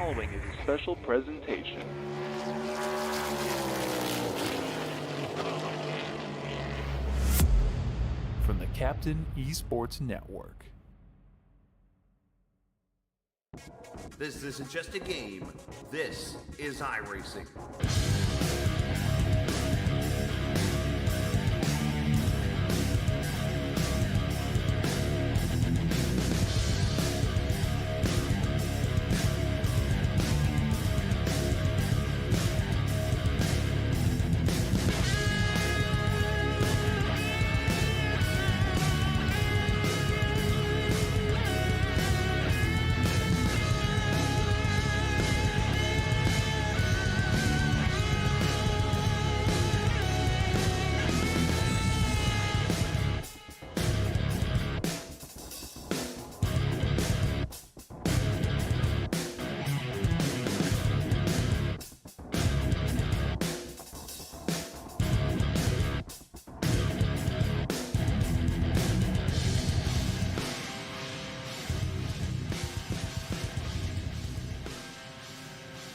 following is a special presentation. From the Captain Esports Network. This isn't just a game. This is iRacing.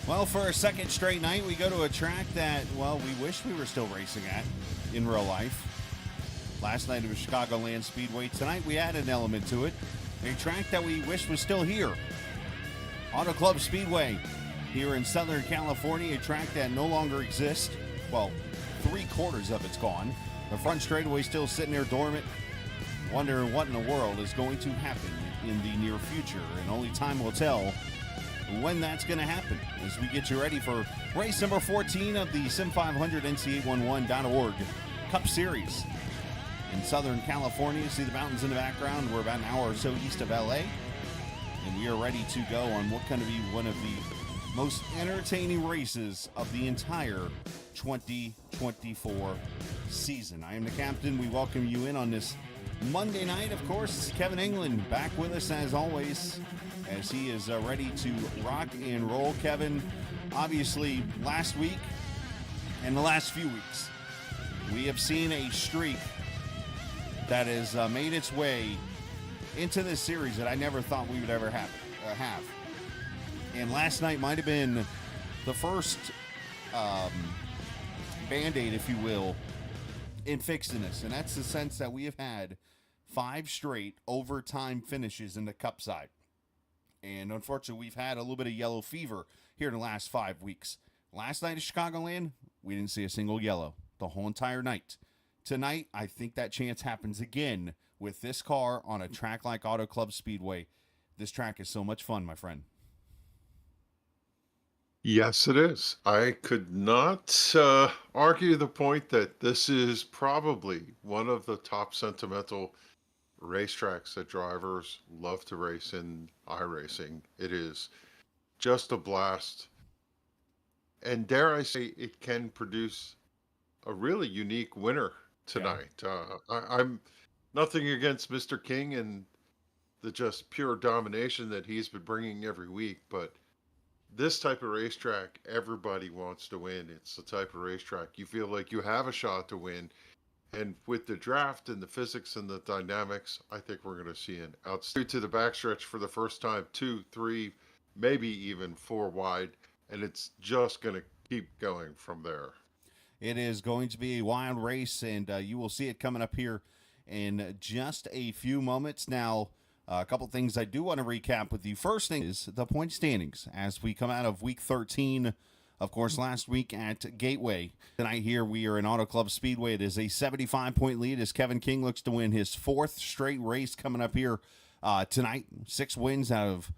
Well, for a second straight night, we go to a track that, well, we wish we were still racing at in real life. Last night it was Chicagoland Speedway. Tonight we add an element to it. A track that we wish was still here. Auto Club Speedway here in Southern California, a track that no longer exists. Well, 3/4 of it's gone. The front straightaway still sitting there dormant, wondering what in the world is going to happen in the near future. And only time will tell when that's going to happen as we get you ready for race number 14 of the Sim500 NC811.org Cup Series in Southern California. See the mountains in the background. We're about an hour or so east of LA, and we are ready to go on what going to be one of the most entertaining races of the entire 2024 season. I am the captain. We welcome you in on this Monday night. Of course, Kevin England back with us as always, as he is ready to rock and roll. Kevin, obviously last week and the last few weeks, we have seen a streak that has made its way into this series that I never thought we would ever have. And last night might have been the first Band-Aid, if you will, in fixing this. And that's the sense that we have had 5 straight overtime finishes in the Cup side. And unfortunately, we've had a little bit of yellow fever here in the last 5 weeks. Last night at Chicagoland, we didn't see a single yellow the whole entire night. Tonight, I think that chance happens again with this car on a track like Auto Club Speedway. This track is so much fun, my friend. Yes, it is. I could not argue the point that this is probably one of the top sentimental racetracks that drivers love to race in iRacing. It is just a blast. And dare I say, it can produce a really unique winner tonight. Yeah. I'm nothing against Mr. King and the just pure domination that he's been bringing every week, but this type of racetrack, everybody wants to win. It's the type of racetrack you feel like you have a shot to win. And with the draft and the physics and the dynamics, I think we're going to see an outstanding to the backstretch for the first time, 2, 3, maybe even 4 wide, and it's just going to keep going from there. It is going to be a wild race, and you will see it coming up here in just a few moments. Now, a couple things I do want to recap with you. First thing is the point standings as we come out of week 13. Of course, last week at Gateway. Tonight here, we are in Auto Club Speedway. It is a 75-point lead as Kevin King looks to win his 4th straight race coming up here tonight. 6 wins out of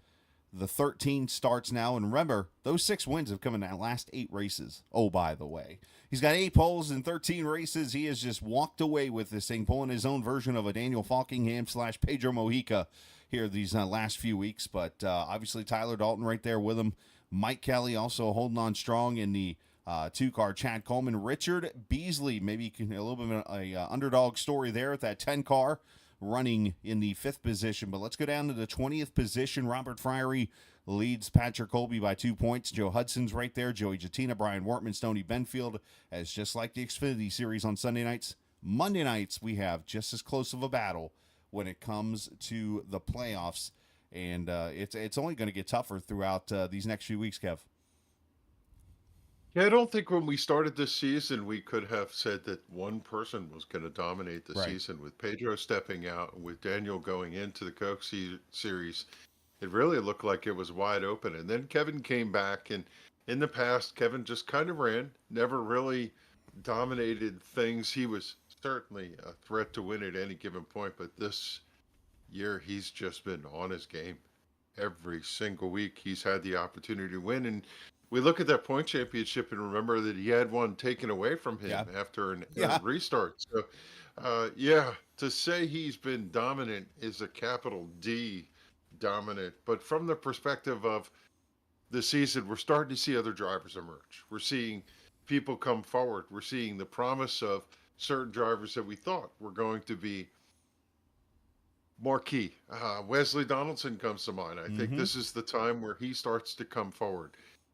the 13 starts now. And remember, those 6 wins have come in that last 8 races. Oh, by the way. He's got 8 poles in 13 races. He has just walked away with this thing, pulling his own version of a Daniel Falkingham / Pedro Mojica here these last few weeks. But obviously Tyler Dalton right there with him. Mike Kelly also holding on strong in the 2-car. Chad Coleman. Richard Beasley, maybe a little bit of an underdog story there at that 10-car, running in the 5th position. But let's go down to the 20th position. Robert Friery leads Patrick Colby by 2 points. Joe Hudson's right there. Joey Jatina, Brian Wortman, Stoney Benfield. As just like the Xfinity Series on Sunday nights, Monday nights we have just as close of a battle when it comes to the playoffs. and it's only going to get tougher throughout these next few weeks, Kev. Yeah, I don't think when we started this season we could have said that one person was going to dominate the Right. season. With Pedro stepping out and with Daniel going into the Series, it really looked like it was wide open. And then Kevin came back, and in the past, Kevin just kind of ran, never really dominated things. He was certainly a threat to win at any given point, but this year he's just been on his game. Every single week he's had the opportunity to win. And we look at that point championship and remember that he had one taken away from Yeah. him after an Yeah. restart. So, yeah, to say he's been dominant is a capital D dominant. But from the perspective of the season, we're starting to see other drivers emerge. We're seeing people come forward. We're seeing the promise of certain drivers that we thought were going to be marquee. Wesley Donaldson comes to mind. I think Mm-hmm. this is the time where he starts to come forward.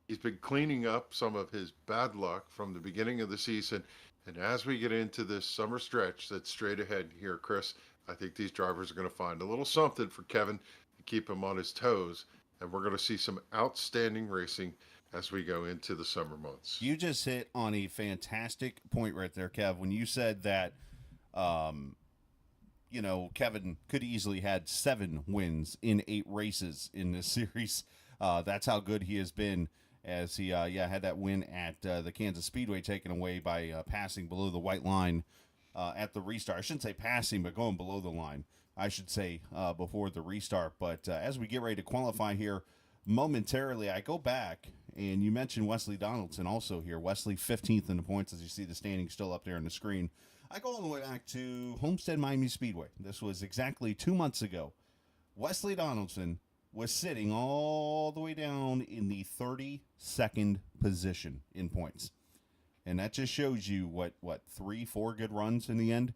He's been cleaning up some of his bad luck from the beginning of the season. And as we get into this summer stretch that's straight ahead here, Chris, I think these drivers are going to find a little something for Kevin to keep him on his toes. And we're going to see some outstanding racing as we go into the summer months. You just hit on a fantastic point right there, Kev, when you said that um, Kevin could easily had 7 wins in 8 races in this series. That's how good he has been. As he, had that win at the Kansas Speedway taken away by passing below the white line at the restart. I shouldn't say passing, but going below the line. I should say before the restart. But as we get ready to qualify here momentarily, I go back and you mentioned Wesley Donaldson also here. Wesley 15th in the points as you see the standings still up there on the screen. I go all the way back to Homestead Miami Speedway. This was exactly 2 months ago. Wesley Donaldson was sitting all the way down in the 32nd position in points. And that just shows you what 3-4 good runs in the end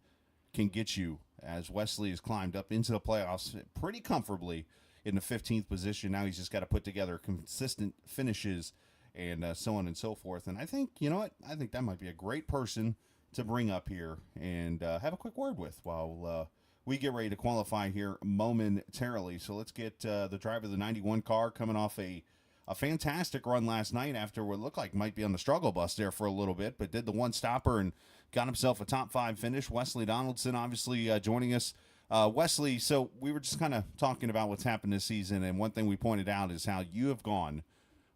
can get you as Wesley has climbed up into the playoffs pretty comfortably in the 15th position. Now he's just got to put together consistent finishes and so on and so forth. And I think, you know what? I think that might be a great person to bring up here and have a quick word with while we get ready to qualify here momentarily. So let's get the driver of the 91 car coming off a fantastic run last night after what looked like might be on the struggle bus there for a little bit, but did the one stopper and got himself a top 5 finish. Wesley Donaldson obviously joining us. Wesley, so we were just kind of talking about what's happened this season, and one thing we pointed out is how you have gone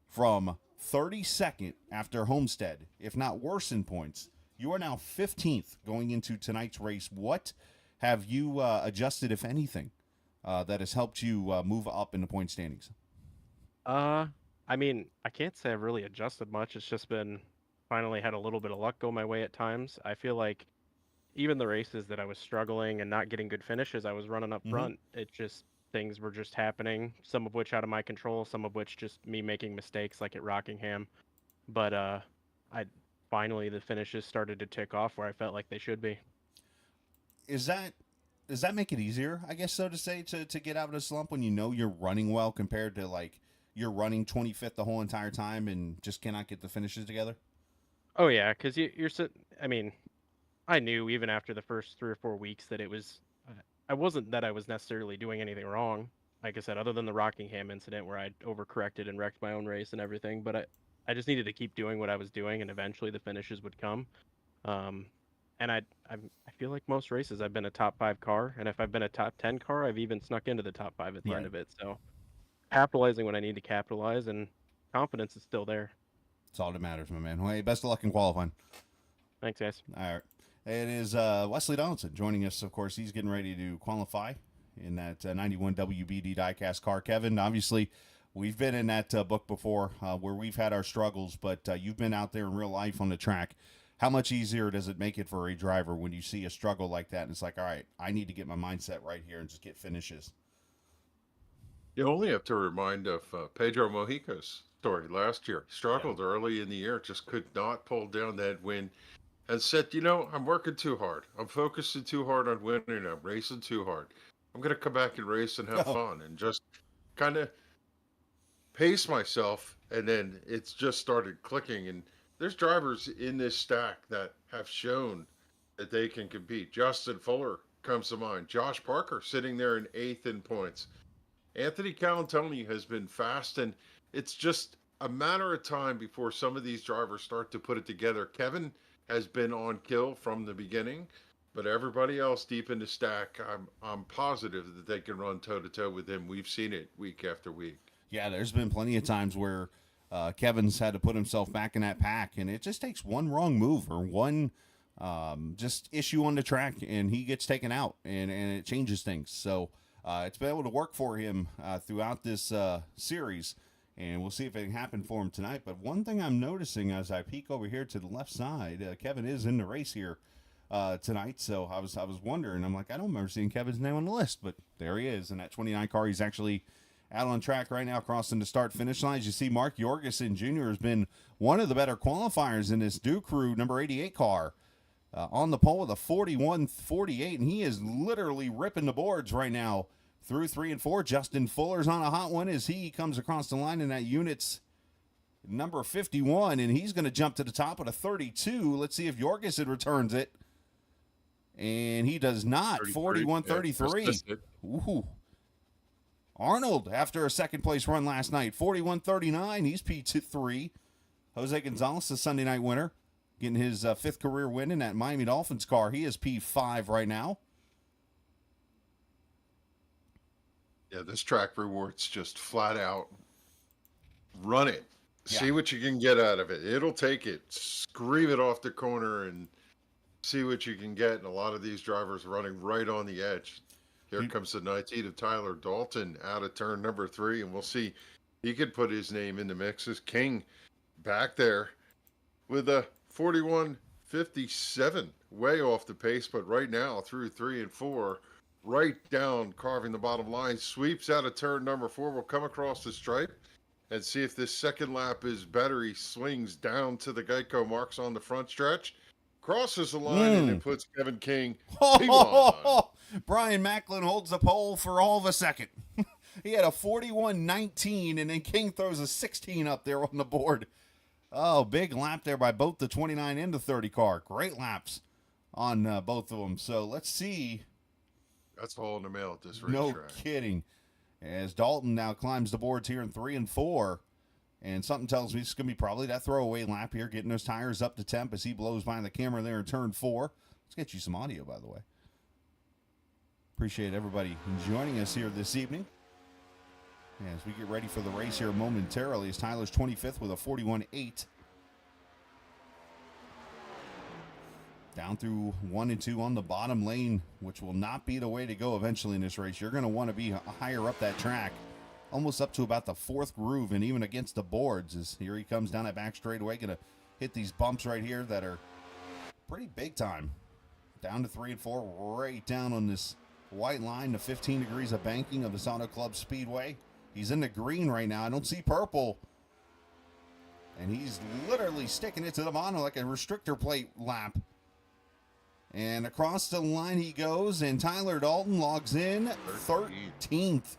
from 32nd after Homestead, if not worse in points. You are now 15th going into tonight's race. What have you adjusted, if anything, that has helped you move up in the point standings? I mean, I can't say I've really adjusted much. It's just been finally had a little bit of luck go my way at times. I feel like even the races that I was struggling and not getting good finishes, I was running up Mm-hmm. front. It just things were just happening, some of which out of my control, some of which just me making mistakes like at Rockingham. But I finally the finishes started to tick off where I felt like they should be. Is that does that make it easier, I guess so to say, to get out of the slump when you know you're running well compared to like you're running 25th the whole entire time and just cannot get the finishes together? Oh yeah, because you're I mean, I knew even after the first 3 or 4 weeks that it was. I wasn't that I was necessarily doing anything wrong. Like I said, other than the Rockingham incident where I overcorrected and wrecked my own race and everything, but I just needed to keep doing what I was doing, and eventually the finishes would come. Um, and I feel like most races I've been a top 5 car, and if I've been a top 10 car, I've even snuck into the top 5 at the end Right. of it. So capitalizing when I need to capitalize, and confidence is still there. That's all that matters, my man. Well, hey, best of luck in qualifying. Thanks, guys. All right. It is Wesley Donaldson joining us. Of course, he's getting ready to qualify in that 91 WBD diecast car. Kevin, obviously, we've been in that book before where we've had our struggles, but you've been out there in real life on the track. How much easier does it make it for a driver when you see a struggle like that and it's like, all right, I need to get my mindset right here and just get finishes? You only have to remind of Pedro Mojica's story last year. He struggled early in the year, just could not pull down that win, and said, I'm working too hard. I'm focusing too hard on winning. I'm racing too hard. I'm going to come back and race and have Oh, fun and just kind of pace myself. And then it's just started clicking. And there's drivers in this stack that have shown that they can compete. Justin Fuller comes to mind. Josh Parker sitting there in 8th in points. Anthony Calantoni has been fast, and it's just a matter of time before some of these drivers start to put it together. Kevin has been on kill from the beginning, but everybody else deep in the stack, I'm positive that they can run toe to toe with him. We've seen it week after week. Yeah, there's been plenty of times where Kevin's had to put himself back in that pack, and it just takes one wrong move or one just issue on the track, and he gets taken out, and it changes things. So it's been able to work for him throughout this series, and we'll see if it can happen for him tonight. But one thing I'm noticing as I peek over here to the left side, Kevin is in the race here tonight. So I was wondering, I'm like, I don't remember seeing Kevin's name on the list, but there he is in that 29 car. He's actually out on track right now, crossing the start-finish line. As you see, Mark Jorgensen Jr. has been one of the better qualifiers in this Duke Crew number 88 car. On the pole with a 41.48, and he is literally ripping the boards right now through 3 and 4. Justin Fuller's on a hot one as he comes across the line in that unit's number 51, and he's going to jump to the top with a 32. Let's see if Jorgensen returns it. And he does not. 41.33. Yeah, ooh. Arnold, after a second-place run last night, 41.39. He's P3. Jose Gonzalez, the Sunday night winner, getting his fifth career win in that Miami Dolphins car. He is P5 right now. Yeah, this track rewards just flat out run it. Yeah. See what you can get out of it. It'll take it. Scream it off the corner and see what you can get. And a lot of these drivers running right on the edge. Here comes the 19 of Tyler Dalton out of turn number 3, and we'll see. He could put his name in the mix as King back there with a 41.57, way off the pace, but right now through 3 and 4, right down, carving the bottom line, sweeps out of turn number 4, will come across the stripe and see if this second lap is better. He swings down to the Geico marks on the front stretch, crosses the line, and it puts Kevin King P1. Brian Macklin holds the pole for all of a second. He had a 41.19, and then King throws a 16 up there on the board. Oh, big lap there by both the 29 and the 30 car. Great laps on both of them. So let's see. That's a hole in the mail at this racetrack. No kidding. As Dalton now climbs the boards here in 3 and 4. And something tells me it's going to be probably that throwaway lap here, getting those tires up to temp as he blows by the camera there in turn 4. Let's get you some audio, by the way. Appreciate everybody joining us here this evening. As we get ready for the race here momentarily, as Tyler's 25th with a 41.8. Down through 1 and 2 on the bottom lane, which will not be the way to go eventually in this race. You're going to want to be higher up that track, almost up to about the 4th groove, and even against the boards. As here he comes down that back straightaway, going to hit these bumps right here that are pretty big time. Down to 3 and 4, right down on this white line to 15 degrees of banking of this Auto Club Speedway. He's in the green right now. I don't see purple. And he's literally sticking it to the mono like a restrictor plate lap. And across the line he goes, and Tyler Dalton logs in 13th.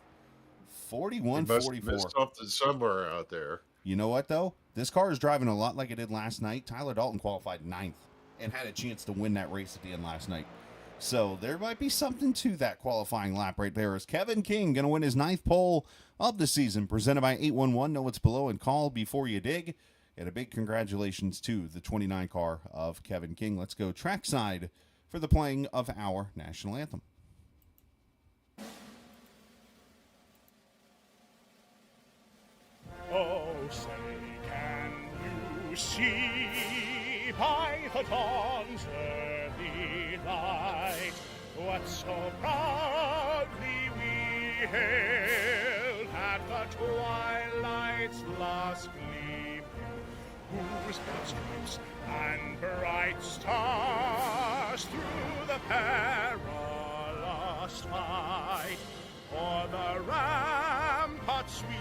41.44. Missed something somewhere out there. You know what, though? This car is driving a lot like it did last night. Tyler Dalton qualified 9th and had a chance to win that race at the end last night. So there might be something to that qualifying lap right there. Is Kevin King going to win his 9th pole of the season? Presented by 811. Know what's below and call before you dig. And a big congratulations to the 29 car of Kevin King. Let's go trackside for the playing of our national anthem. Oh, say, can you see by the dawn's early light what so proudly we hailed at the twilight's last gleaming, whose broad stripes and bright stars through the perilous fight o'er the ramparts we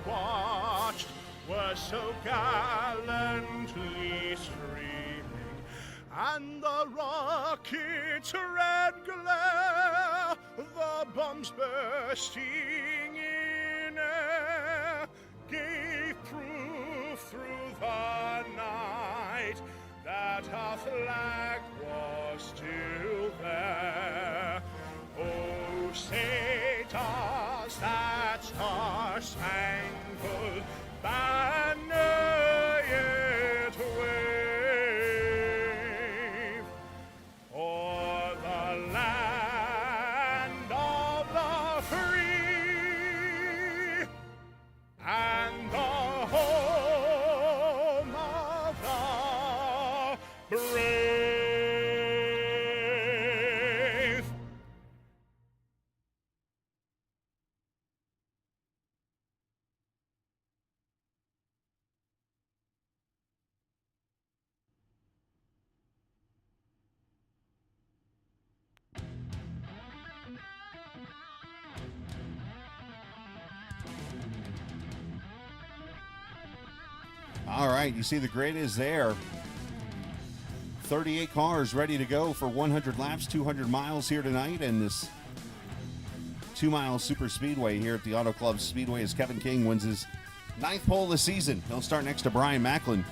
watched were so gallantly streaming, and the rocket's red glare, the bombs bursting in air, gave proof through the night that our flag was still there. Oh, say does that spangled banner yet wave o'er the land of the free and the home of the brave. All right, you see the grid is there. 38 cars ready to go for 100 laps, 200 miles here tonight, and this 2-mile super speedway here at the Auto Club Speedway as Kevin King wins his 9th pole of the season. He'll start next to Brian Macklin,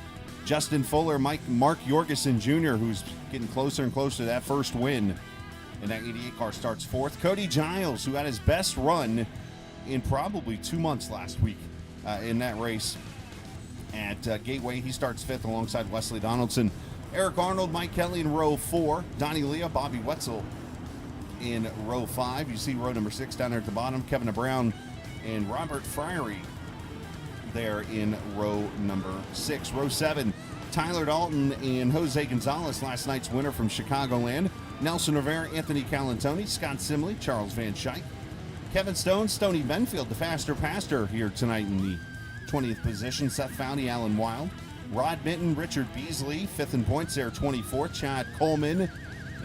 Justin Fuller, Mark Jorgensen Jr., who's getting closer and closer to that first win. And that 88 car starts 4th. Cody Giles, who had his best run in probably 2 months last week in that race at Gateway. He starts 5th alongside Wesley Donaldson. Eric Arnold, Mike Kelly in row 4. Donnie Leah, Bobby Wetzel in row 5. You see row number 6 down there at the bottom. Kevin Brown and Robert Friery there in row number 6. Row 7, Tyler Dalton and Jose Gonzalez, last night's winner from Chicagoland. Nelson Rivera, Anthony Calantoni, Scott Simley, Charles Van Schaik. Kevin Stone, Stoney Benfield, the faster pastor here tonight in the 20th position. Seth Foundy, Alan Wild. Rod Minton, Richard Beasley, 5th in points there, 24th. Chad Coleman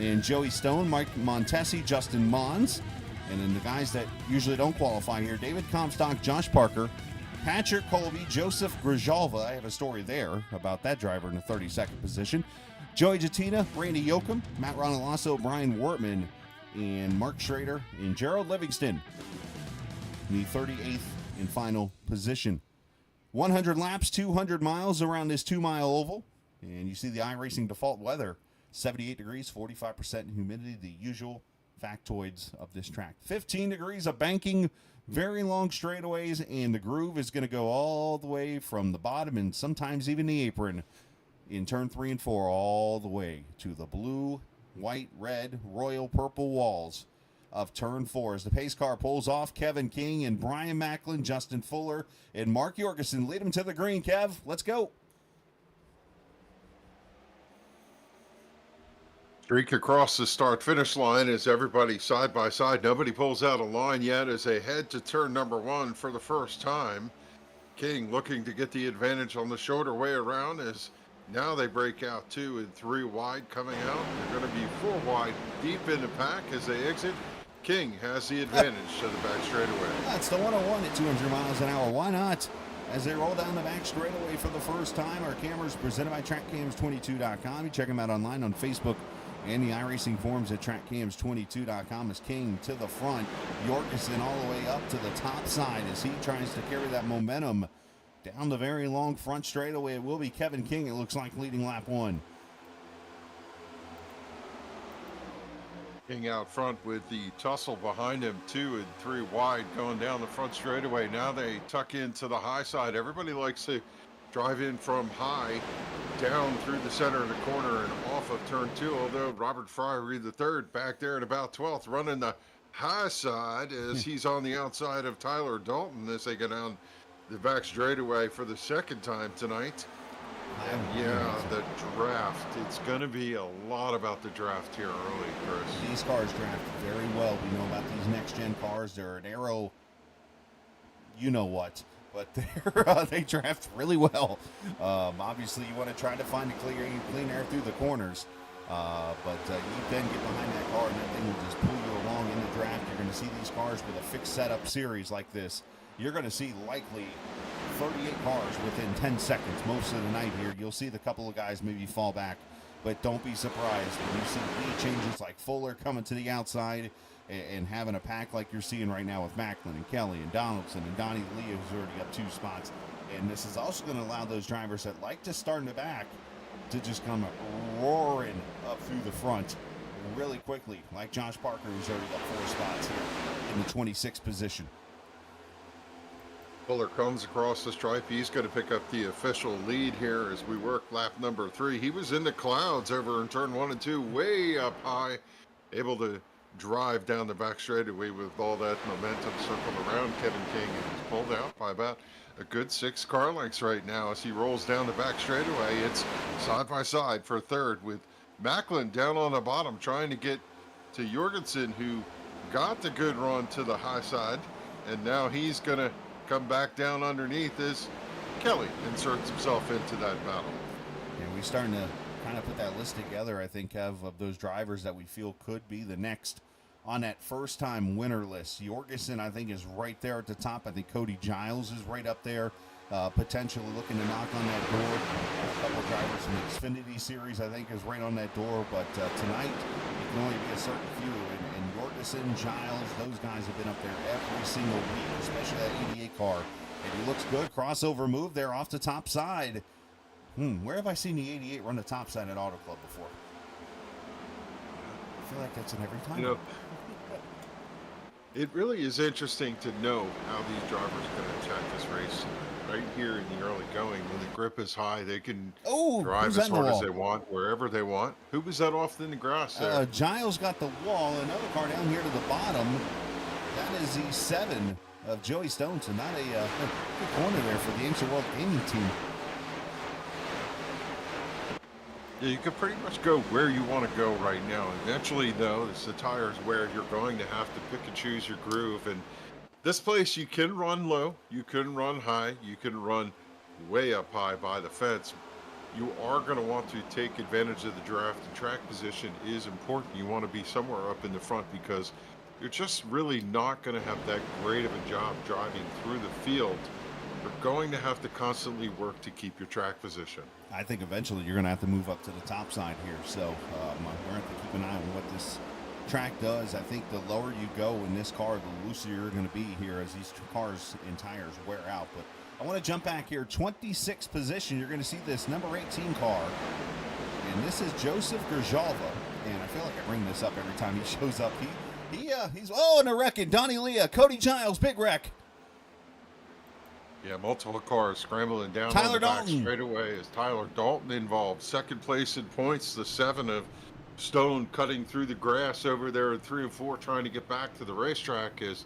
and Joey Stone, Mike Montesi, Justin Mons. And then the guys that usually don't qualify here, David Comstock, Josh Parker, Patrick Colby, Joseph Grijalva. I have a story there about that driver in the 32nd position. Joey Jatina, Randy Yoakum, Matt Ronalasso, Brian Wortman, and Mark Schrader and Gerald Livingston in the 38th and final position. 100 laps, 200 miles around this 2-mile oval. And you see the iRacing default weather, 78 degrees, 45% humidity, the usual factoids of this track. 15 degrees of banking, very long straightaways, and the groove is going to go all the way from the bottom and sometimes even the apron in turn 3 and 4 all the way to the blue, white, red, royal purple walls of turn 4. As the pace car pulls off, Kevin King and Brian Macklin, Justin Fuller, and Mark Jorgensen lead him to the green. Kev, let's go. Streak across the start-finish line as everybody side by side. Nobody pulls out a line yet as they head to turn number 1 for the first time. King looking to get the advantage on the shorter way around as now they break out 2 and 3 wide coming out. They're going to be 4 wide deep in the pack as they exit. King has the advantage to the back straightaway. That's the 101 at 200 miles an hour. Why not? As they roll down the back straightaway for the first time, our cameras presented by TrackCams22.com. You check them out online on Facebook and the iRacing forums at TrackCams22.com. As King to the front, Jorgensen all the way up to the top side as he tries to carry that momentum down the very long front straightaway. It will be Kevin King, it looks like, leading lap 1. King out front with the tussle behind him, 2 and 3 wide going down the front straightaway. Now they tuck into the high side. Everybody likes to drive in from high down through the center of the corner and off of turn 2, although Robert Friery the third back there at about 12th running the high side as he's on the outside of Tyler Dalton as they go down the back straightaway for the second time tonight. And yeah, the draft. It's going to be a lot about the draft here early, Chris. These cars draft very well. We know about these next-gen cars. They're an aero, you know what, but they draft really well. Obviously, you want to try to find a clean air through the corners, but you then get behind that car and that thing will just pull you along in the draft. You're going to see these cars with a fixed setup series like this. You're going to see likely 38 cars within 10 seconds most of the night here. You'll see the couple of guys maybe fall back, but don't be surprised when you see lead changes like Fuller coming to the outside and having a pack like you're seeing right now with Macklin and Kelly and Donaldson and Donnie Lee, who's already up 2 spots. And this is also going to allow those drivers that like to start in the back to just come roaring up through the front really quickly, like Josh Parker, who's already up 4 spots here in the 26th position. Fuller comes across the stripe. He's going to pick up the official lead here as we work lap number 3. He was in the clouds over in turn 1 and 2, way up high, able to drive down the back straightaway with all that momentum circled around Kevin King, and he's pulled out by about a good 6 car lengths right now as he rolls down the back straightaway. It's side by side for third with Macklin down on the bottom trying to get to Jorgensen, who got the good run to the high side, and now he's going to come back down underneath as Kelly inserts himself into that battle. And we're starting to kind of put that list together, I think, of those drivers that we feel could be the next on that first-time winner list. Jorgensen, I think, is right there at the top. I think Cody Giles is right up there, potentially looking to knock on that door. A couple of drivers in the Xfinity Series, I think, is right on that door. But tonight, it can only be a certain few. And Jorgensen, Giles, those guys have been up there every single week, especially that 88 car. And he looks good. Crossover move there off the top side. Where have I seen the 88 run the top side at Auto Club before? I feel like that's in every time. You know, it really is interesting to know how these drivers are going to attack this race. Right here in the early going, when the grip is high, they can drive as hard as they want, wherever they want. Who was that off in the grass there? Giles got the wall. Another car down here to the bottom. That is the 7 of Joey Stone. So not a good corner there for the Ancient World Gaming team. Yeah, you can pretty much go where you want to go right now. Eventually, though, it's the tires where you're going to have to pick and choose your groove. And this place, you can run low, you can run high, you can run way up high by the fence. You are going to want to take advantage of the draft. The track position is important. You want to be somewhere up in the front because you're just really not going to have that great of a job driving through the field. You're going to have to constantly work to keep your track position. I think eventually you're going to have to move up to the top side here. So we're going to have to keep an eye on what this track does. I think the lower you go in this car, the looser you're going to be here as these cars and tires wear out. But I want to jump back here. 26th position, you're going to see this number 18 car. And this is Joseph Gerjalva. And I feel like I bring this up every time he shows up. He's in a wrecking. Donnie Leah, Cody Giles, big wreck. Yeah, multiple cars scrambling down Tyler on the back Dalton straightaway as Tyler Dalton involved. Second place in points, the 7 of Stone cutting through the grass over there at 3 and 4, trying to get back to the racetrack as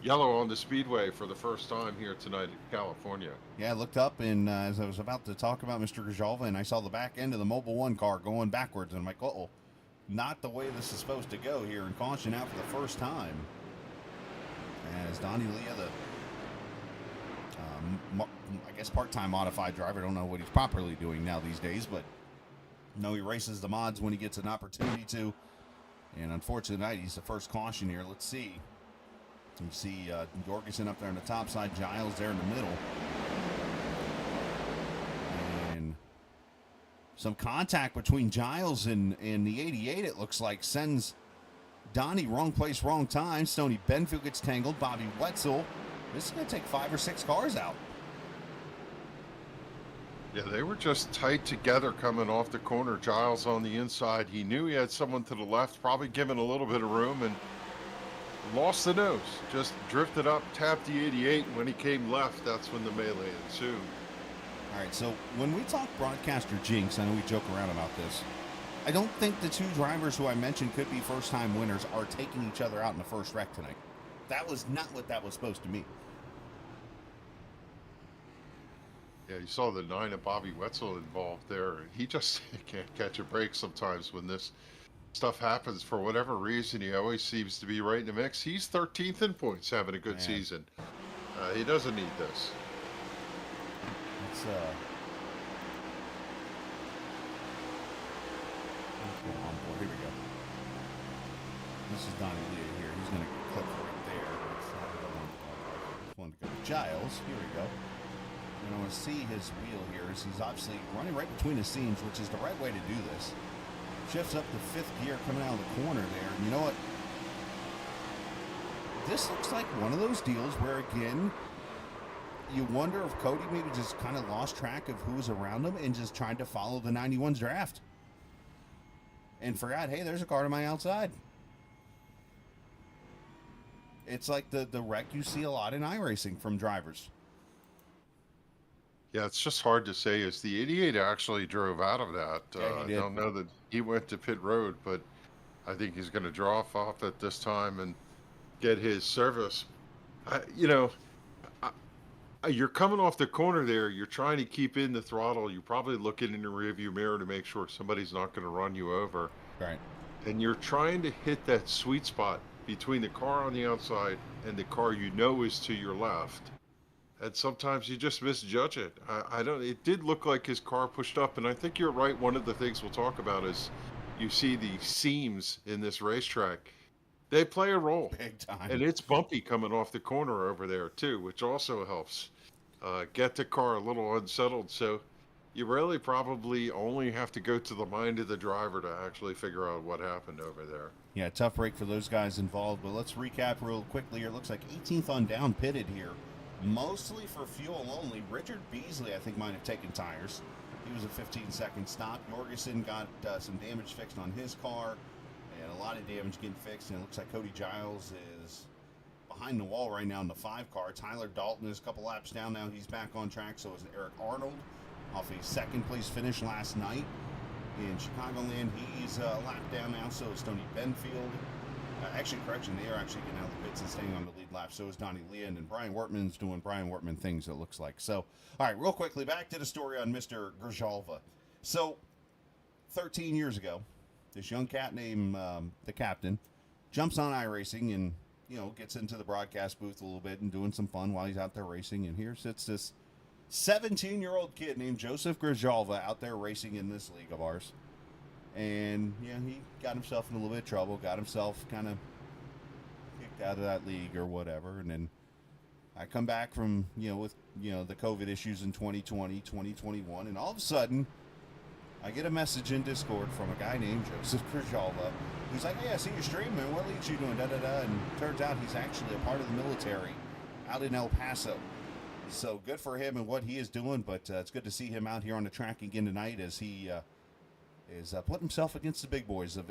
yellow on the speedway for the first time here tonight in California. Yeah, I looked up and as I was about to talk about Mr. Gerjalva, and I saw the back end of the Mobile 1 car going backwards, and I'm like, uh-oh, not the way this is supposed to go here, and caution out for the first time. As Donnie Leah, the I guess part-time modified driver. I don't know what he's properly doing now these days, but no, he races the mods when he gets an opportunity to. And unfortunately tonight, he's the first caution here. Let's see. You see Jorgensen up there on the top side, Giles there in the middle. And some contact between Giles and the 88, it looks like, sends Donnie wrong place, wrong time. Stoney Benfield gets tangled. Bobby Wetzel. This is going to take 5 or 6 cars out. Yeah, they were just tight together coming off the corner. Giles on the inside. He knew he had someone to the left, probably given a little bit of room, and lost the nose. Just drifted up, tapped the 88. When he came left, that's when the melee ensued. All right, so when we talk broadcaster jinx, I know we joke around about this. I don't think the 2 drivers who I mentioned could be first-time winners are taking each other out in the first wreck tonight. That was not what that was supposed to mean. Yeah, you saw the 9 of Bobby Wetzel involved there. He just can't catch a break sometimes when this stuff happens. For whatever reason, he always seems to be right in the mix. He's 13th in points, having a good season. He doesn't need this. Let's get on board. Here we go. This is Donnie Leah here. He's going to click right there. Just wanted to go to Giles. Here we go. And I want to see his wheel here as he's obviously running right between the seams, which is the right way to do this. Shifts up to 5th gear coming out of the corner there. And you know what? This looks like one of those deals where, again, you wonder if Cody maybe just kind of lost track of who was around him and just tried to follow the 91's draft. And forgot, hey, there's a car to my outside. It's like the wreck you see a lot in iRacing from drivers. Yeah, it's just hard to say. As the 88 actually drove out of that. Yeah, he I did. don't know that he went to pit road, but I think he's going to draw off at this time and get his service. You know, I, you're coming off the corner there. You're trying to keep in the throttle. You're probably looking in the rearview mirror to make sure somebody's not going to run you over. Right. And you're trying to hit that sweet spot between the car on the outside and the car you know is to your left. And sometimes you just misjudge it. I don't. It did look like his car pushed up, and I think you're right. One of the things we'll talk about is you see the seams in this racetrack. They play a role, Big time. and it's bumpy coming off the corner over there too, which also helps get the car a little unsettled. So you really probably only have to go to the mind of the driver to actually figure out what happened over there. Yeah, tough break for those guys involved. But let's recap real quickly here. It looks like 18th on down pitted here. Mostly for fuel only. Richard Beasley, I think, might have taken tires. He was a 15-second stop. Jorgensen got some damage fixed on his car, and a lot of damage getting fixed. And it looks like Cody Giles is behind the wall right now in the 5 car. Tyler Dalton is a couple laps down now. He's back on track. So is Eric Arnold off a second-place finish last night in Chicagoland. He's a lap down now. So is Tony Benfield. Actually, correction, they are actually getting out of the pits and staying on the lead lap. So is Donnie Leand, and Brian Wortman's doing Brian Wortman things, it looks like. So, all right, real quickly, back to the story on Mr. Grzelva. So, 13 years ago, this young cat named the Captain jumps on iRacing and, you know, gets into the broadcast booth a little bit and doing some fun while he's out there racing. And here sits this 17-year-old kid named Joseph Grzelva out there racing in this league of ours. And, yeah, he got himself in a little bit of trouble, got himself kind of kicked out of that league or whatever. And then I come back from, with, the COVID issues in 2020, 2021. And all of a sudden, I get a message in Discord from a guy named Joseph Grzelva, who's like, hey, I see you streaming. What leagues you doing? Da-da-da. And turns out he's actually a part of the military out in El Paso. So good for him and what he is doing. But it's good to see him out here on the track again tonight as he is putting himself against the big boys of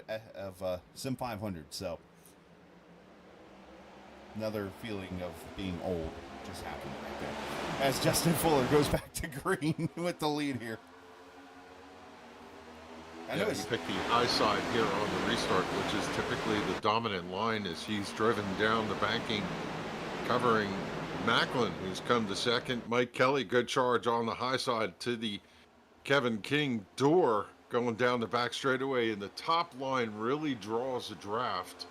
Sim500. So another feeling of being old just happened right there. As Justin Fuller goes back to green with the lead here. I know He picked the high side here on the restart, which is typically the dominant line as he's driven down the banking, covering Macklin, who's come to second. Mike Kelly, good charge on the high side to the Kevin King door, going down the back straightaway, and the top line really draws a draft.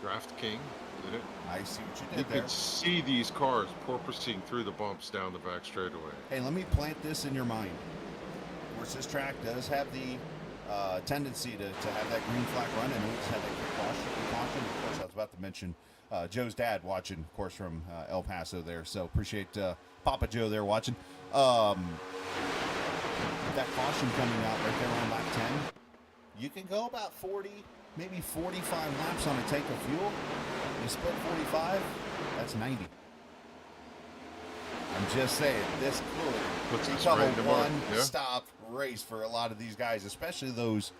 Draft King, did it? I see what you You did there. could see these cars porpoising through the bumps down the back straightaway. Hey, let me plant this in your mind. Of course, this track does have the tendency to have that green flag run, and we just had that quick caution. Of course, I was about to mention Joe's dad watching, of course, from El Paso there. So appreciate Papa Joe there watching. That caution coming out right there on lap 10. You can go about 40, maybe 45 laps on a tank of fuel. You split 45, that's 90. I'm just saying, this Puts could us become right a in the mark, one-stop race for a lot of these guys, especially those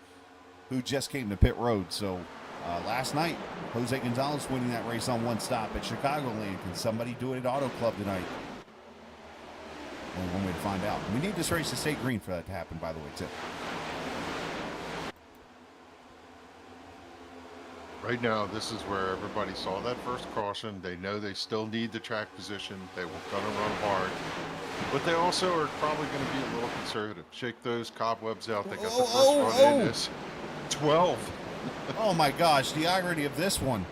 who just came to pit road. So last night, Jose Gonzalez winning that race on one stop at Chicagoland. Can somebody do it at Auto Club tonight? Only one way to find out. We need this race to stay green for that to happen, by the way, too. Right now, this is where everybody saw that first caution. They know they still need the track position. They were going to run hard. But they also are probably going to be a little conservative. Shake those cobwebs out. They got the first run in. It's 12. Oh, my gosh. The irony of this one.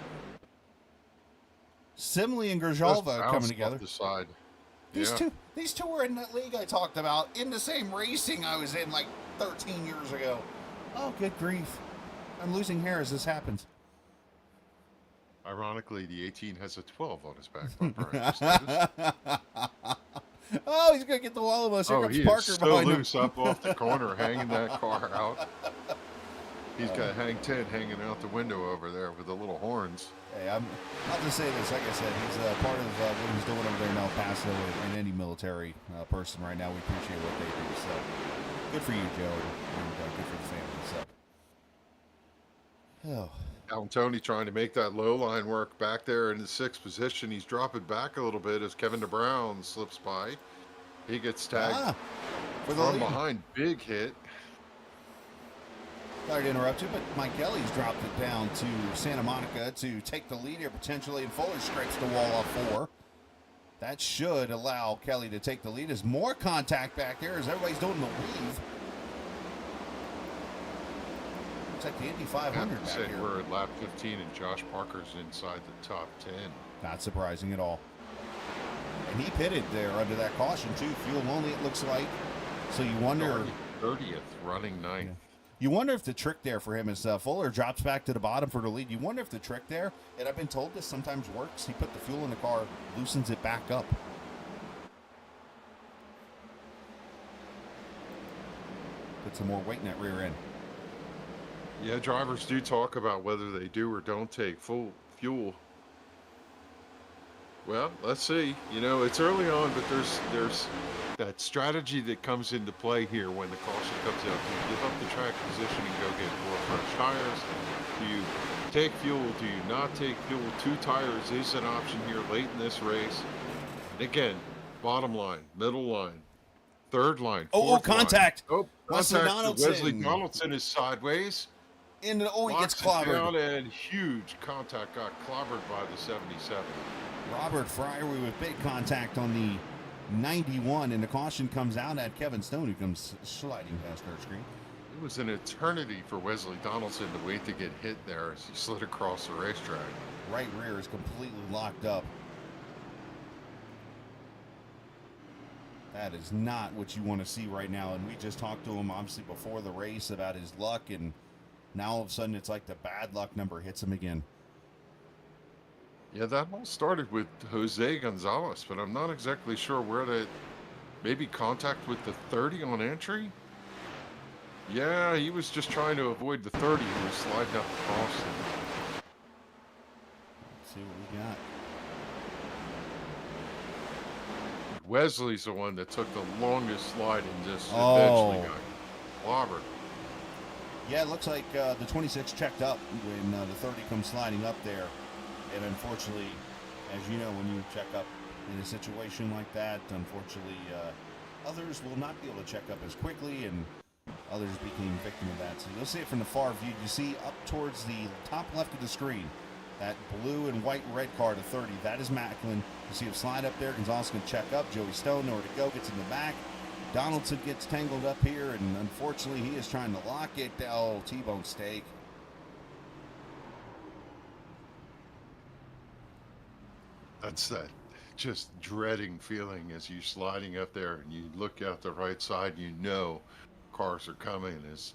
Simley and Just Grzelva bounced coming off together. the side. These two were in that league I talked about, in the same racing I was in like 13 years ago. Oh, good grief. I'm losing hair as this happens. Ironically, the 18 has a 12 on his back bumper. I just noticed. Oh, he's going to get the wall of us. Here comes He Parker is so behind him. loose up off the corner, hanging that car out. He's got Hang 10 hanging out the window over there with the little horns. Hey, I'll just say this. Like I said, he's part of what he's doing over there in El Paso and any military person right now. We appreciate what they do. So good for you, Joe, and good for the family. So, Alan Tony trying to make that low line work back there in the 6th position. He's dropping back a little bit as Kevin DeBrown slips by. He gets tagged for the from lead. behind. Big hit. Sorry to interrupt you, but Mike Kelly's dropped it down to Santa Monica to take the lead here potentially, and Fuller scrapes the wall off 4. That should allow Kelly to take the lead. There's more contact back there as everybody's doing the weave. Looks like the Indy 500 back here. We're at lap 15 and Josh Parker's inside the top 10. Not surprising at all. And he pitted there under that caution too. Fuel only, it looks like. So you wonder... 30th, running 9th. Yeah. You wonder if the trick there for him is Fuller drops back to the bottom for the lead. You wonder if the trick there, and I've been told this sometimes works, he put the fuel in the car, loosens it back up. Put some more weight in that rear end. Yeah, drivers do talk about whether they do or don't take full fuel. Well, let's see. You know, it's early on, but there's that strategy that comes into play here when the caution comes out. Do you give up the track position and go get more fresh tires? Do you take fuel? Do you not take fuel? 2 tires is an option here late in this race. And again, bottom line, middle line, third line, fourth contact. Line. Wesley Contact. Donaldson. Wesley Donaldson is sideways. And he gets Locks it down, clobbered. and huge contact got clobbered by the 77. Robert Fryer with big contact on the 91, and the caution comes out at Kevin Stone, who comes sliding past our screen. It was an eternity for Wesley Donaldson to wait to get hit there as he slid across the racetrack. Right rear is completely locked up. That is not what you want to see right now, and we just talked to him, obviously, before the race about his luck, and now all of a sudden it's like the bad luck number hits him again. Yeah, that all started with Jose Gonzalez, but I'm not exactly sure where that, maybe contact with the 30 on entry? Yeah, he was just trying to avoid the 30. He was sliding up the crossing. Let's see what we got. Wesley's the one that took the longest slide and just eventually got clobbered. Yeah, it looks like the 26 checked up when the 30 comes sliding up there. And unfortunately, as you know, when you check up in a situation like that, unfortunately, others will not be able to check up as quickly, and others became victim of that. So you'll see it from the far view. You see up towards the top left of the screen, that blue and white red car to 30. That is Macklin. You see him slide up there. Gonzalez can check up. Joey Stone, nowhere to go, gets in the back. Donaldson gets tangled up here, and unfortunately, he is trying to lock it. Oh, T-bone steak. That's that just dreading feeling as you're sliding up there and you look out the right side, you know cars are coming. As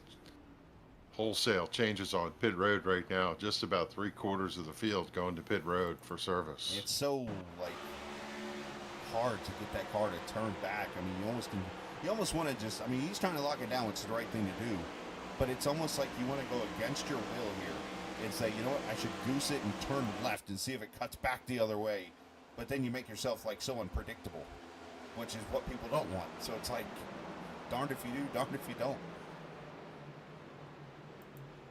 wholesale changes on pit road right now, just about 3/4 of the field going to pit road for service. It's so like hard to get that car to turn back. I mean, you almost want to just, I mean, he's trying to lock it down, which is the right thing to do, but it's almost like you want to go against your will here and say, you know what, I should goose it and turn left and see if it cuts back the other way. But then you make yourself like so unpredictable, which is what people don't want. So it's like, darned if you do, darned if you don't.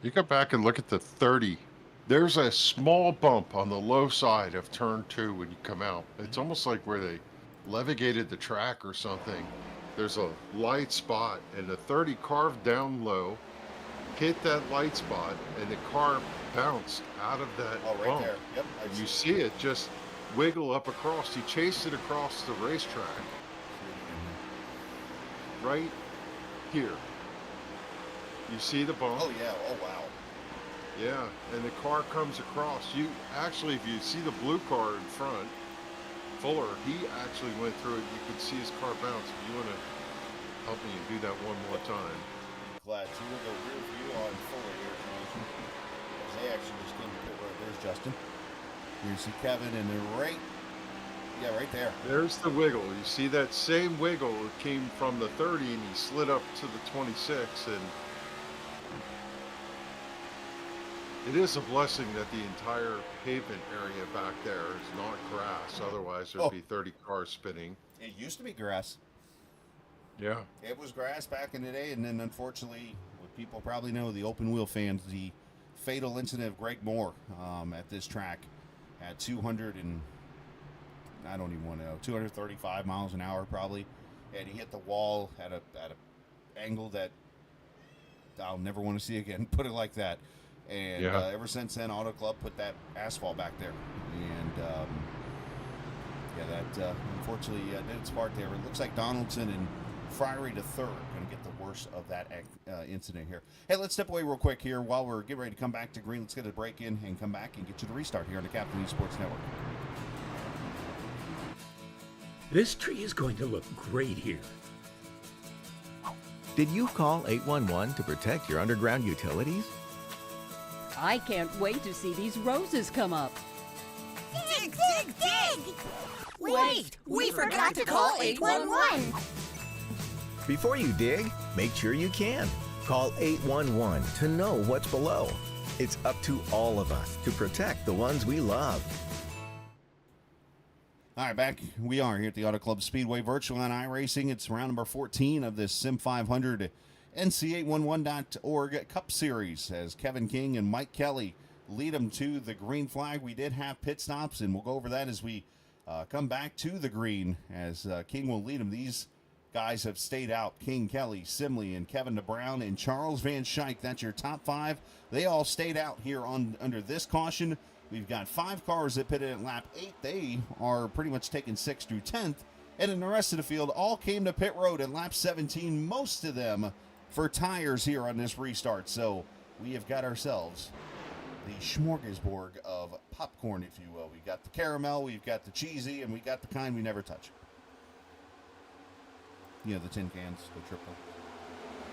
You go back and look at the 30. There's a small bump on the low side of turn 2 when you come out. It's almost like where they levigated the track or something. There's a light spot, and the 30 carved down low, hit that light spot, and the car bounced out of that Oh, right bump. there. Yep. And you see it just wiggle up across. He chased it across the racetrack right here. You see the bump? Oh, yeah. Oh, wow. Yeah, and the car comes across. You actually, if you see the blue car in front, Fuller, he actually went through it. You could see his car bounce. If you want to help me and do that one more time. Glad to. We'll go rear view on Fuller here. As they actually just came to pit road. There's Justin. Here you see Kevin, and they're right there. There's the wiggle. You see that same wiggle came from the 30, and he slid up to the 26, and it is a blessing that the entire pavement area back there is not grass. Otherwise, there'd be 30 cars spinning. It used to be grass. Yeah. It was grass back in the day, and then unfortunately, what people probably know, the open wheel fans, the fatal incident of Greg Moore at this track at 200 and I don't even want to know, 235 miles an hour probably. and he hit the wall at a angle that I'll never want to see again. Put it like that. And ever since then, Auto Club put that asphalt back there, and that unfortunately did its part there. It looks like Donaldson and Fryery to third going to get the worst of that incident here. Hey, let's step away real quick here while we're getting ready to come back to green. Let's get a break in and come back and get you the restart here on the Captain Esports Network. This tree is going to look great here. Did you call 811 to protect your underground utilities? I can't wait to see these roses come up. Dig, dig, dig! Wait, we forgot to call 811. Before you dig, make sure you can. Call 811 to know what's below. It's up to all of us to protect the ones we love. All right, back we are here at the Auto Club Speedway virtual on iRacing. It's round number 14 of this Sim500 NC811.org Cup Series as Kevin King and Mike Kelly lead them to the green flag. We did have pit stops, and we'll go over that as we come back to the green as King will lead them. These guys have stayed out. King, Kelly, Simley, and Kevin DeBrown, and Charles Van Schaik. That's your top five. They all stayed out here under this caution. We've got 5 cars that pitted at lap 8. They are pretty much taking 6th through 10th. And in the rest of the field, all came to pit road at lap 17, most of them for tires here on this restart. So we have got ourselves the smorgasbord of popcorn, if you will. We've got the caramel, we've got the cheesy, and we got the kind we never touch. You know, the tin cans, the triple.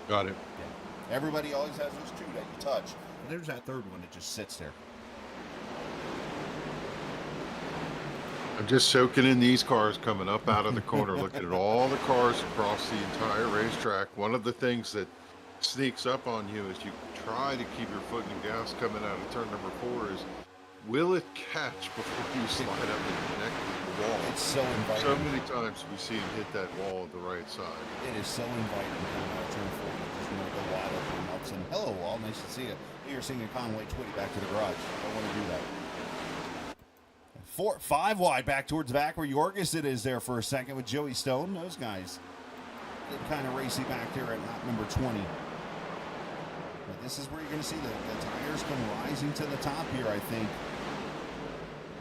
Got it. Yeah. Everybody always has those 2 that you touch. And there's that third one that just sits there. I'm just soaking in these cars coming up out of the corner, looking at all the cars across the entire racetrack. One of the things that sneaks up on you as you try to keep your foot in the gas coming out of turn number 4 is, will it catch before you slide up and connect with the wall? It's so inviting. So many times we see him hit that wall on the right side. It is so inviting coming out of turn 4. You just want to go wide open and all of a sudden, hello all, nice to see you. You're singing Conway Twitty back to the garage. I don't want to do that. 5 wide back towards the back where Jorgensen is there for a second with Joey Stone. Those guys get kind of racy back there at lap number 20. But this is where you're going to see the tires come rising to the top here, I think.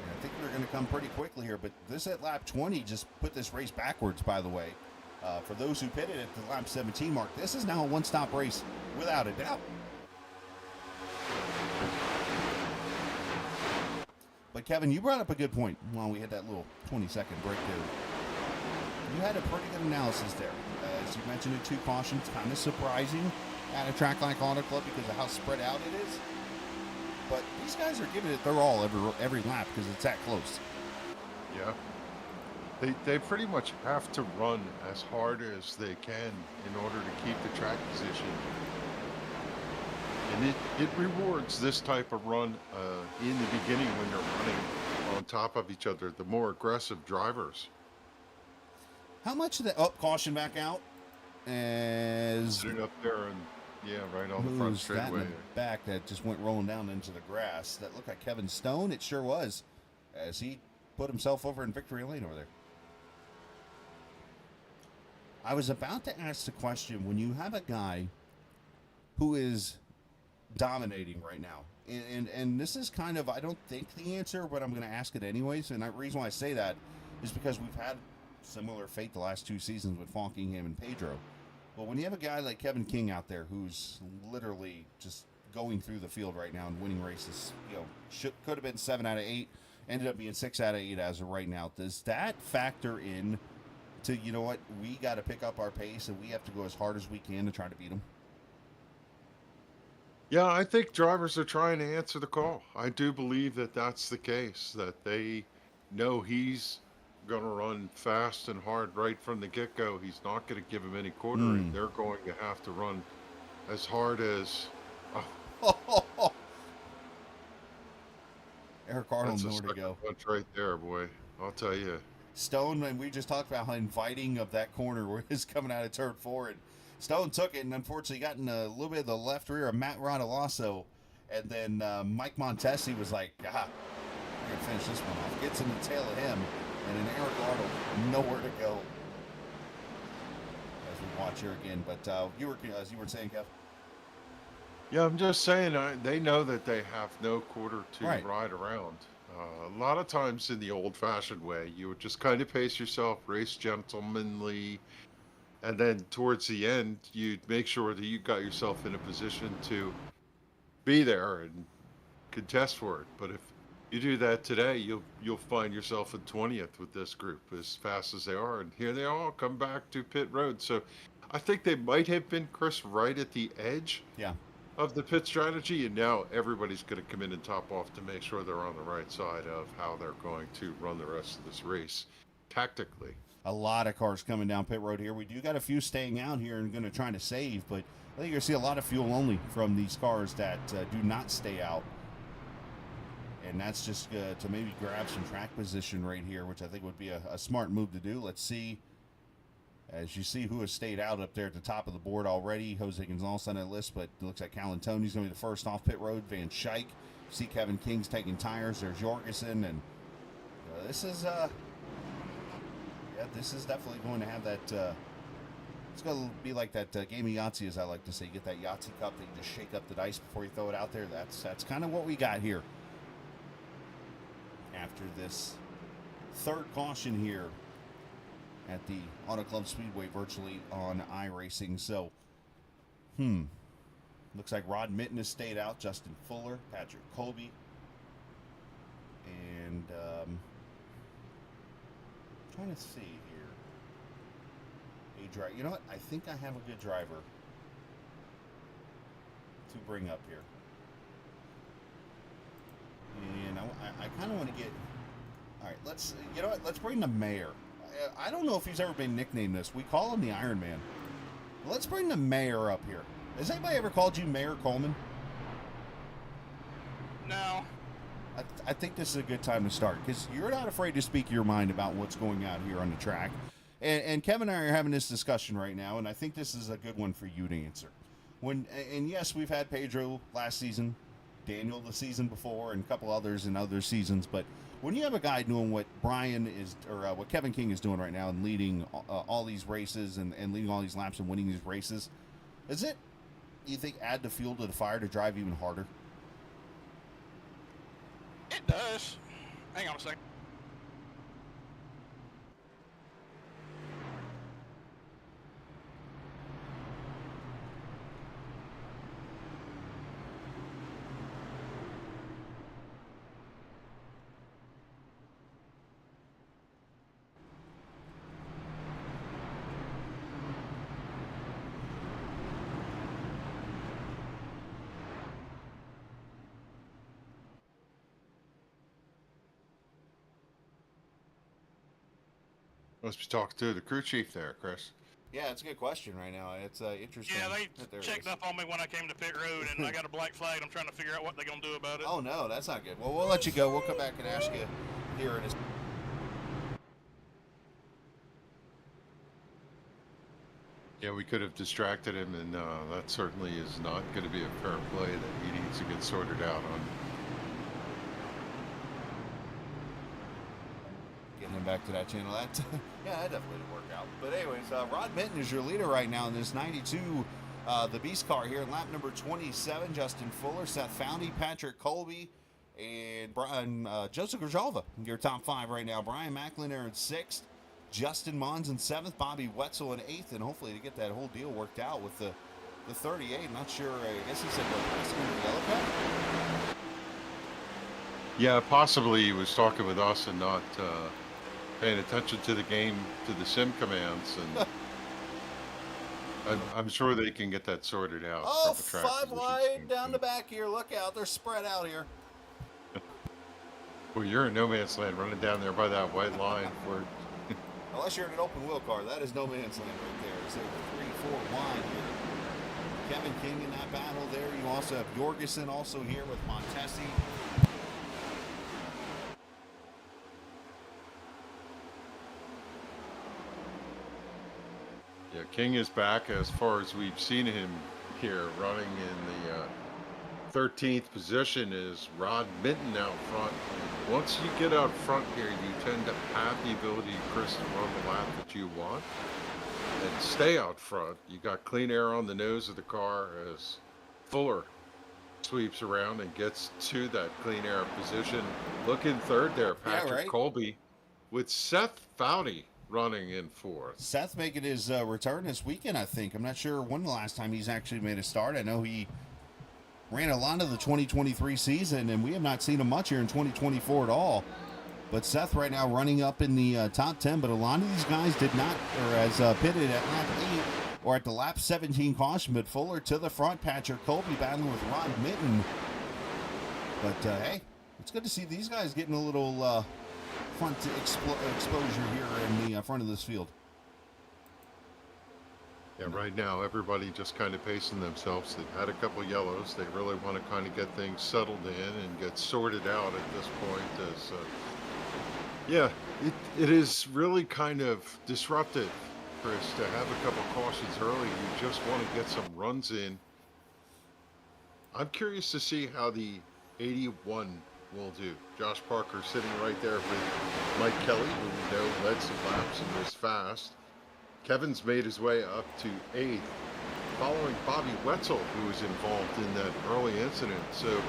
And I think they're going to come pretty quickly here. But this at lap 20 just put this race backwards, by the way. For those who pitted at the lap 17 mark, this is now a one-stop race without a doubt. But, Kevin, you brought up a good point while we had that little 20-second break there. You had a pretty good analysis there. As you mentioned, the 2 cautions, kind of surprising at a track like Auto Club because of how spread out it is. But these guys are giving it their all every lap because it's that close. Yeah. They pretty much have to run as hard as they can in order to keep the track position. And it rewards this type of run in the beginning when they're running on top of each other, the more aggressive drivers. How much of that? Oh, caution back out. As Put it up there and, yeah, right on the front that in straightaway. the back that just went rolling down into the grass. That looked like Kevin Stone. It sure was. As he put himself over in victory lane over there. I was about to ask the question, when you have a guy who is dominating right now, and this is kind of, I don't think the answer, but I'm going to ask it anyways, and the reason why I say that is because we've had similar fate the last 2 seasons with Falkingham and Pedro. Well, when you have a guy like Kevin King out there who's literally just going through the field right now and winning races, you know, could have been 7 out of 8, ended up being 6 out of 8 as of right now. Does that factor in to, you know what, we got to pick up our pace and we have to go as hard as we can to try to beat them? Yeah, I think drivers are trying to answer the call. I do believe that that's the case, that they know he's going to run fast and hard right from the get-go. He's not going to give him any quartering. They're going to have to run as hard as... Eric Arnold, that's nowhere to go. Punch right there, boy. I'll tell you. Stone, and we just talked about how inviting of that corner where it's coming out of turn 4, and Stone took it and unfortunately got in a little bit of the left rear of Matt Rodolasso, and then Mike Montesi was like, we're going to finish this one off. Gets in the tail of him, and then Eric Arnold, nowhere to go. we watch here again. But as you were saying, Kev. Yeah, I'm just saying, they know that they have no quarter to Right. ride around. A lot of times in the old-fashioned way, you would just kind of pace yourself, race gentlemanly, and then towards the end, you'd make sure that you got yourself in a position to be there and contest for it. But if you do that today, you'll find yourself in 20th with this group as fast as they are, and here they all come back to pit road. So I think they might have been, Chris, right at the edge. Yeah. Of the pit strategy, and now everybody's going to come in and top off to make sure they're on the right side of how they're going to run the rest of this race tactically. A lot of cars coming down pit road here. We do got a few staying out here and going to try to save, but I think you're going to see a lot of fuel only from these cars that do not stay out. And that's just to maybe grab some track position right here, which I think would be a smart move to do. Let's see. As you see who has stayed out up there at the top of the board already. Jose Gonzalez on that list, but it looks like Calantoni's going to be the first off pit road. Van Schaik. See Kevin King's taking tires. There's Jorgensen. And this is this is definitely going to have that, it's going to be like that game of Yahtzee, as I like to say. You get that Yahtzee cup that you just shake up the dice before you throw it out there. That's kind of what we got here. After this third caution here at the Auto Club Speedway, virtually on iRacing. So, looks like Rod Mitten has stayed out, Justin Fuller, Patrick Colby, and trying to see here. You know what? I think I have a good driver to bring up here, and I kind of want to get. All right, you know what? Let's bring the mayor. I don't know if he's ever been nicknamed this. We call him the Iron Man. Let's bring the mayor up here. Has anybody ever called you Mayor Coleman? No. I think this is a good time to start because you're not afraid to speak your mind about what's going on here on the track. And Kevin and I are having this discussion right now, and I think this is a good one for you to answer. And yes, we've had Pedro last season, Daniel the season before, and a couple others in other seasons, but when you have a guy doing what Brian is, or what Kevin King is doing right now and leading all these races and leading all these laps and winning these races, is it, you think, add the fuel to the fire to drive even harder? It does. Hang on a second. Must be talking to the crew chief there, Chris. Yeah, it's a good question right now. It's interesting. Yeah, they checked up on me when I came to pit road, and I got a black flag. I'm trying to figure out what they're going to do about it. Oh, no, that's not good. Well, we'll let you go. We'll come back and ask you here in a... Yeah, we could have distracted him, and that certainly is not going to be a fair play that he needs to get sorted out on. Getting him back to that channel. Yeah, that definitely didn't work out. But anyways, Rod Mitten is your leader right now in this 92, the Beast car here in lap number 27. Justin Fuller, Seth Foundy, Patrick Colby, and Brian, Joseph Grijalva, your top five right now. Brian Macklin there in sixth. Justin Mons in seventh. Bobby Wetzel in eighth. And hopefully to get that whole deal worked out with the 38. Not sure. I guess he said passing in the yellow cup. Yeah, possibly he was talking with us and not paying attention to the game, to the sim commands, and I'm sure they can get that sorted out. Oh, from a track five position wide standpoint. down the back here. Look out. They're spread out here. Well, you're in no man's land running down there by that white line where Unless you're in an open wheel car, that is no man's land right there. So 3-4 wide here. Kevin King in that battle there. You also have Jorgensen also here with Montesi. Yeah, King is back as far as we've seen him here, running in the 13th position is Rod Mitten out front. Once you get out front here, you tend to have the ability, Chris, to run the lap that you want. and stay out front. You got clean air on the nose of the car as Fuller sweeps around and gets to that clean air position. Looking third there, Patrick Colby, with Seth Foudy running in fourth. Seth making his return this weekend, I think. I'm not sure when the last time he's actually made a start. I know he ran a lot of the 2023 season, and we have not seen him much here in 2024 at all. But Seth right now running up in the top 10, but a lot of these guys did not, or as pitted at lap 8 or at the lap 17 caution, but Fuller to the front, Patrick Colby battling with Ron Mitten. But hey, it's good to see these guys getting a little front exposure here in the front of this field. Yeah, right now everybody just kind of pacing themselves. They've had a couple yellows. They really want to kind of get things settled in and get sorted out at this point. As yeah, it is really kind of disruptive, Chris, to have a couple cautions early. You just want to get some runs in. I'm curious to see how the 81 will do. Josh Parker sitting right there with Mike Kelly, who we know led some laps and was fast. Kevin's made his way up to 8th, following Bobby Wetzel, who was involved in that early incident. So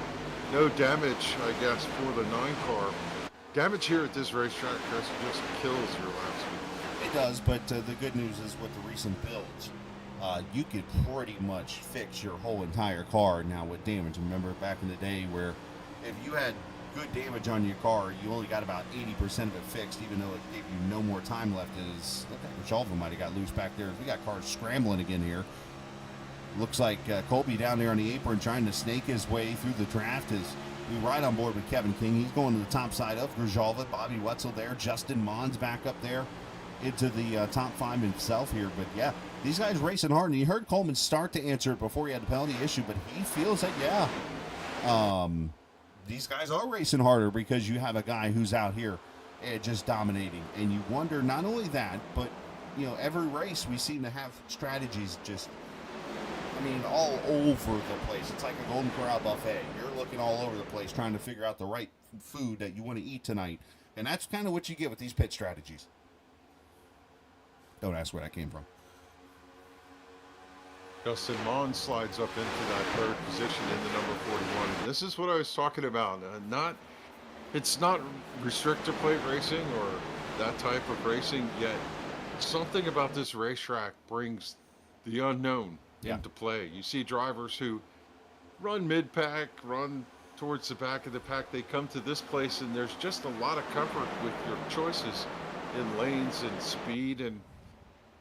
no damage, I guess, for the 9 car. Damage here at this racetrack, Chris, just kills your lap speed. It does, but the good news is with the recent builds, you could pretty much fix your whole entire car now with damage. Remember back in the day where if you had good damage on your car, you only got about 80% of it fixed, even though it gave you no more time left. Which all of them might have got loose back there. We got cars scrambling again here. Looks like Colby down there on the apron trying to snake his way through the draft as we ride on board with Kevin King. He's going to the top side of Grzelva, Bobby Wetzel there, Justin Mons back up there into the top 5 himself here. But yeah, these guys racing hard, and you heard Coleman start to answer it before he had the penalty issue, but he feels that, yeah, these guys are racing harder because you have a guy who's out here just dominating. And you wonder not only that, but, you know, every race we seem to have strategies just, I mean, all over the place. It's like a Golden Corral buffet. You're looking all over the place trying to figure out the right food that you want to eat tonight. And that's kind of what you get with these pit strategies. Don't ask where that came from. Justin Mons slides up into that 3rd position in the number 41. And this is what I was talking about. It's not restrictor plate racing or that type of racing, yet something about this racetrack brings the unknown into play. You see drivers who run mid-pack, run towards the back of the pack. They come to this place, and there's just a lot of comfort with your choices in lanes and speed, and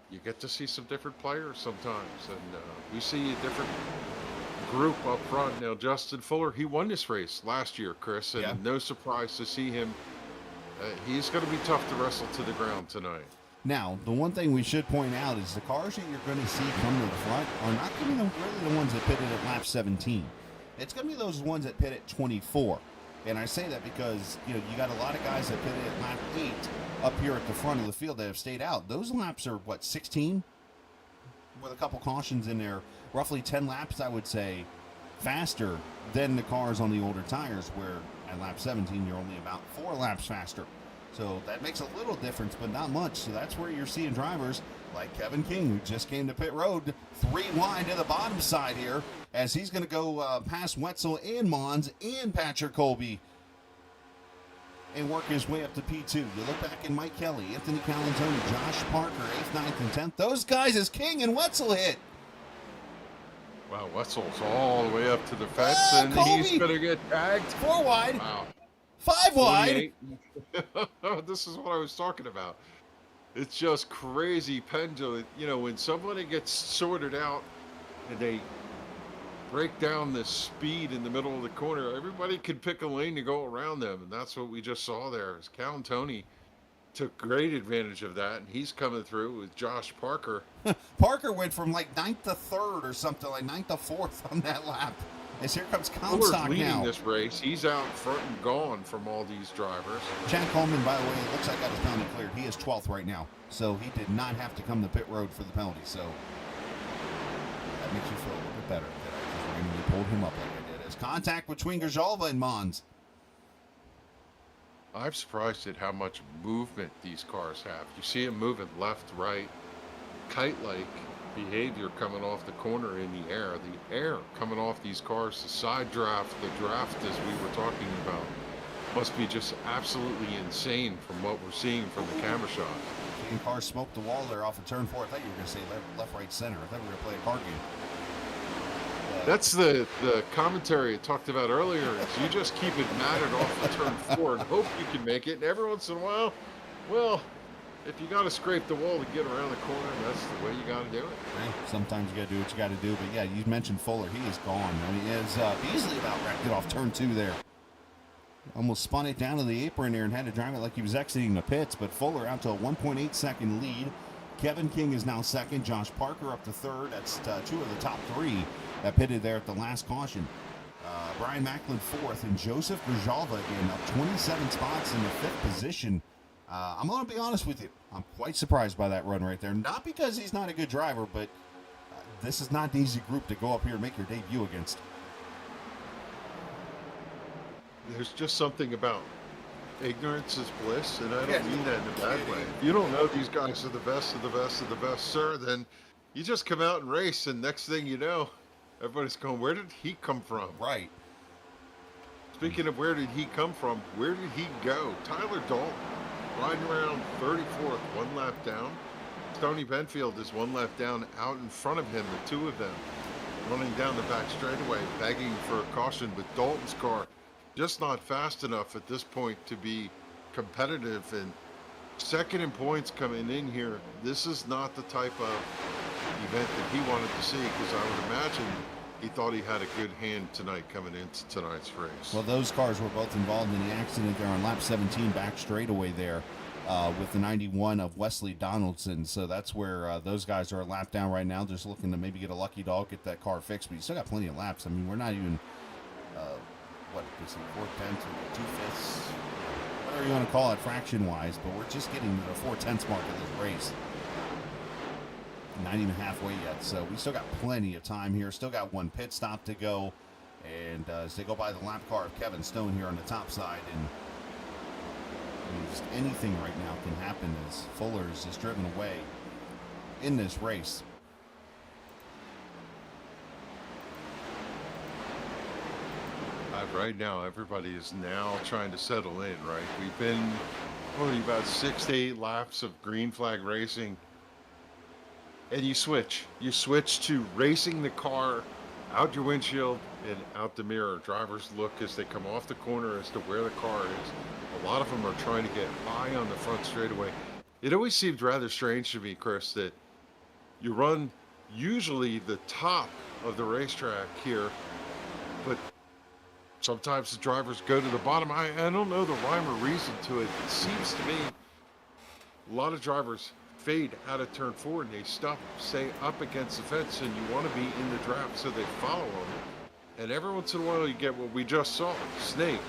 you get to see some different players sometimes. And we see a different group up front. Now, Justin Fuller, he won this race last year, Chris, and no surprise to see him. He's going to be tough to wrestle to the ground tonight. Now, the one thing we should point out is the cars that you're going to see come to the front are not going to be really the ones that pitted at lap 17. It's going to be those ones that pit at 24. And I say that because, you know, you got a lot of guys that pitted at lap 8 up here at the front of the field that have stayed out. Those laps are, what, 16? With a couple cautions in there. Roughly 10 laps, I would say, faster than the cars on the older tires, where at lap 17 you're only about 4 laps faster. So that makes a little difference, but not much. So that's where you're seeing drivers like Kevin King, who just came to pit road, 3 wide to the bottom side here, as he's going to go past Wetzel and Mons and Patrick Colby and work his way up to P2. You look back in Mike Kelly, Anthony Calantoni, Josh Parker, 8th, 9th, and 10th. Those guys as King and Wetzel hit. Wow, Wetzel's all the way up to the fence, and Colby, he's going to get tagged. 4 wide. Wow. 5 wide. This is what I was talking about. It's just crazy pendulum. You know, when somebody gets sorted out and they break down the speed in the middle of the corner, everybody can pick a lane to go around them, and that's what we just saw there. Calantoni took great advantage of that, and he's coming through with Josh Parker. Parker went from like 9th to 3rd or something, like 9th to 4th on that lap. As here comes Comstock leading now. This race, he's out front and gone from all these drivers. Jack Coleman, by the way, it looks like got his penalty cleared. He is 12th right now, so he did not have to come to pit road for the penalty. So that makes you feel a little bit better that I just randomly pulled him up like I did. As contact between Grzelva and Mons. I'm surprised at how much movement these cars have. You see them moving left, right. kite-like behavior coming off the corner in the air. The air coming off these cars, the side draft, the draft as we were talking about, must be just absolutely insane from what we're seeing from the camera shot. The car smoked the wall there off of turn 4. I thought you were going to say left, right, center. I thought we were going to play a card game. That's the commentary I talked about earlier. Is you just keep it matted off the turn 4 and hope you can make it. And every once in a while, well, if you got to scrape the wall to get around the corner, that's the way you got to do it. Hey, sometimes you got to do what you got to do. But yeah, you mentioned Fuller. He is gone. I mean, as Beasley about wrecked it off turn 2 there. Almost spun it down to the apron there and had to drive it like he was exiting the pits. But Fuller out to a 1.8 second lead. Kevin King is now second. Josh Parker up to third. That's 2 of the top 3 that pitted there at the last caution. Brian Macklin fourth, and Joseph Grijalva again up 27 spots in the 5th position. I'm going to be honest with you. I'm quite surprised by that run right there. Not because he's not a good driver, but this is not an easy group to go up here and make your debut against. There's just something about ignorance is bliss, and I don't mean that in a bad way. If you don't know these guys are the best of the best of the best, sir, then you just come out and race, and next thing you know, everybody's going, where did he come from? Right. Speaking of where did he come from, where did he go? Tyler Dalton, riding around 34th, 1 lap down. Tony Benfield is 1 lap down out in front of him, the 2 of them running down the back straightaway, begging for a caution, but Dalton's car just not fast enough at this point to be competitive. And second in points coming in here, this is not the type of event that he wanted to see, because I would imagine he thought he had a good hand tonight coming into tonight's race. Well, those cars were both involved in the accident there on lap 17 back straightaway there with the 91 of Wesley Donaldson. So that's where those guys are a lap down right now, just looking to maybe get a lucky dog, get that car fixed. But you still got plenty of laps. I mean, we're not even, 4/10 to 2/5, whatever you want to call it fraction-wise, but we're just getting to the 4/10 mark of this race. Not even halfway yet, so we still got plenty of time here. Still got 1 pit stop to go, and as they go by the lap car of Kevin Stone here on the top side, and I mean, just anything right now can happen as Fuller's is driven away in this race. Right now, everybody is now trying to settle in, right? We've been only about 6 to 8 laps of green flag racing, and you switch to racing the car out your windshield and out the mirror. Drivers look as they come off the corner as to where the car is. A lot of them are trying to get high on the front straightaway. It always seemed rather strange to me, Chris, that you run usually the top of the racetrack here, but sometimes the drivers go to the bottom. I don't know the rhyme or reason to it. It seems to me a lot of drivers fade out of turn 4 and they stay up against the fence, and you want to be in the draft, so they follow them. And every once in a while you get what we just saw, snake.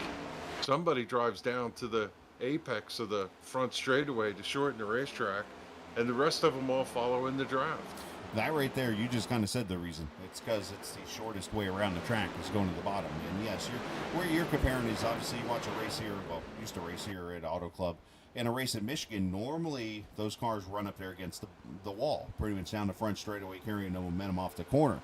Somebody drives down to the apex of the front straightaway to shorten the racetrack, and the rest of them all follow in the draft. That right there, you just kind of said the reason. It's because it's the shortest way around the track is going to the bottom. And yes, where you're comparing is obviously you watch a race here, well, used to race here at Auto Club, and a race at Michigan. Normally, those cars run up there against the wall, pretty much down the front straightaway, carrying no momentum off the corner,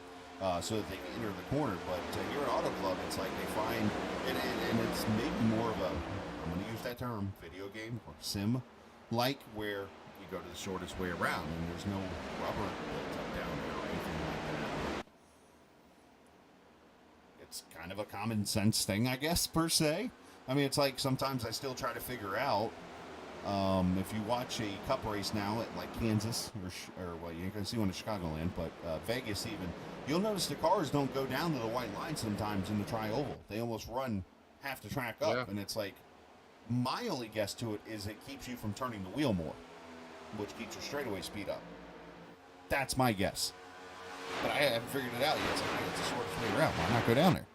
so that they can enter the corner. But here at Auto Club, it's like they find, and it's maybe more of a, I'm going to use that term, video game or sim-like, where you go to the shortest way around, and there's no rubber built up down there or anything like that. It's kind of a common sense thing, I guess, per se. I mean, it's like sometimes I still try to figure out, if you watch a cup race now at like Kansas, or well, you ain't going to see one in Chicagoland, but Vegas even, you'll notice the cars don't go down to the white line sometimes in the tri-oval. They almost run half the track up, and it's like, my only guess to it is it keeps you from turning the wheel more, which keeps your straightaway speed up. That's my guess. But I haven't figured it out yet. It's like, it's the shortest way around. Why not go down there?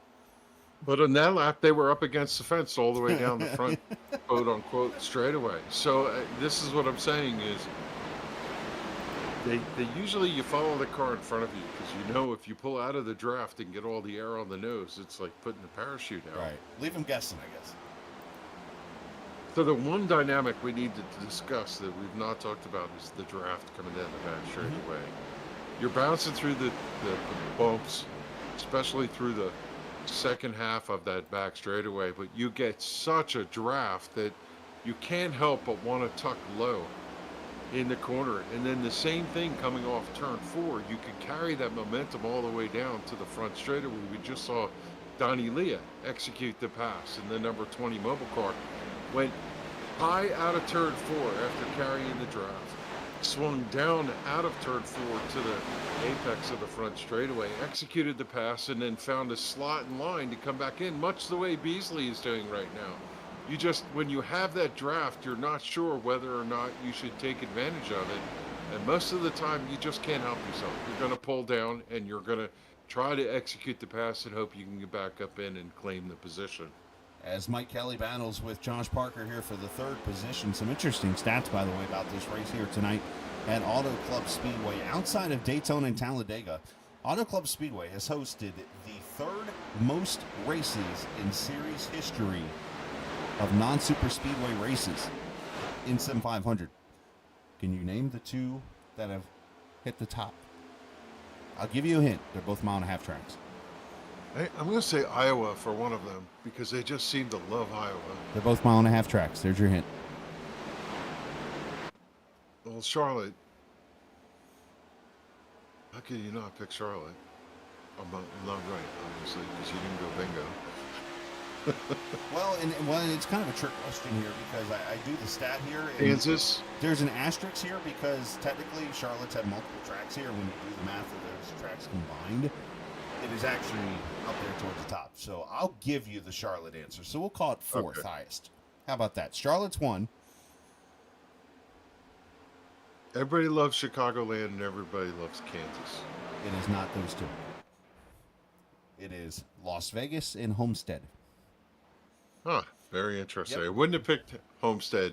But on that lap, they were up against the fence all the way down the front, quote-unquote, straightaway. So this is what I'm saying is they usually you follow the car in front of you, because you know if you pull out of the draft and get all the air on the nose, it's like putting the parachute out. Right. Leave them guessing, I guess. So the one dynamic we need to discuss that we've not talked about is the draft coming down the back straightaway. You're bouncing through the bumps, especially through the second half of that back straightaway, but you get such a draft that you can't help but want to tuck low in the corner. And then the same thing coming off turn 4, you can carry that momentum all the way down to the front straightaway. We just saw Donnie Leah execute the pass, and the number 20 mobile car went high out of turn 4 after carrying the draft, swung down out of turn 4 to the apex of the front straightaway, executed the pass, and then found a slot in line to come back in, much the way Beasley is doing right now. You just, when you have that draft, you're not sure whether or not you should take advantage of it. And most of the time, you just can't help yourself. You're going to pull down, and you're going to try to execute the pass and hope you can get back up in and claim the position. As Mike Kelly battles with Josh Parker here for the third position. Some interesting stats, by the way, about this race here tonight at Auto Club Speedway. Outside of Daytona and Talladega, Auto Club Speedway has hosted the third most races in series history of non-super speedway races in Sim500. Can you name the two that have hit the top? I'll give you a hint. They're both mile-and-a-half tracks. I'm going to say Iowa for one of them because they just seem to love Iowa. They're both mile-and-a-half tracks. There's your hint. Well, Charlotte. How can you not pick Charlotte? I'm not right, obviously, because you didn't go bingo. Well, it's kind of a trick question here because I do the stat here. Kansas? There's an asterisk here because technically Charlotte's had multiple tracks here. When you do the math of those tracks combined, it is actually up there towards the top. So I'll give you the Charlotte answer. So we'll call it fourth highest. How about that? Charlotte's one. Everybody loves Chicagoland and everybody loves Kansas. It is not those two. It is Las Vegas and Homestead. Huh, very interesting. Yep. I wouldn't have picked Homestead.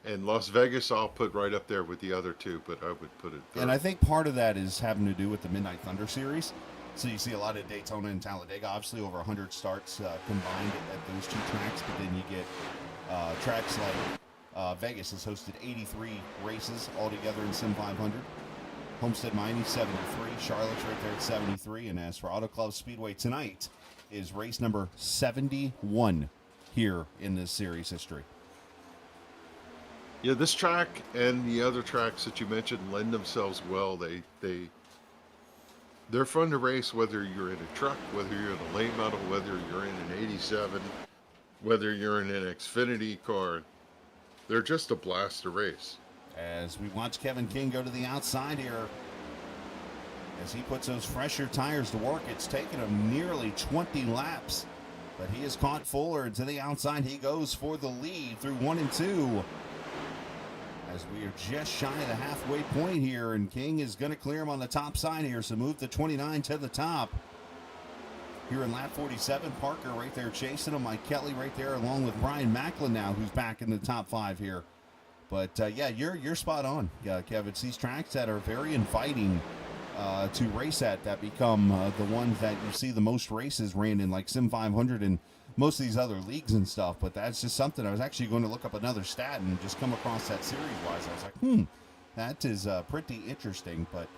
And Las Vegas I'll put right up there with the other two, but I would put it third. And I think part of that is having to do with the Midnight Thunder series. So you see a lot of Daytona and Talladega, obviously over 100 starts combined at those two tracks, but then you get tracks like Vegas has hosted 83 races altogether in Sim500. Homestead, Miami, 73. Charlotte's right there at 73. And as for Auto Club Speedway tonight is race number 71 here in this series history. Yeah, this track and the other tracks that you mentioned lend themselves well. They're fun to race, whether you're in a truck, whether you're in a late model, whether you're in an 87, whether you're in an Xfinity car. They're just a blast to race. As we watch Kevin King go to the outside here, as he puts those fresher tires to work, it's taken him nearly 20 laps. But he has caught Fuller, and to the outside he goes for the lead through 1 and 2. As we are just shy of the halfway point here, and King is going to clear him on the top side here, so move the 29 to the top. Here in lap 47, Parker right there chasing him. Mike Kelly right there, along with Brian Macklin now, who's back in the top 5 here. But yeah, you're spot on, Kevin. It's these tracks that are very inviting to race at that become the ones that you see the most races ran in, like Sim500 and most of these other leagues and stuff. But that's just something I was actually going to look up another stat and just come across that series-wise. I was like, that is pretty interesting. But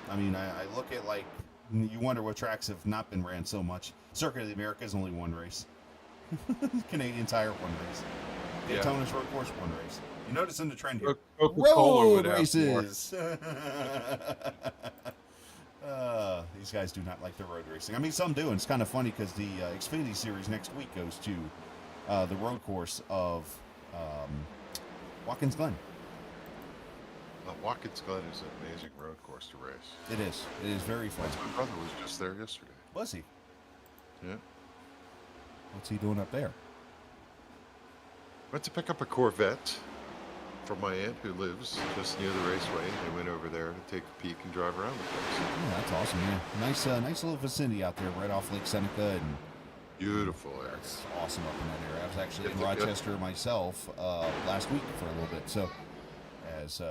I mean, I look at, like, you wonder what tracks have not been ran so much. Circuit of the Americas, only one race. Canadian Tire, one race. Daytona's road course, one race. You notice in the trend here, road races. These guys do not like the road racing. I mean, some do, and it's kind of funny because the Xfinity Series next week goes to the road course of Watkins Glen. Watkins Glen is an amazing road course to race. It is. It is very fun. My brother was just there yesterday. Was he? Yeah. What's he doing up there? Went to pick up a Corvette from my aunt who lives just near the raceway. They went over there to take a peek and drive around the place. Oh, that's awesome, yeah. Nice little vicinity out there right off Lake Seneca. And beautiful area. It's awesome up in that area. I was actually in Rochester myself last week for a little bit. So, as...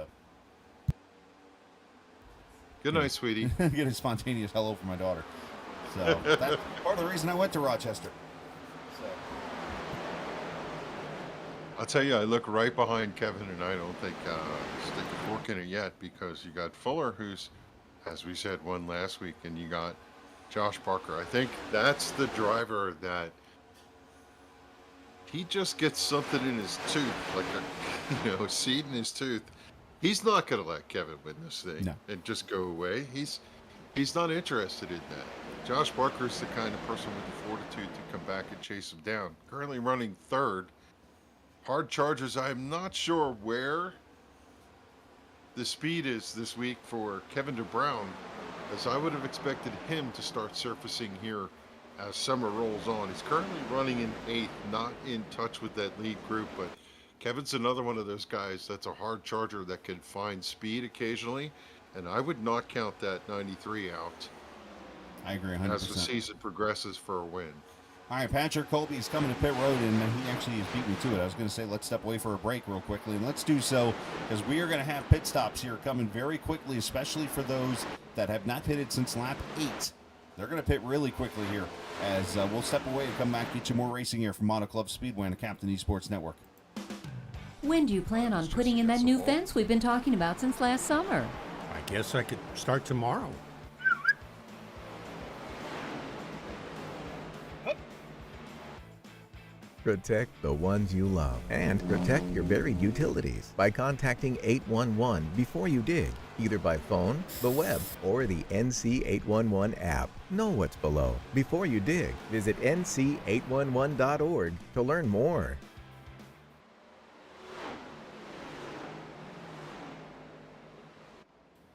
Good night, sweetie. Get a spontaneous hello from my daughter. So, that's part of the reason I went to Rochester. So. I'll tell you, I look right behind Kevin, and I don't think stick a fork in it yet, because you got Fuller, who's, as we said, won last week, and you got Josh Parker. I think that's the driver that he just gets something in his tooth, like a seed in his tooth. He's not going to let Kevin win this thing and just go away. He's not interested in that. Josh Parker's the kind of person with the fortitude to come back and chase him down. Currently running third. Hard charges, I'm not sure where the speed is this week for Kevin DeBrown, as I would have expected him to start surfacing here as summer rolls on. He's currently running in 8th, not in touch with that lead group, but Kevin's another one of those guys that's a hard charger that can find speed occasionally, and I would not count that 93 out. I agree 100%. As the season progresses for a win. All right, Patrick Colby's coming to pit road, and he actually has beat me to it. I was going to say let's step away for a break real quickly, and let's do so because we are going to have pit stops here coming very quickly, especially for those that have not pitted since lap 8. They're going to pit really quickly here as we'll step away and come back, get you more racing here from Auto Club Speedway and the Captain Esports Network. When do you plan on putting in that new fence we've been talking about since last summer? I guess I could start tomorrow. Protect the ones you love and protect your buried utilities by contacting 811 before you dig, either by phone, the web, or the NC811 app. Know what's below. Before you dig, visit nc811.org to learn more.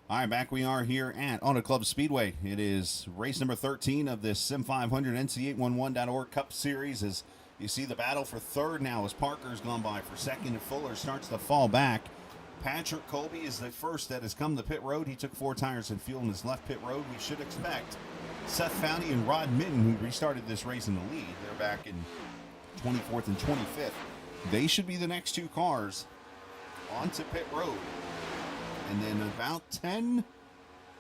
All right, back we are here at Auto Club Speedway. It is race number 13 of this Sim500 NC811.org Cup Series. As you see the battle for third now as Parker's gone by for second and Fuller starts to fall back. Patrick Colby is the first that has come to pit road. He took 4 tires and fuel in his left pit road. We should expect Seth Fowney and Rod Minton, who restarted this race in the lead. They're back in 24th and 25th. They should be the next 2 cars onto pit road. And then about 10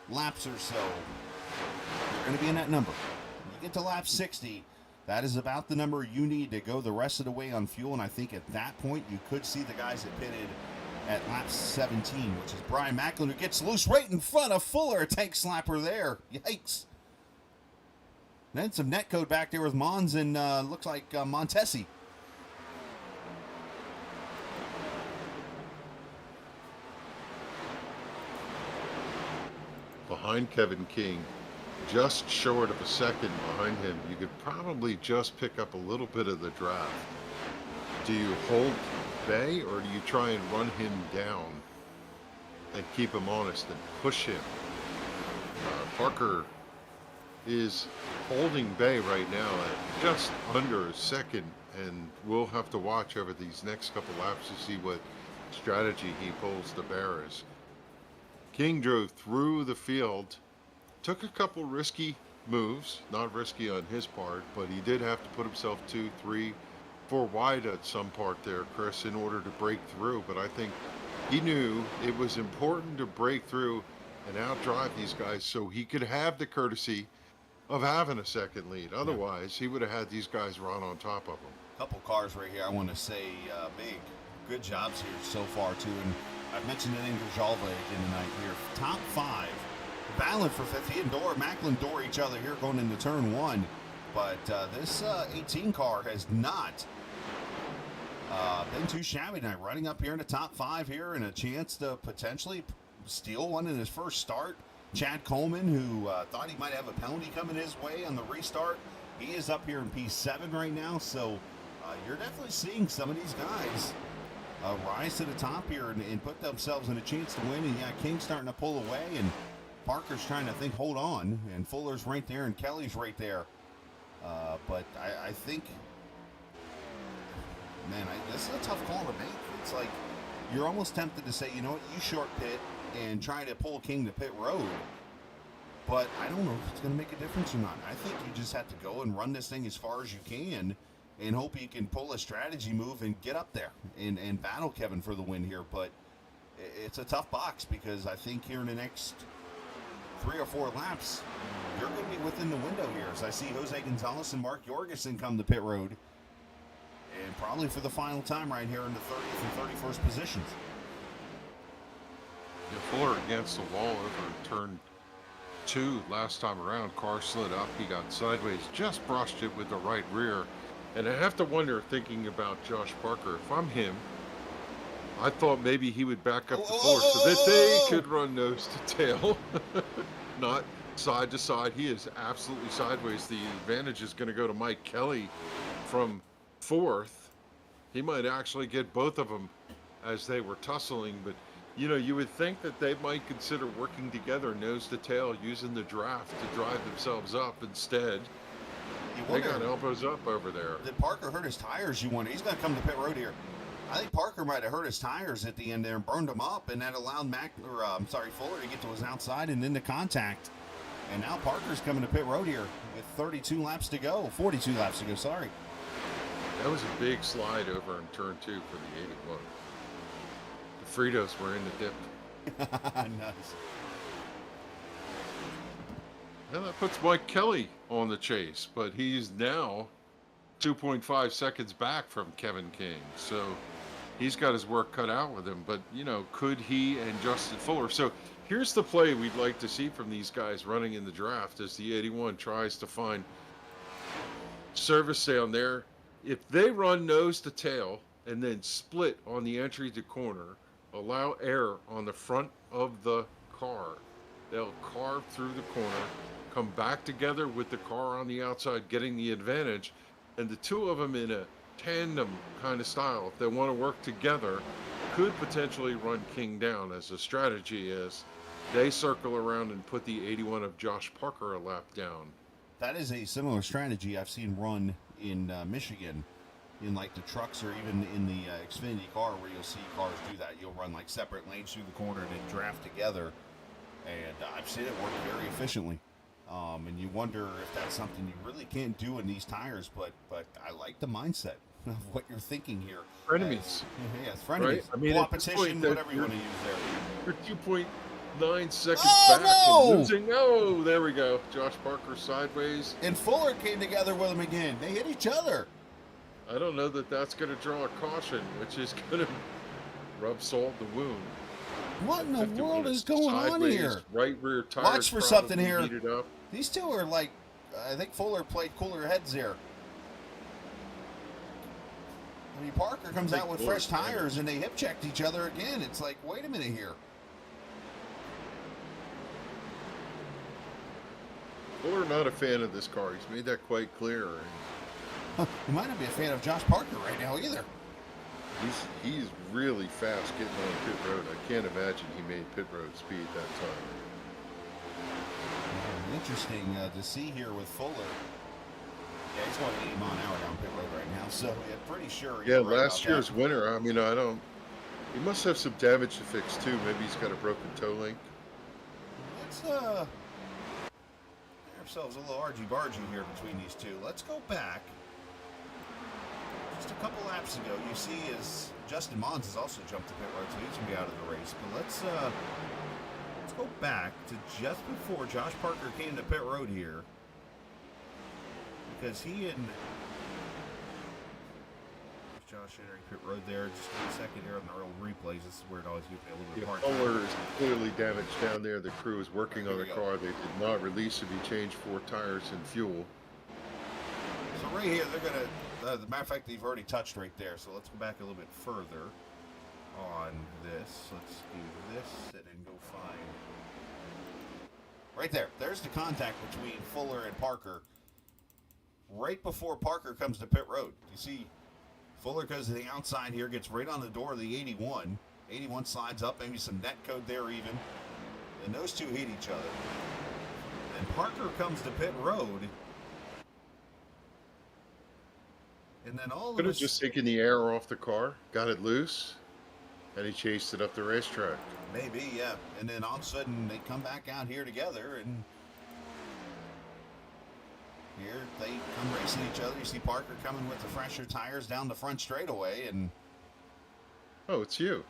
laps or so, you're going to be in that number. When you get to lap 60, that is about the number you need to go the rest of the way on fuel. And I think at that point, you could see the guys that pitted at lap 17, which is Brian Macklin, who gets loose right in front of Fuller. A tank slapper there. Yikes. Then some netcode back there with Mons and looks like Montesi. Behind Kevin King, just short of a second behind him, you could probably just pick up a little bit of the draft. Do you hold Bay, or do you try and run him down and keep him honest and push him? Parker is holding Bay right now at just under a second, and we'll have to watch over these next couple laps to see what strategy he pulls to bear. As King drove through the field, took a couple risky moves, not risky on his part, but he did have to put himself 2, 3, 4 wide at some part there, Chris, in order to break through. But I think he knew it was important to break through and outdrive these guys so he could have the courtesy of having a second lead. Otherwise, he would have had these guys run on top of him. Couple cars right here. I want to say big, good jobs here so far, too. And I've mentioned it in Grijalva again tonight here. Top 5. Battling for 5th. He and Macklin door each other here going into turn 1. But this 18 car has not been too shabby tonight. Running up here in the top 5 here and a chance to potentially steal one in his first start. Chad Coleman, who thought he might have a penalty coming his way on the restart. He is up here in P7 right now. So you're definitely seeing some of these guys rise to the top here and put themselves in a chance to win. And yeah, King's starting to pull away, and Parker's trying to hold on, and Fuller's right there, and Kelly's right there. But I think, man, this is a tough call to make. It's like you're almost tempted to say, you know what, you short pit and try to pull King to pit road. But I don't know if it's going to make a difference or not. I think you just have to go and run this thing as far as you can and hope you can pull a strategy move and get up there and battle Kevin for the win here. But it's a tough box because I think here in the next 3 or 4 laps, you're going to be within the window here. As I see Jose Gonzalez and Mark Jorgensen come to pit road. and probably for the final time right here in the 30th and 31st positions. Yeah, Fuller against the wall over turn 2 last time around. Car slid up. He got sideways, just brushed it with the right rear. And I have to wonder, thinking about Josh Parker, if I'm him, I thought maybe he would back up to Fuller so that they could run nose to tail, not side to side. He is absolutely sideways. The advantage is going to go to Mike Kelly from 4th. He might actually get both of them as they were tussling, but you know, you would think that they might consider working together nose to tail, using the draft to drive themselves up. Instead, they got elbows up over there. Did Parker hurt his tires, you wonder? He's going to come to pit road here. I think Parker might have hurt his tires at the end there and burned them up, and that allowed Fuller to get to his outside and then to contact. And now Parker's coming to pit road here with 42 laps to go. 42 laps to go, sorry. That was a big slide over in turn 2 for the 81. The Fritos were in the dip. Nice. Now that puts Mike Kelly on the chase, but he's now 2.5 seconds back from Kevin King. So he's got his work cut out with him. But, you know, could he and Justin Fuller? So here's the play we'd like to see from these guys running in the draft as the 81 tries to find service down there. If they run nose to tail and then split on the entry to corner, allow air on the front of the car, they'll carve through the corner, come back together with the car on the outside, getting the advantage. And the two of them in a tandem kind of style, if they want to work together, could potentially run King down as a strategy as they circle around and put the 81 of Josh Parker a lap down. That is a similar strategy I've seen run in Michigan in like the trucks or even in the Xfinity car, where you'll see cars do that. You'll run like separate lanes through the corner and then draft together. And I've seen it work very efficiently. And you wonder if that's something you really can't do in these tires, but I like the mindset of what you're thinking here. Frenemies. Yes, frenemies. Right? I mean, competition, whatever you want to use there. You're 2.9 seconds Oh, back no! and losing. Oh, there we go. Josh Parker sideways. And Fuller came together with him again. They hit each other. I don't know that that's going to draw a caution, which is going to rub salt in the wound. What in the 50 world minutes is going on sideways, here? Right rear tires. Watch for something probably here. heated up. These two are like, I think Fuller played cooler heads here. I mean, Parker comes out with fresh tires and they hip checked each other again. It's like, wait a minute here. Fuller not a fan of this car. He's made that quite clear. You might not be a fan of Josh Parker right now either. He's really fast getting on pit road. I can't imagine he made pit road speed that time. Interesting to see here with Fuller. Yeah, he's going 80 mile an hour down pit road right now, so yeah, pretty sure. Yeah, last year's winner. I mean, he must have some damage to fix too. Maybe he's got a broken toe link. Let's get ourselves a little argy-bargy here between these two. Let's go back. Just a couple laps ago, you see as Justin Mons has also jumped to pit road, so he's going to be out of the race. But let's go back to just before Josh Parker came to pit road here, because he and Josh entering pit road there. Just give me a second here on the old replays. This is where it always gives me a little bit of hard time. Fuller is clearly damaged down there. The crew is working on the car. They did not release if he changed 4 tires and fuel. So right here, they're going to, as a matter of fact, they've already touched right there. So let's go back a little bit further on this. Let's do this and then go find. Right there. There's the contact between Fuller and Parker. Right before Parker comes to pit road. You see Fuller goes to the outside here, gets right on the door of the 81. 81 slides up, maybe some net code there even. And those two hit each other. And Parker comes to pit road. And then all Could of have just taken the air off the car, got it loose, and he chased it up the racetrack. Maybe, yeah. And then all of a sudden they come back out here together, and here they come racing each other. You see Parker coming with the fresher tires down the front straightaway, and oh, it's you.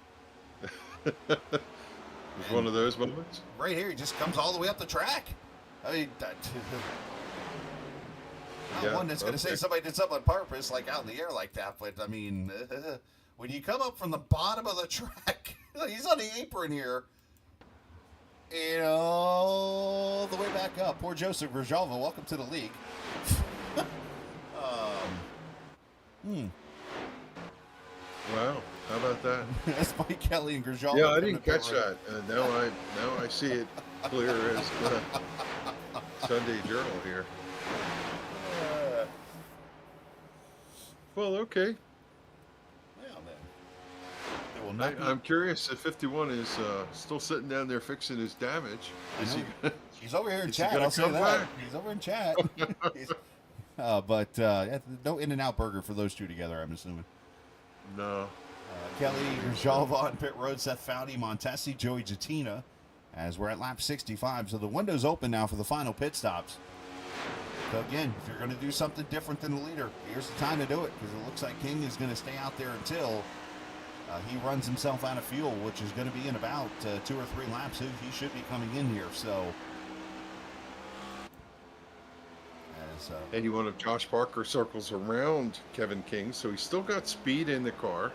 It was one of those moments. Right here, he just comes all the way up the track. I mean, Not one that's going to say somebody did something on purpose, like out in the air like that. But, I mean, when you come up from the bottom of the track, he's on the apron here. And all the way back up. Poor Joseph Grijalva, welcome to the league. Wow, how about that? That's Mike Kelly and Grijalva. Yeah, I didn't catch that. Now I see it clear as the Sunday Journal here. Well, okay. Well, then. I'm curious if 51 is still sitting down there fixing his damage. He's over here in chat. I'll say that. He's over in chat. But no In-N-Out burger for those two together, I'm assuming. No. Kelly, Grijalva on pit road, Seth Foudy, Montesi, Joey Jatina, as we're at lap 65. So the window's open now for the final pit stops. So again, if you're going to do something different than the leader, here's the time to do it, because it looks like King is going to stay out there until he runs himself out of fuel, which is going to be in about 2 or 3 laps. He should be coming in here. So, and one of Josh Parker circles around Kevin King, so he's still got speed in the car.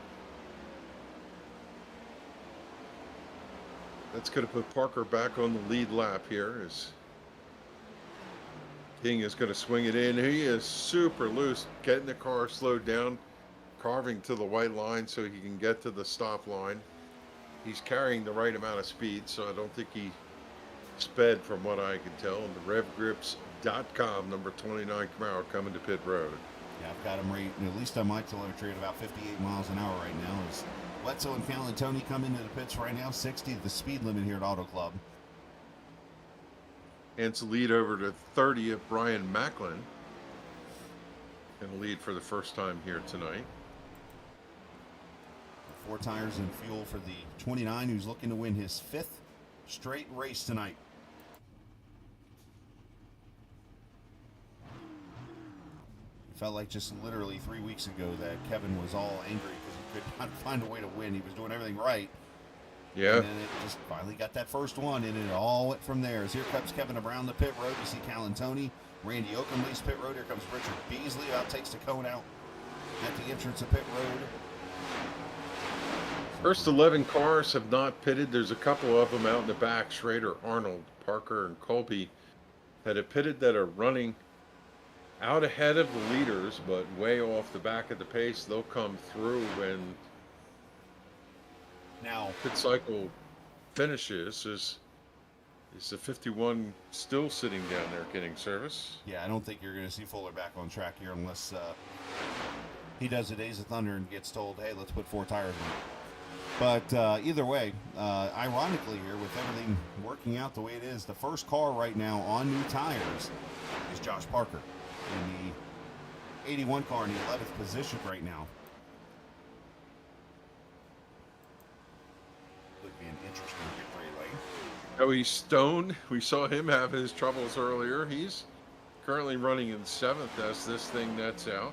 That's going to put Parker back on the lead lap here as King is going to swing it in. He is super loose, getting the car slowed down, carving to the white line so he can get to the stop line. He's carrying the right amount of speed, so I don't think he sped from what I can tell. And the RevGrips.com, number 29 Camaro coming to pit road. Yeah, I've got him right, at least on my telemetry, at about 58 miles an hour right now. As Wetzel and Calantoni come into the pits right now, 60, the speed limit here at Auto Club. And it's a lead over to 30 of Brian Macklin. And a lead for the first time here tonight. 4 tires and fuel for the 29, who's looking to win his 5th straight race tonight. It felt like just literally 3 weeks ago that Kevin was all angry because he could not find a way to win. He was doing everything right. Yeah. And then it just finally got that first one, and it all went from there. As here comes Kevin around the pit road. You see Calantoni, Randy Oakenley's pit road. Here comes Richard Beasley. Out takes the cone out at the entrance of pit road. First 11 cars have not pitted. There's a couple of them out in the back. Schrader, Arnold, Parker, and Colby that have pitted that are running out ahead of the leaders, but way off the back of the pace. They'll come through when now pit cycle finishes. Is the 51 still sitting down there getting service? Yeah, I don't think you're going to see Fuller back on track here unless he does a Days of Thunder and gets told, hey, let's put 4 tires in. But either way, ironically here, with everything working out the way it is, the first car right now on new tires is Josh Parker in the 81 car in the 11th position right now. Would be an interesting victory lane. Joey Stone, we saw him have his troubles earlier. He's currently running in 7th as this thing nets out.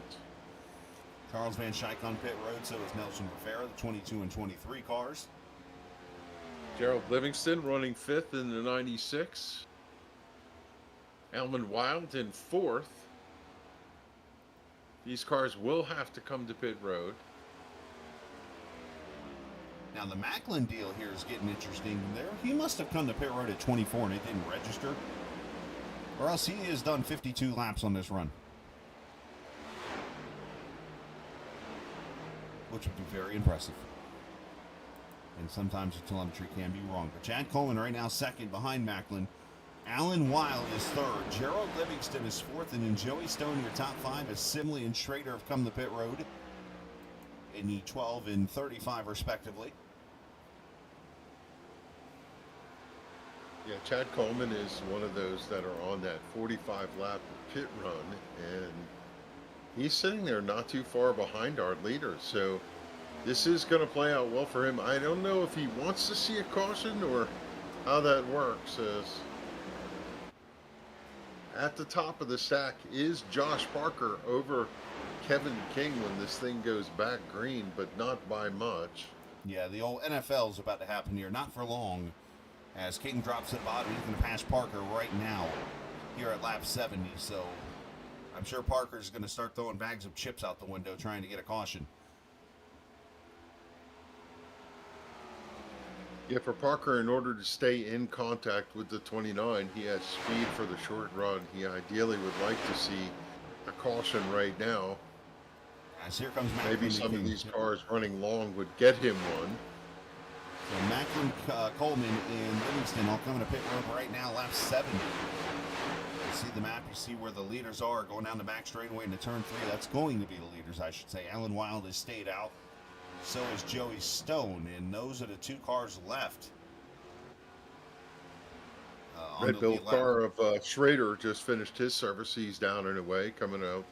Charles Van Schaik on pit road, so is Nelson Rivera, the 22 and 23 cars. Gerald Livingston running 5th in the 96. Almond Wild in 4th. These cars will have to come to pit road. Now the Macklin deal here is getting interesting. There, he must have come to pit road at 24 and it didn't register, or else he has done 52 laps on this run, which would be very impressive. And sometimes the telemetry can be wrong. But Chad Coleman right now 2nd behind Macklin. Alan Wild is 3rd. Gerald Livingston is 4th. And then Joey Stone, your top 5, as Simley and Schrader have come to pit road in the 12 and 35 respectively. Yeah, Chad Coleman is one of those that are on that 45 lap pit run, and he's sitting there not too far behind our leader. So this is going to play out well for him. I don't know if he wants to see a caution or how that works. As at the top of the stack is Josh Parker over Kevin King when this thing goes back green, but not by much. Yeah, the old NFL is about to happen here, not for long, as King drops at the bottom. He's going to pass Parker right now here at lap 70. So I'm sure Parker's going to start throwing bags of chips out the window trying to get a caution. Yeah, for Parker, in order to stay in contact with the 29, he has speed for the short run. He ideally would like to see a caution right now. As here comes Macklin. Maybe some of these cars running long would get him one. So Macklin, Coleman, and Livingston all coming to pit road right now, lap 7. You see the map, you see where the leaders are going down the back straightaway into turn 3. That's going to be the leaders, I should say. Alan Wild has stayed out. So is Joey Stone, and those are the 2 cars left. Red Bill car of Schrader just finished his service. He's down and away, coming out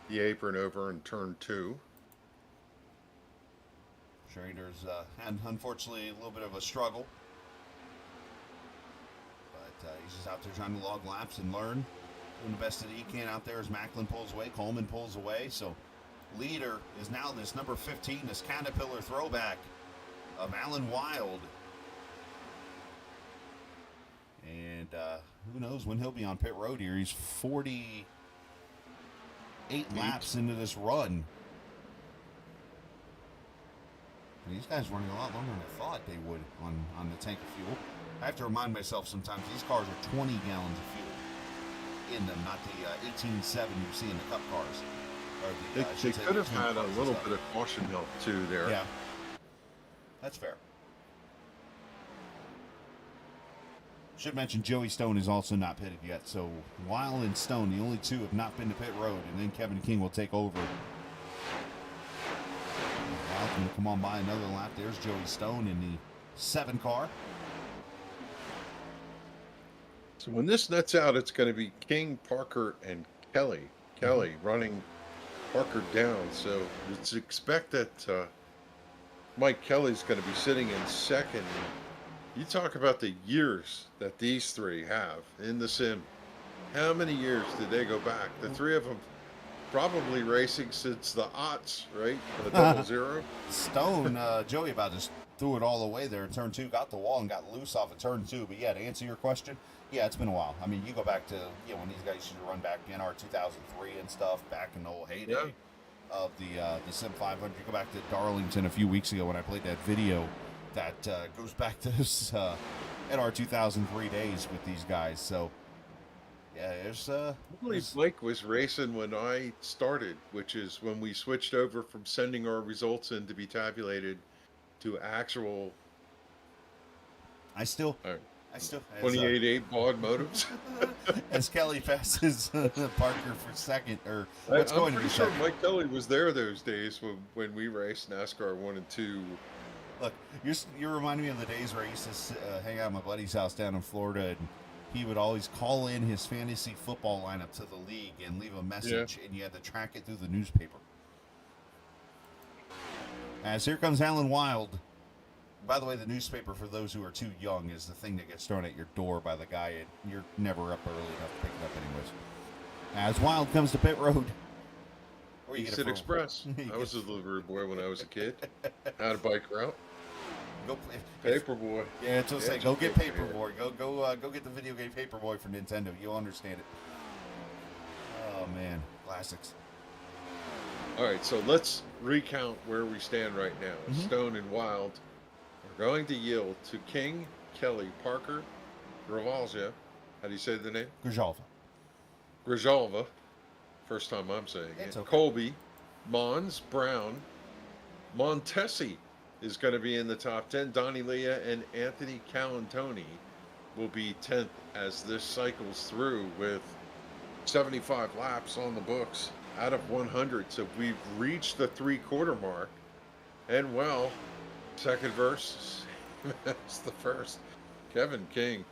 the apron over in turn 2. Schrader's had, unfortunately, a little bit of a struggle. But he's just out there trying to log laps and learn. Doing the best that he can out there as Macklin pulls away, Coleman pulls away. So leader is now this number 15, this Caterpillar throwback of Alan Wild. And who knows when he'll be on pit road here. He's 48 laps into this run. And these guys running a lot longer than I thought they would on the tank of fuel. I have to remind myself sometimes these cars are 20 gallons of fuel in them, not the 18.7 you see in the Cup cars. They could have had a little bit of caution help too there. Yeah, that's fair. Should mention Joey Stone is also not pitted yet, so Weil and Stone, the only 2 have not been to pit road, and then Kevin King will take over. Wile's going to come on by another lap. There's Joey Stone in the 7 car. So when this nets out, it's going to be King, Parker, and Kelly. Kelly running Parker down, so let's expect that Mike Kelly's going to be sitting in second. You talk about the years that these 3 have in the sim. How many years did they go back? The 3 of them probably racing since the aughts, right? The 00. Stone, Joey about just threw it all away there in turn 2, got the wall and got loose off of turn 2. But yeah, to answer your question, yeah, it's been a while. I mean, you go back to when these guys used to run back NR 2003 and stuff, back in the old heyday of the Sim500. You go back to Darlington a few weeks ago when I played that video. That goes back to this NR 2003 days with these guys. So, yeah, there's... I believe Blake was racing when I started, which is when we switched over from sending our results in to be tabulated to actual... I still... 28.8 baud motives. As Kelly passes Parker for second, or what's going to be sure second. Mike Kelly was there those days when we raced NASCAR 1 and 2. Look, you're reminding me of the days where I used to hang out at my buddy's house down in Florida, and he would always call in his fantasy football lineup to the league and leave a message, and you had to track it through the newspaper. As here comes Alan Wild. By the way, the newspaper, for those who are too young, is the thing that gets thrown at your door by the guy, and you're never up early enough to pick it up anyways. As Wild comes to pit road. Where you get it from? Express. I was a delivery boy when I was a kid. Had a bike route. Go Paperboy. Yeah, it's just say go get Paperboy. Go get the video game Paperboy for Nintendo. You'll understand it. Oh man, classics. All right, so let's recount where we stand right now. Stone and Wild are going to yield to King, Kelly, Parker, Gravalja. How do you say the name? Grijalva. First time I'm saying it. Okay. Colby, Mons, Brown, Montesi is going to be in the top 10. Donnie Leah and Anthony Calantoni will be 10th as this cycles through with 75 laps on the books out of 100. So we've reached the 3/4 mark. And well, second verse, that's the first. Kevin King,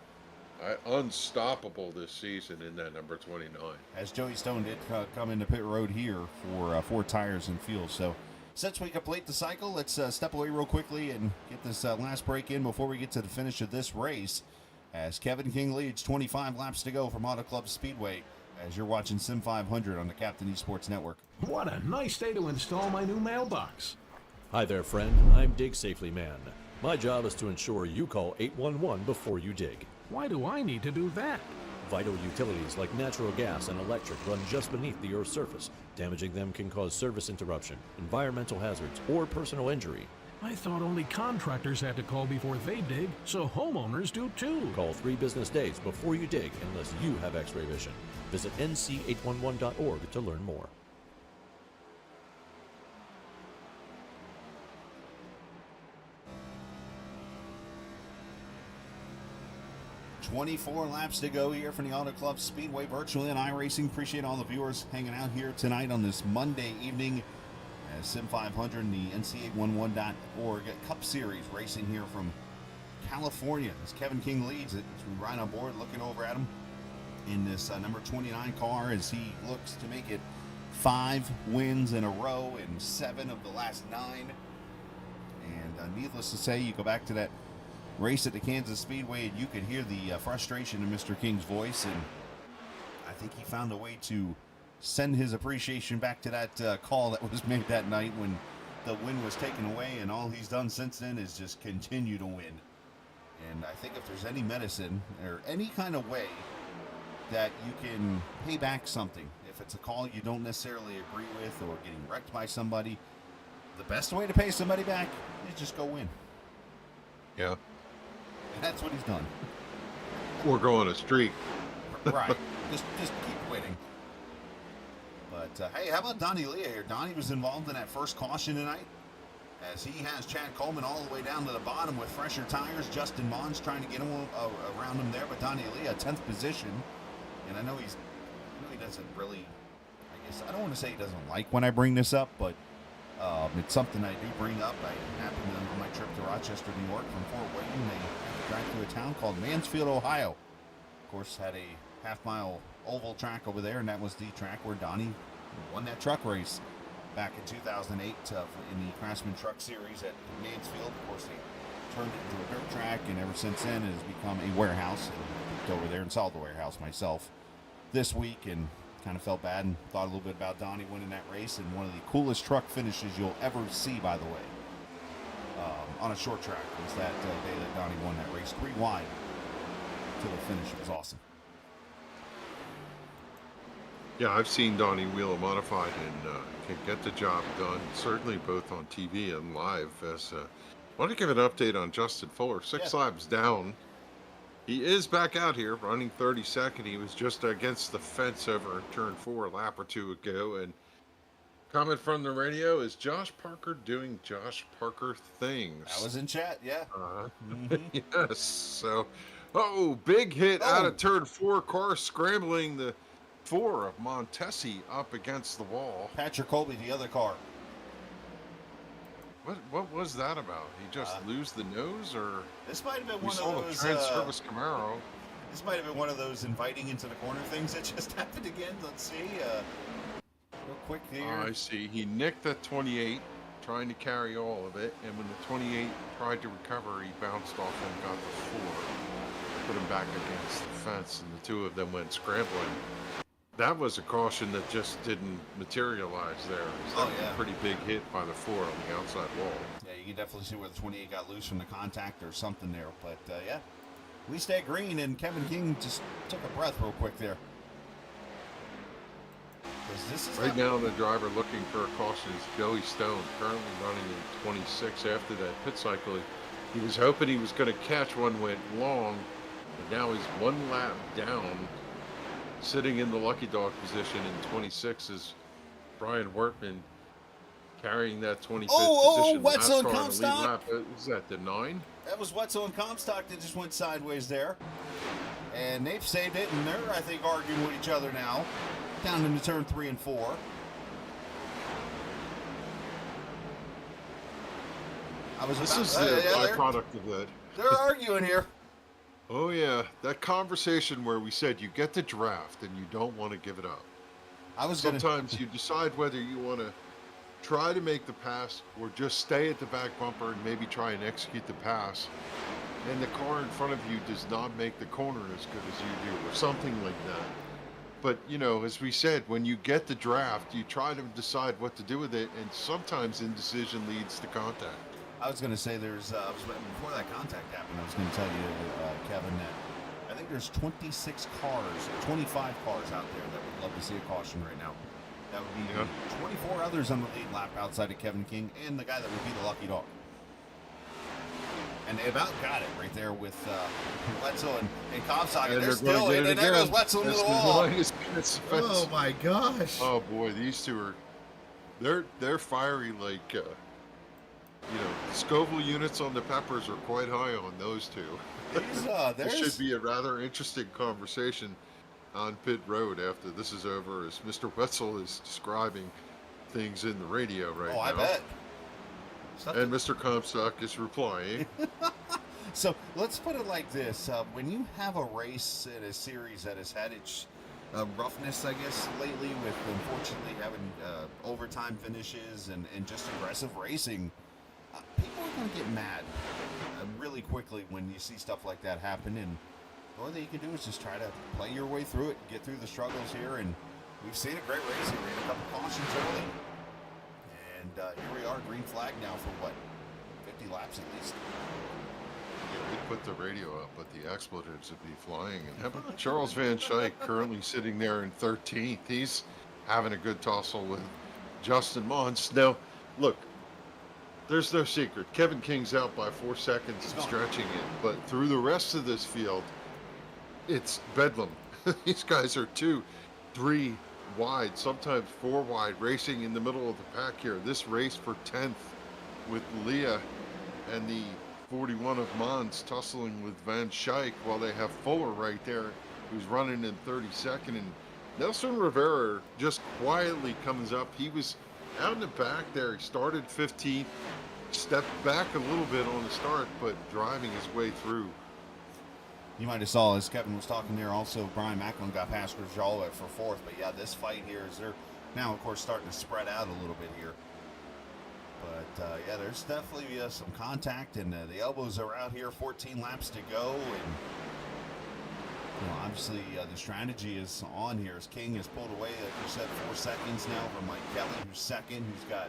unstoppable this season in that number 29. As Joey Stone did come into pit road here for 4 tires and fuel. So since we complete the cycle, let's step away real quickly and get this last break in before we get to the finish of this race. As Kevin King leads 25 laps to go from Auto Club Speedway, as you're watching Sim500 on the Captain Esports Network. What a nice day to install my new mailbox. Hi there, friend. I'm Dig Safely Man. My job is to ensure you call 811 before you dig. Why do I need to do that? Vital utilities like natural gas and electric run just beneath the Earth's surface. Damaging them can cause service interruption, environmental hazards, or personal injury. I thought only contractors had to call before they dig, so homeowners do too. Call 3 business days before you dig unless you have X-ray vision. Visit nc811.org to learn more. "24 laps to go here from the Auto Club Speedway virtually on iRacing. Appreciate all the viewers hanging out here tonight on this Monday evening as Sim500 and the nc811.org Cup Series racing here from California. As Kevin King leads it, as we ride on board, looking over at him in this number 29 car as he looks to make it 5 wins in a row in 7 of the last 9. And needless to say, you go back to that race at the Kansas Speedway and you could hear the frustration in Mr. King's voice, and I think he found a way to send his appreciation back to that call that was made that night when the win was taken away, and all he's done since then is just continue to win. And I think if there's any medicine or any kind of way that you can pay back something, if it's a call you don't necessarily agree with or getting wrecked by somebody, the best way to pay somebody back is just go win. Yeah. And that's what he's done. Or go on a streak. Right. Just keep winning. But, hey, how about Donnie Leah here? Donnie was involved in that first caution tonight as he has Chad Coleman all the way down to the bottom with fresher tires. Justin Mons trying to get him around him there, but Donnie Leah, 10th position. And I know he doesn't really, I guess, I don't want to say he doesn't like when I bring this up, but it's something I do bring up. I happened on my trip to Rochester, New York from Fort Wayne. They drive through a town called Mansfield, Ohio. Of course, had a half-mile oval track over there, and that was the track where Donnie won that truck race back in 2008 in the Craftsman Truck Series at Mansfield. Of course, they turned it into a dirt track, and ever since then it has become a warehouse. And I went over there and saw the warehouse myself this week and kind of felt bad and thought a little bit about Donnie winning that race, and one of the coolest truck finishes you'll ever see, by the way, on a short track was that day that Donnie won that race. 3 wide to the finish. It was awesome. Yeah, I've seen Donnie wheel a modified and can get the job done, certainly both on TV and live. As I want to give an update on Justin Fuller, 6 laps down. He is back out here running 32nd. He was just against the fence over in turn 4 a lap or 2 ago. And comment from the radio, is Josh Parker doing Josh Parker things? I was in chat, yeah. Yes. So, big hit out of turn 4. Car scrambling the 4 of Montesi up against the wall. Patrick Colby, the other car. What was that about? He just lose the nose, or this might have been we one saw of those the Trans-Service Camaro. This might have been one of those inviting into the corner things that just happened again. Let's see. Real quick here. I see. He nicked that 28, trying to carry all of it, and when the 28 tried to recover, he bounced off and got the 4, put him back against the fence, and the 2 of them went scrambling. That was a caution that just didn't materialize there. A pretty big hit by the 4 on the outside wall. Yeah, you can definitely see where the 28 got loose from the contact or something there. But, yeah, we stay green, and Kevin King just took a breath real quick there. This is right now, the driver looking for a caution is Joey Stone, currently running in 26 after that pit cycle. He was hoping he was going to catch one, went long, but now he's 1 lap down. Sitting in the lucky dog position in 26 is Brian Wortman carrying that 25th position. Wetzel and Comstock. Is that the 9? That was Wetzel and Comstock that just went sideways there. And they've saved it, and they're, I think, arguing with each other now. Down into turn 3 and 4. This is the byproduct of that. They're arguing here. Oh, yeah. That conversation where we said you get the draft and you don't want to give it up. Sometimes you decide whether you want to try to make the pass or just stay at the back bumper and maybe try and execute the pass. And the car in front of you does not make the corner as good as you do or something like that. But, you know, as we said, when you get the draft, you try to decide what to do with it, and sometimes indecision leads to contact. I was going to say before that contact happened, I was going to tell you, Kevin, that I think there's 26 cars, 25 cars out there that would love to see a caution right now. That would be 24 others on the lead lap outside of Kevin King and the guy that would be the lucky dog. And they about got it right there with Wetzel and Comstock. And they're still, and there goes Wetzel into the wall. Oh my gosh. Oh boy, these two are, they're fiery like, Scoville units on the peppers are quite high on those two. This should be a rather interesting conversation on pit road after this is over, as Mr. Wetzel is describing things in the radio right now. I bet. And Mr. Comstock is replying. So let's put it like this. When you have a race in a series that has had its roughness, I guess, lately, with unfortunately having overtime finishes and just aggressive racing, people are going to get mad really quickly when you see stuff like that happen. And the only thing you can do is just try to play your way through it, get through the struggles here. And we've seen a great race here. We had a couple cautions early. And here we are, green flag now for what, 50 laps at least. Yeah, we'd put the radio up, but the expletives would be flying. And how about Charles Van Schaik currently sitting there in 13th? He's having a good tussle with Justin Mons. Now, look, there's no secret. Kevin King's out by 4 seconds stretching it, but through the rest of this field, it's bedlam. These guys are 2, 3 wide, sometimes 4 wide, racing in the middle of the pack here. This race for 10th with Leah and the 41 of Mons tussling with Van Schaik, while they have Fuller right there, who's running in 32nd. And Nelson Rivera just quietly comes up. He was out in the back there. He started 15th, stepped back a little bit on the start, but driving his way through. You might have saw, as Kevin was talking there, also Brian Macklin got past Rajala for 4th. But yeah, this fight here is they're now, of course, starting to spread out a little bit here. But yeah, there's definitely some contact, and the elbows are out here. 14 laps to go, and obviously the strategy is on here. As King has pulled away, like you said, 4 seconds now from Mike Kelly, who's second, who's got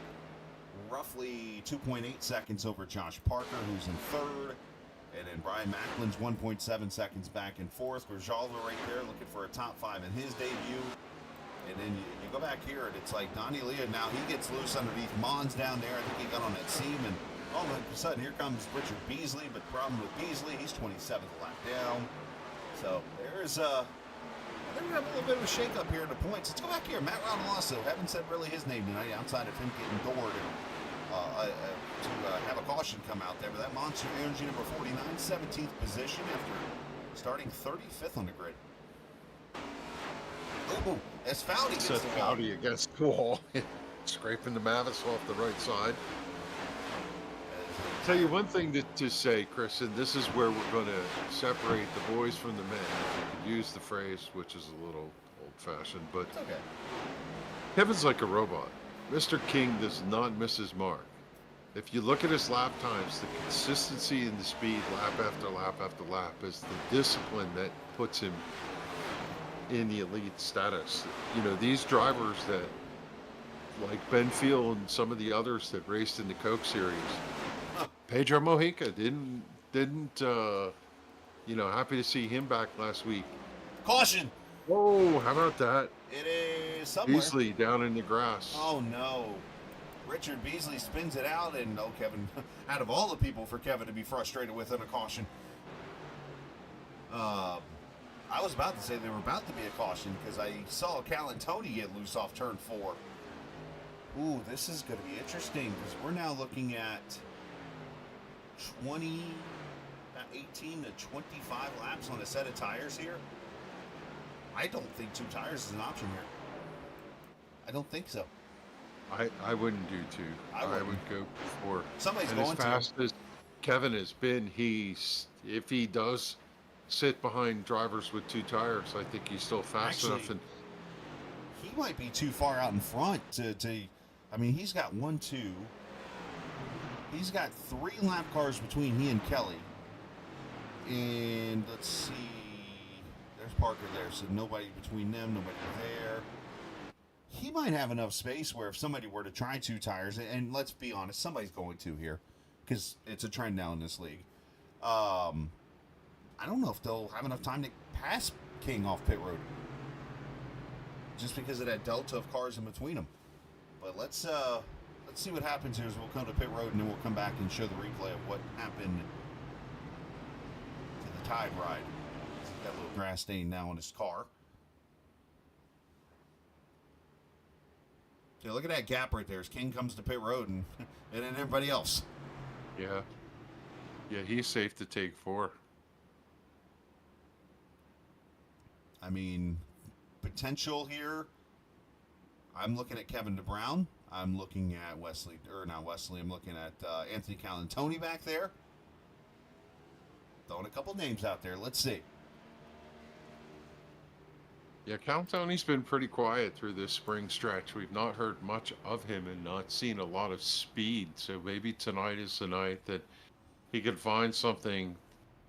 roughly 2.8 seconds over Josh Parker, who's in 3rd. And then Brian Macklin's 1.7 seconds back in 4th. Grijalva right there looking for a top 5 in his debut. And then you go back here, and it's like Donnie Leah now, he gets loose underneath Mons down there. I think he got on that seam, and all of a sudden here comes Richard Beasley. But the problem with Beasley, he's 27th lap down. So there's I think we have a little bit of a shake-up here in the points. Let's go back here. Matt Ronalasso, haven't said really his name tonight outside of him getting doored to have a caution come out there. But that Monster Energy number 49, 17th position after starting 35th on the grid. Oh, that's Foudy against the wall. Foudy against the wall. Scraping the Mavis off the right side. Tell you one thing to say, Chris, and this is where we're going to separate the boys from the men. If you could use the phrase, which is a little old-fashioned, but it's okay. Kevin's like a robot. Mr. King does not miss his mark. If you look at his lap times, the consistency and the speed, lap after lap after lap, is the discipline that puts him in the elite status. You know, these drivers that, like Ben Field and some of the others that raced in the Coke Series, Pedro Mojica didn't happy to see him back last week. Caution! Oh, how about that? It is somewhere. Beasley down in the grass. Oh no. Richard Beasley spins it out, and Kevin, out of all the people for Kevin to be frustrated with on a caution. I was about to say there were about to be a caution because I saw Calantoni get loose off turn 4. Ooh, this is going to be interesting because we're now looking at 18 to 25 laps on a set of tires here. I don't think 2 tires is an option here. I don't think so. I wouldn't do 2. I would go 4. Somebody's and going as fast as Kevin has been, if he does sit behind drivers with 2 tires, I think he's still fast enough. And he might be too far out in front to I mean, he's got 1, 2. He's got 3 lap cars between he and Kelly. And let's see. There's Parker there, so nobody between them, nobody there. He might have enough space where if somebody were to try 2 tires, and let's be honest, somebody's going to here because it's a trend now in this league. I I don't know if they'll have enough time to pass King off pit road. Just because of that delta of cars in between them. But let's see what happens here as we'll come to pit road, and then we'll come back and show the replay of what happened to the Tide ride. He's got a little grass stain now on his car. Yeah, look at that gap right there as King comes to pit road and then everybody else. Yeah. Yeah, he's safe to take 4. I mean, potential here. I'm looking at Kevin DeBrown. I'm looking at I'm looking at Anthony Calantoni back there. Throwing a couple names out there. Let's see. Yeah, Calantoni's been pretty quiet through this spring stretch. We've not heard much of him and not seen a lot of speed. So maybe tonight is the night that he could find something,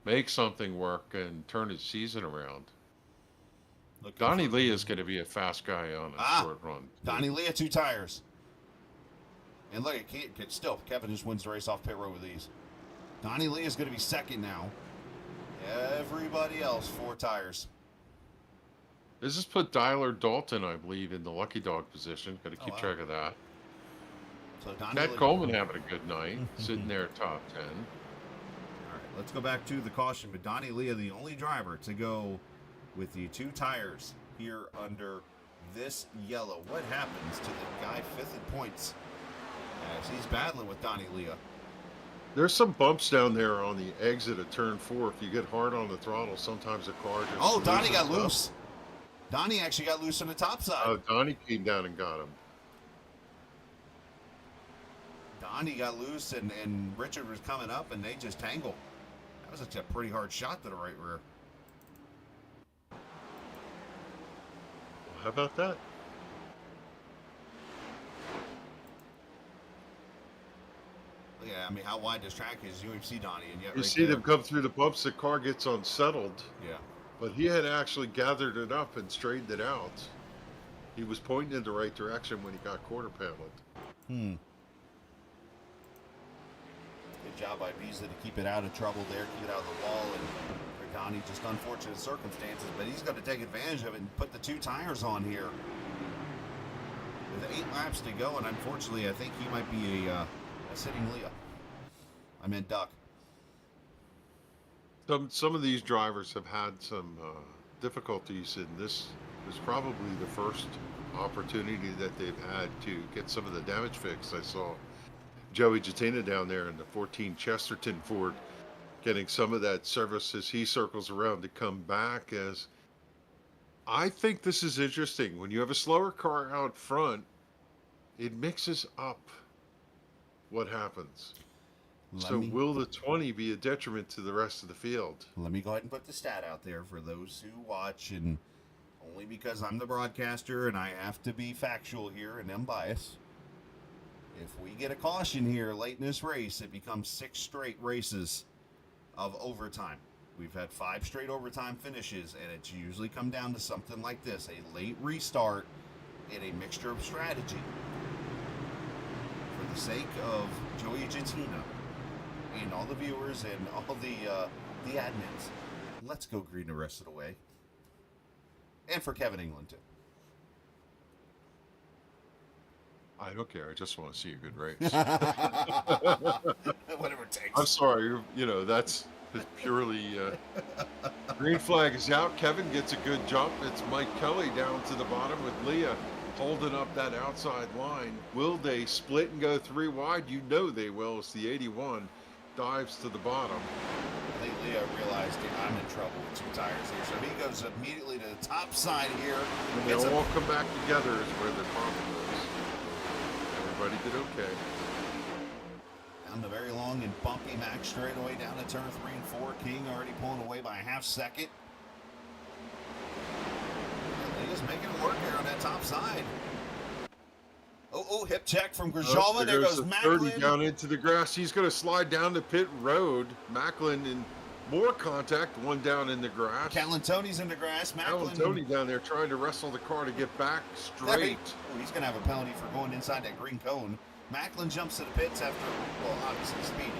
make something work, and turn his season around. Donnie Lee is going to be a fast guy on a short run. Donnie Lee at 2 tires. And look, still, Kevin just wins the race off pit road with these. Donnie Lee is going to be second now. Everybody else 4 tires. This has put Dyler Dalton, I believe, in the lucky dog position. Got to keep track of that. So Matt Coleman having a good night, sitting there top 10. All right, let's go back to the caution. But Donnie Lee, the only driver to go with the 2 tires here under this yellow. What happens to the guy 5th in points as he's battling with Donnie Leah? There's some bumps down there on the exit of turn 4. If you get hard on the throttle, sometimes the car just Donnie got loose. Donnie actually got loose on the top side. Oh, Donnie came down and got him. Donnie got loose, and Richard was coming up, and they just tangled. That was a pretty hard shot to the right rear. How about that? Yeah, I mean, how wide this track is, you don't even see Donnie, and yet You see them come through the bumps, the car gets unsettled. Yeah. But he had actually gathered it up and straightened it out. He was pointing in the right direction when he got quarter paneled. Good job by Beasley to keep it out of trouble there, keep it out of the wall, and for Donnie, just unfortunate circumstances, but he's going to take advantage of it and put the 2 tires on here. With 8 laps to go, and unfortunately, I think he might be a sitting Leah. I meant Duck. Some of these drivers have had some difficulties, and this is probably the first opportunity that they've had to get some of the damage fixed. I saw Joey Jatina down there in the 14 Chesterton Ford getting some of that service as he circles around to come back. As I think this is interesting. When you have a slower car out front, it mixes up what happens. Will the 20 be a detriment to the rest of the field? Let me go ahead and put the stat out there for those who watch, and only because I'm the broadcaster and I have to be factual here and unbiased. If we get a caution here late in this race, it becomes 6 straight races of overtime. We've had 5 straight overtime finishes, and it's usually come down to something like this, a late restart and a mixture of strategy. For the sake of Joey Gentina and all the viewers and all the admins, let's go green the rest of the way. And for Kevin England, too. I don't care. I just want to see a good race. Whatever it takes. I'm sorry. That's purely... green flag is out. Kevin gets a good jump. It's Mike Kelly down to the bottom with Leah holding up that outside line. Will they split and go 3 wide? You know they will. It's the 81. Dives to the bottom. I think Leah realized I'm in trouble with 2 tires here, so he goes immediately to the top side here. When they all come back together is where the problem is. Everybody did okay. Down the very long and bumpy Max straightaway down to turn 3 and 4. King already pulling away by a half second. Leah's making it work here on that top side. Oh, hip check from Grajala. There goes Macklin. 30 down into the grass. He's going to slide down the pit road. Macklin in more contact. 1 down in the grass. Calantoni's in the grass. Macklin. Calantoni down there trying to wrestle the car to get back straight. He's going to have a penalty for going inside that green cone. Macklin jumps to the pits after, well, obviously speeding.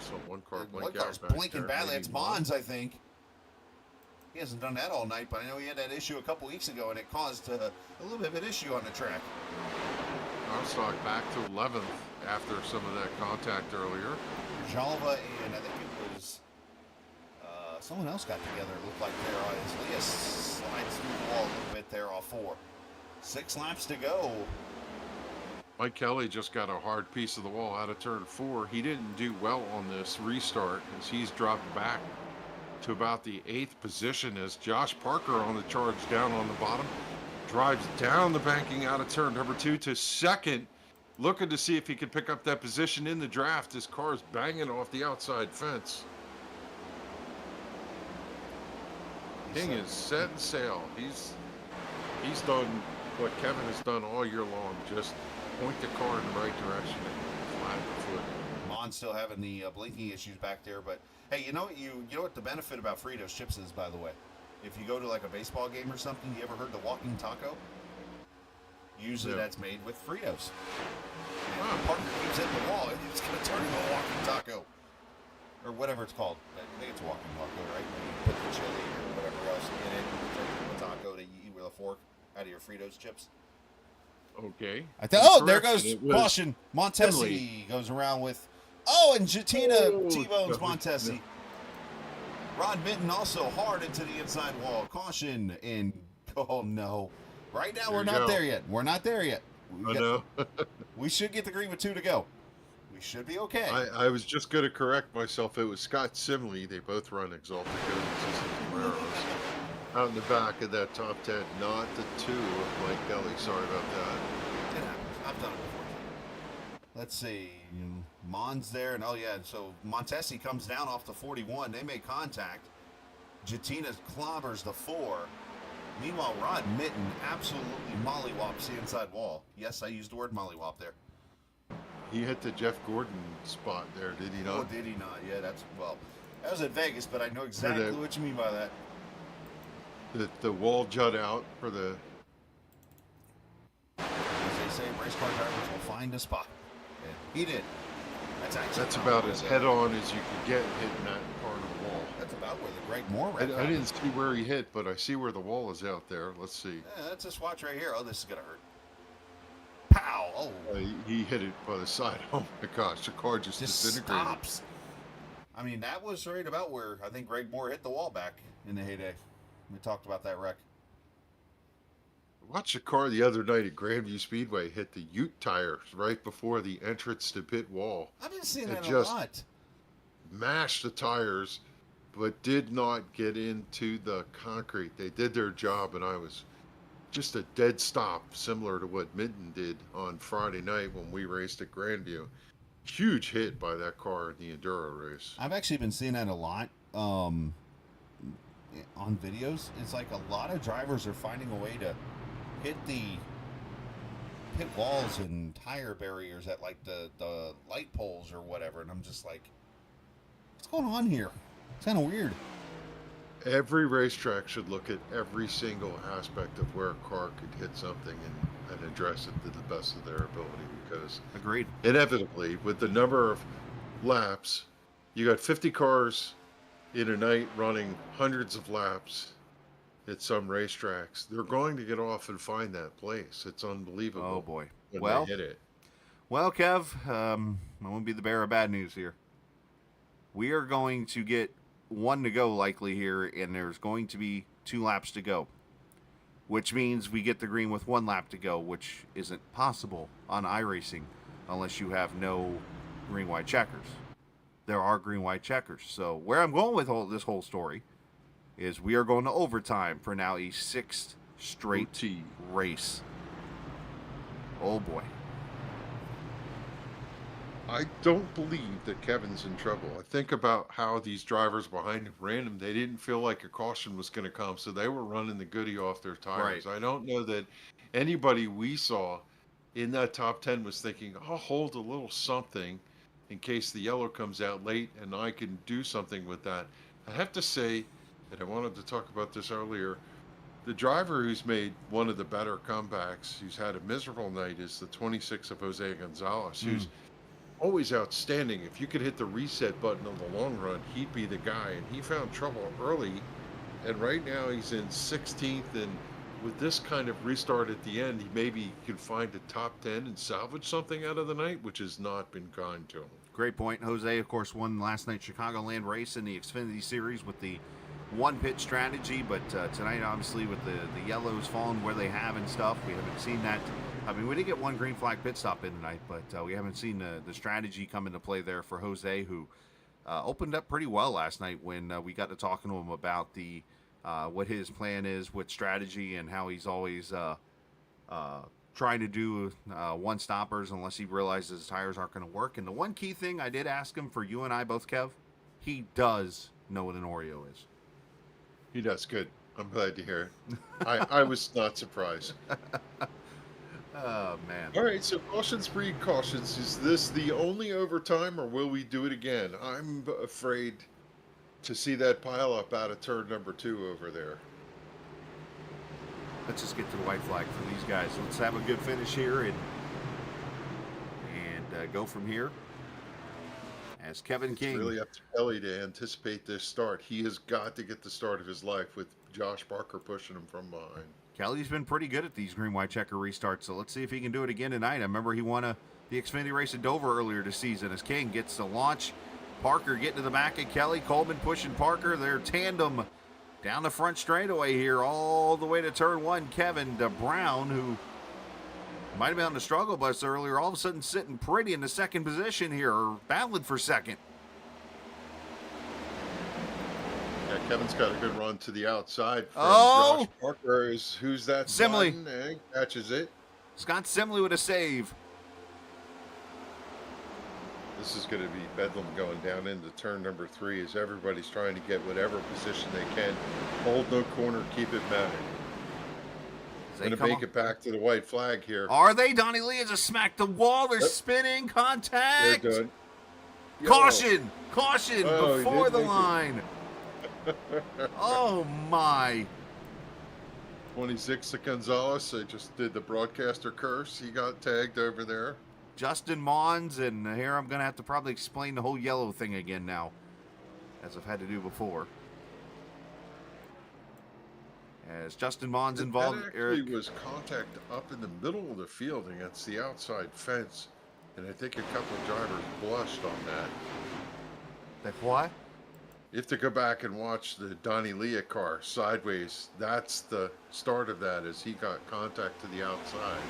saw one car blink One car's out back blinking there. badly. Maybe It's Mons, I think. He hasn't done that all night, but I know he had that issue a couple weeks ago, and it caused a little bit of an issue on the track. Comstock back to 11th after some of that contact earlier. Jalva and I think it was someone else got together. It looked like there. Elias slides through the wall a little bit there off 4. 6 laps to go. Mike Kelly just got a hard piece of the wall out of turn 4. He didn't do well on this restart as he's dropped back to about the 8th position as Josh Parker on the charge down on the bottom. Drives down the banking out of turn number 2 to 2nd, looking to see if he could pick up that position in the draft. His car is banging off the outside fence. King is set and sail. He's done what Kevin has done all year long, just point the car in the right direction and flat the foot. Mon's still having the blinking issues back there, but hey, you know what the benefit about Fritos chips is, by the way? If you go to like a baseball game or something, you ever heard the walking taco? Usually that's made with Fritos. And if the partner keeps hitting the wall, it's going to turn into a walking taco. Or whatever it's called. I think it's a walking taco, right? You put the chili or whatever else in it, and turn it into a taco that you eat with a fork out of your Fritos chips. Okay. There goes caution. Montesi goes around with... Oh, and Jatina T-bones Montesi. Rod Minton also hard into the inside wall. Caution. And, oh, no. Right now, we're not there yet. We're not there yet. We should get the green with 2 to go. We should be okay. I was just going to correct myself. It was Scott Simley. They both run Exalted Camaros out in the back of that top 10. Not the 2 of Mike Kelly. Sorry about that. It happens. I've done it before. Let's see. Mon's there. And, so Montesi comes down off the 41. They make contact. Jatina clobbers the 4. Meanwhile, Rod Minton absolutely mollywops the inside wall. Yes, I used the word mollywop there. He hit the Jeff Gordon spot there, did he not? Oh, did he not? Yeah, that was at Vegas, but I know exactly what you mean by that. The wall jut out for the... As they say, race car drivers will find a spot. And he did. That's about as head-on as you could get hitting that part of the wall. That's about where the Greg Moore wreck I didn't see where he hit, but I see where the wall is out there. Let's see. Yeah, let's just watch right here. Oh, this is going to hurt. Pow! Oh. He hit it by the side. Oh, my gosh. The car just disintegrated. Stops. I mean, that was right about where I think Greg Moore hit the wall back in the heyday. We talked about that wreck. I watched a car the other night at Grandview Speedway hit the Ute tires right before the entrance to pit wall. I've been seeing that a lot. Mashed the tires, but did not get into the concrete. They did their job, and I was just a dead stop, similar to what Minton did on Friday night when we raced at Grandview. Huge hit by that car in the Enduro race. I've actually been seeing that a lot on videos. It's like a lot of drivers are finding a way to hit the pit walls and tire barriers at like the light poles or whatever, and I'm just like, what's going on here? It's kind of weird. Every racetrack should look at every single aspect of where a car could hit something and address it to the best of their ability, because agreed, inevitably with the number of laps, you got 50 cars in a night running hundreds of laps at some racetracks. They're going to get off and find that place. It's unbelievable. Oh boy. When Well, they hit it. Well, Kev, I'm going to be the bearer of bad news here. We are going to get 1 to go likely here, and there's going to be 2 laps to go, which means we get the green with 1 lap to go, which isn't possible on iRacing unless you have no green-white checkers. There are green-white checkers. So where I'm going with this whole story is we are going to overtime for now a 6th straight race. Oh boy. I don't believe that Kevin's in trouble. I think about how these drivers behind him ran him. They didn't feel like a caution was going to come, so they were running the goodie off their tires. Right. I don't know that anybody we saw in that top 10 was thinking, I'll hold a little something in case the yellow comes out late and I can do something with that. I have to say, and I wanted to talk about this earlier, the driver who's made one of the better comebacks, who's had a miserable night, is the 26 of Jose Gonzalez, who's always outstanding. If you could hit the reset button on the long run, he'd be the guy. And he found trouble early, and right now he's in 16th. And with this kind of restart at the end, he maybe could find a top 10 and salvage something out of the night, which has not been kind to him. Great point. Jose, of course, won last night's Chicagoland race in the Xfinity Series with the one-pit strategy, but tonight, obviously, with the yellows falling where they have and stuff, we haven't seen that. I mean, we did get one green flag pit stop in tonight, but we haven't seen the strategy come into play there for Jose, who opened up pretty well last night when we got to talking to him about the what his plan is with strategy and how he's always trying to do one-stoppers unless he realizes his tires aren't going to work. And the one key thing I did ask him for you and I both, Kev, he does know what an Oreo is. He does. Good. I'm glad to hear it. I was not surprised. Oh, man. All right, so cautions breed cautions. Is this the only overtime, or will we do it again? I'm afraid to see that pile up out of turn number 2 over there. Let's just get to the white flag for these guys. Let's have a good finish here and go from here. As Kevin King. It's really up to Kelly to anticipate this start. He has got to get the start of his life with Josh Parker pushing him from behind. Kelly's been pretty good at these green, white checker restarts, so let's see if he can do it again tonight. I remember he won the Xfinity race at Dover earlier this season as King gets the launch. Parker getting to the back of Kelly. Coleman pushing Parker. Their tandem down the front straightaway here all the way to turn 1. Kevin Brown, who might have been on the struggle bus earlier, all of a sudden sitting pretty in the second position here, or battling for second. Yeah, Kevin's got a good run to the outside from Oh! Josh Parker. Who's that? Simley. And catches it. Scott Simley with a save. This is going to be bedlam going down into turn number 3 as everybody's trying to get whatever position they can. Hold no corner, keep it matted. Going to make it back to the white flag here. Are they? Donnie Lee has just smacked the wall. They're spinning. Contact. They're good. Caution! Caution! Oh, before the line. Oh, my. 26 to Gonzalez. I just did the broadcaster curse. He got tagged over there. Justin Mons, and here I'm going to have to probably explain the whole yellow thing again now, as I've had to do before. As Justin Mons involved, that actually was contact up in the middle of the field against the outside fence, and I think a couple of drivers blushed on that. That what? You have to go back and watch the Donnie Leah car sideways. That's the start of that, as he got contact to the outside.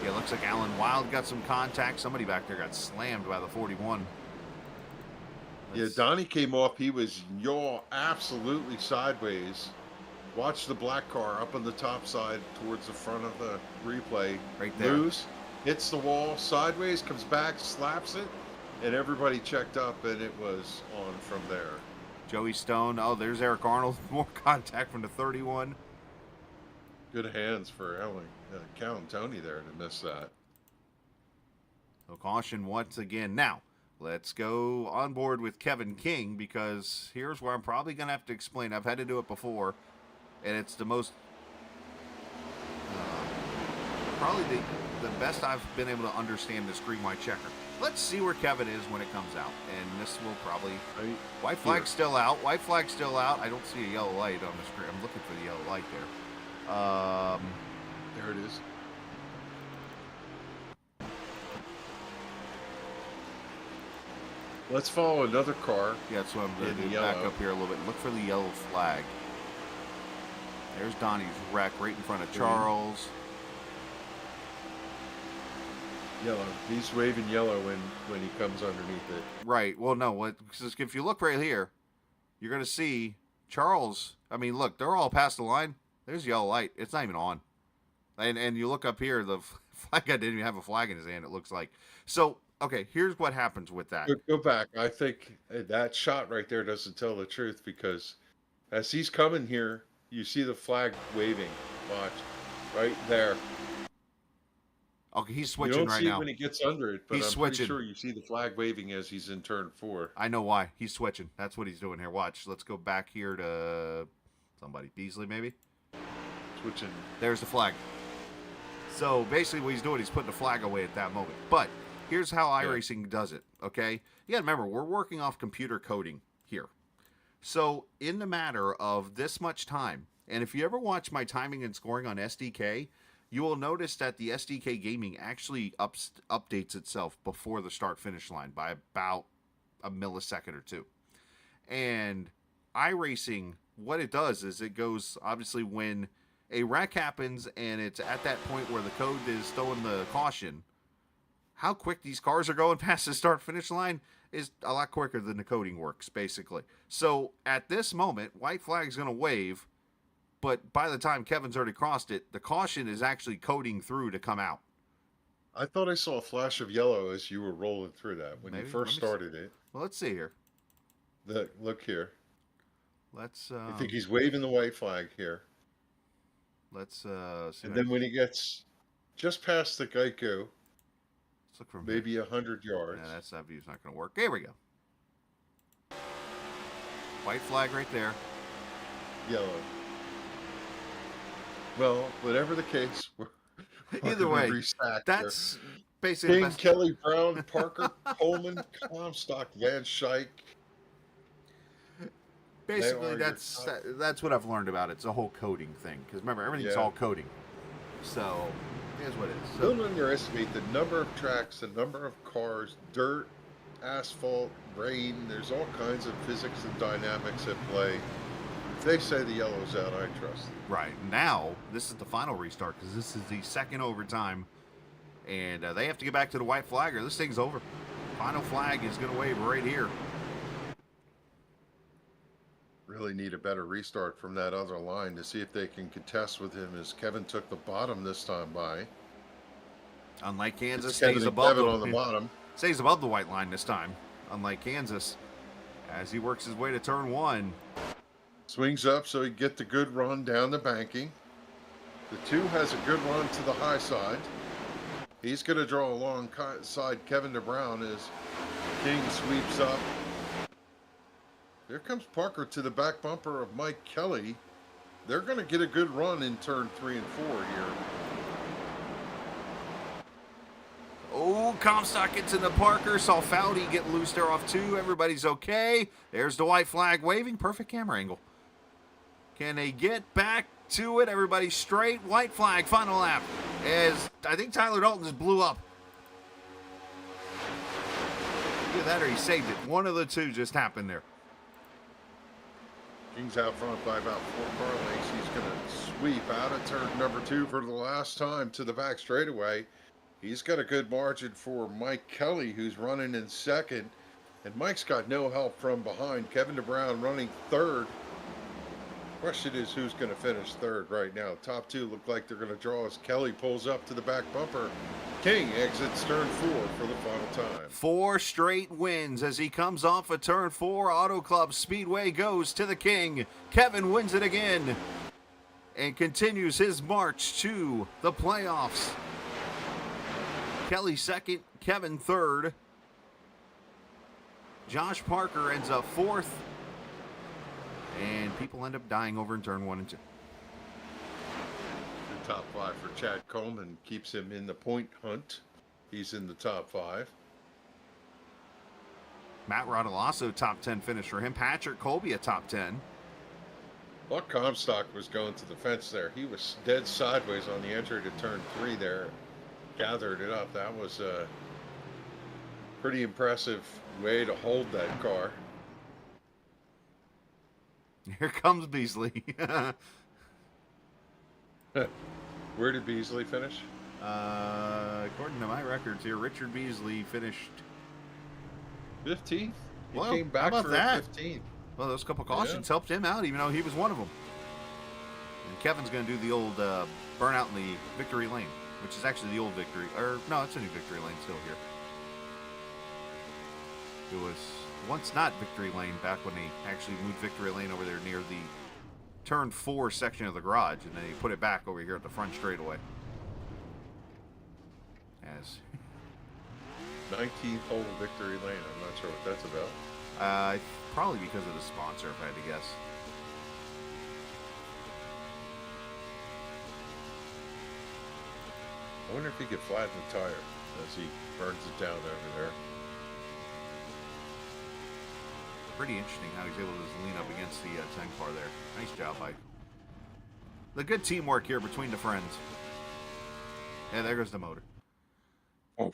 Yeah, it looks like Alan Wild got some contact. Somebody back there got slammed by the 41. Yeah, Donnie came off. He was absolutely sideways. Watch the black car up on the top side towards the front of the replay. Right there. Loose, hits the wall, sideways, comes back, slaps it, and everybody checked up, and it was on from there. Joey Stone. Oh, there's Eric Arnold. More contact from the 31. Good hands for Cal and Tony there to miss that. So caution once again. Now, let's go on board with Kevin King, because here's where I'm probably going to have to explain. I've had to do it before, and it's the most, probably the best I've been able to understand this green white checker. Let's see where Kevin is when it comes out, and this will probably, white flag's still out, white flag's still out. I don't see a yellow light on the screen. I'm looking for the yellow light there. There it is. Let's follow another car. Yeah, so I'm going to back up here a little bit and look for the yellow flag. There's Donnie's wreck right in front of Charles. Yellow. He's waving yellow when he comes underneath it. Right. Well, no. Because if you look right here, you're going to see Charles. I mean, look, they're all past the line. There's yellow light. It's not even on. And you look up here, the flag guy didn't even have a flag in his hand, it looks like. So, okay, here's what happens with that. Go back. I think that shot right there doesn't tell the truth, because as he's coming here, you see the flag waving. Watch. Right there. Okay, he's switching right now. You don't see it when he gets under it, but he's I'm switching. pretty sure you see the flag waving as he's in turn 4. I know why. He's switching. That's what he's doing here. Watch. Let's go back here to somebody. Beasley, maybe? Switching. There's the flag. So basically what he's doing, he's putting the flag away at that moment. But here's how iRacing does it, okay? You gotta remember, we're working off computer coding here. So in the matter of this much time, and if you ever watch my timing and scoring on SDK, you will notice that the SDK gaming actually updates itself before the start-finish line by about a millisecond or two. And iRacing, what it does is it goes, obviously, when a wreck happens and it's at that point where the code is throwing the caution, how quick these cars are going past the start-finish line is a lot quicker than the coding works, basically. So at this moment, white flag's going to wave, but by the time Kevin's already crossed it, the caution is actually coding through to come out. I thought I saw a flash of yellow as you were rolling through that when Maybe. you first started it. Well, let's see here. Look here. Let's. I think he's waving the white flag here. Let's see. And then when he gets just past the Geico, let's look from maybe 100 yards. Yeah, that view's not going to work. Here we go. White flag right there. Yellow. Well, whatever the case, either way, that's basically King, Kelly, Brown, Parker, Coleman, Comstock, Van Schaik. Basically, that's what I've learned about it. It's a whole coding thing. Because remember, everything's all coding. So, here's what it is. So, don't underestimate the number of tracks, the number of cars, dirt, asphalt, rain. There's all kinds of physics and dynamics at play. If they say the yellow's out, I trust them. Right. Now, this is the final restart because this is the second overtime. And they have to get back to the white flag or this thing's over. Final flag is going to wave right here. Really need a better restart from that other line to see if they can contest with him as Kevin took the bottom this time by. Unlike Kansas, stays above on the bottom. Stays above the white line this time. Unlike Kansas, as he works his way to turn one. Swings up so he can get the good run down the banking. The 2 has a good run to the high side. He's going to draw alongside Kevin DeBrown as King sweeps up. Here comes Parker to the back bumper of Mike Kelly. They're going to get a good run in turn 3 and 4 here. Oh, Comstock gets into Parker. Saw Foudy get loose there off 2. Everybody's okay. There's the white flag waving. Perfect camera angle. Can they get back to it? Everybody straight. White flag, final lap. As I think Tyler Dalton just blew up. Either that or he saved it. One of the two just happened there. King's out front by about 4 car lengths. He's going to sweep out of turn number 2 for the last time to the back straightaway. He's got a good margin for Mike Kelly, who's running in second. And Mike's got no help from behind. Kevin DeBrown running third. Question is who's going to finish third right now. Top 2 look like they're going to draw as Kelly pulls up to the back bumper. King exits turn 4 for the final time. 4 straight wins as he comes off of turn 4. Auto Club Speedway goes to the King. Kevin wins it again and continues his march to the playoffs. Kelly second, Kevin third. Josh Parker ends up 4th. And people end up dying over in turn 1 and 2. The top 5 for Chad Coleman keeps him in the point hunt. He's in the top 5. Matt Rodolasso, top 10 finish for him. Patrick Colby, a top 10. Buck Comstock was going to the fence there. He was dead sideways on the entry to turn 3 there. Gathered it up. That was a pretty impressive way to hold that car. Here comes Beasley. Where did Beasley finish? According to my records here, Richard Beasley finished 15th. He well, came back for 15th. Well, those couple cautions helped him out, even though he was one of them. And Kevin's going to do the old burnout in the victory lane, which is actually the old victory. Or, no, it's a new victory lane still here. It was once not victory lane back when they actually moved victory lane over there near the turn 4 section of the garage, and then they put it back over here at the front straightaway. As 19th hole victory lane. I'm not sure what that's about. Probably because of the sponsor, if I had to guess. I wonder if he could flatten the tire. as he burns it down over there. Pretty interesting how he's able to just lean up against the 10 car there. Nice job, Mike. The good teamwork here between the friends. Yeah, there goes the motor. Oh.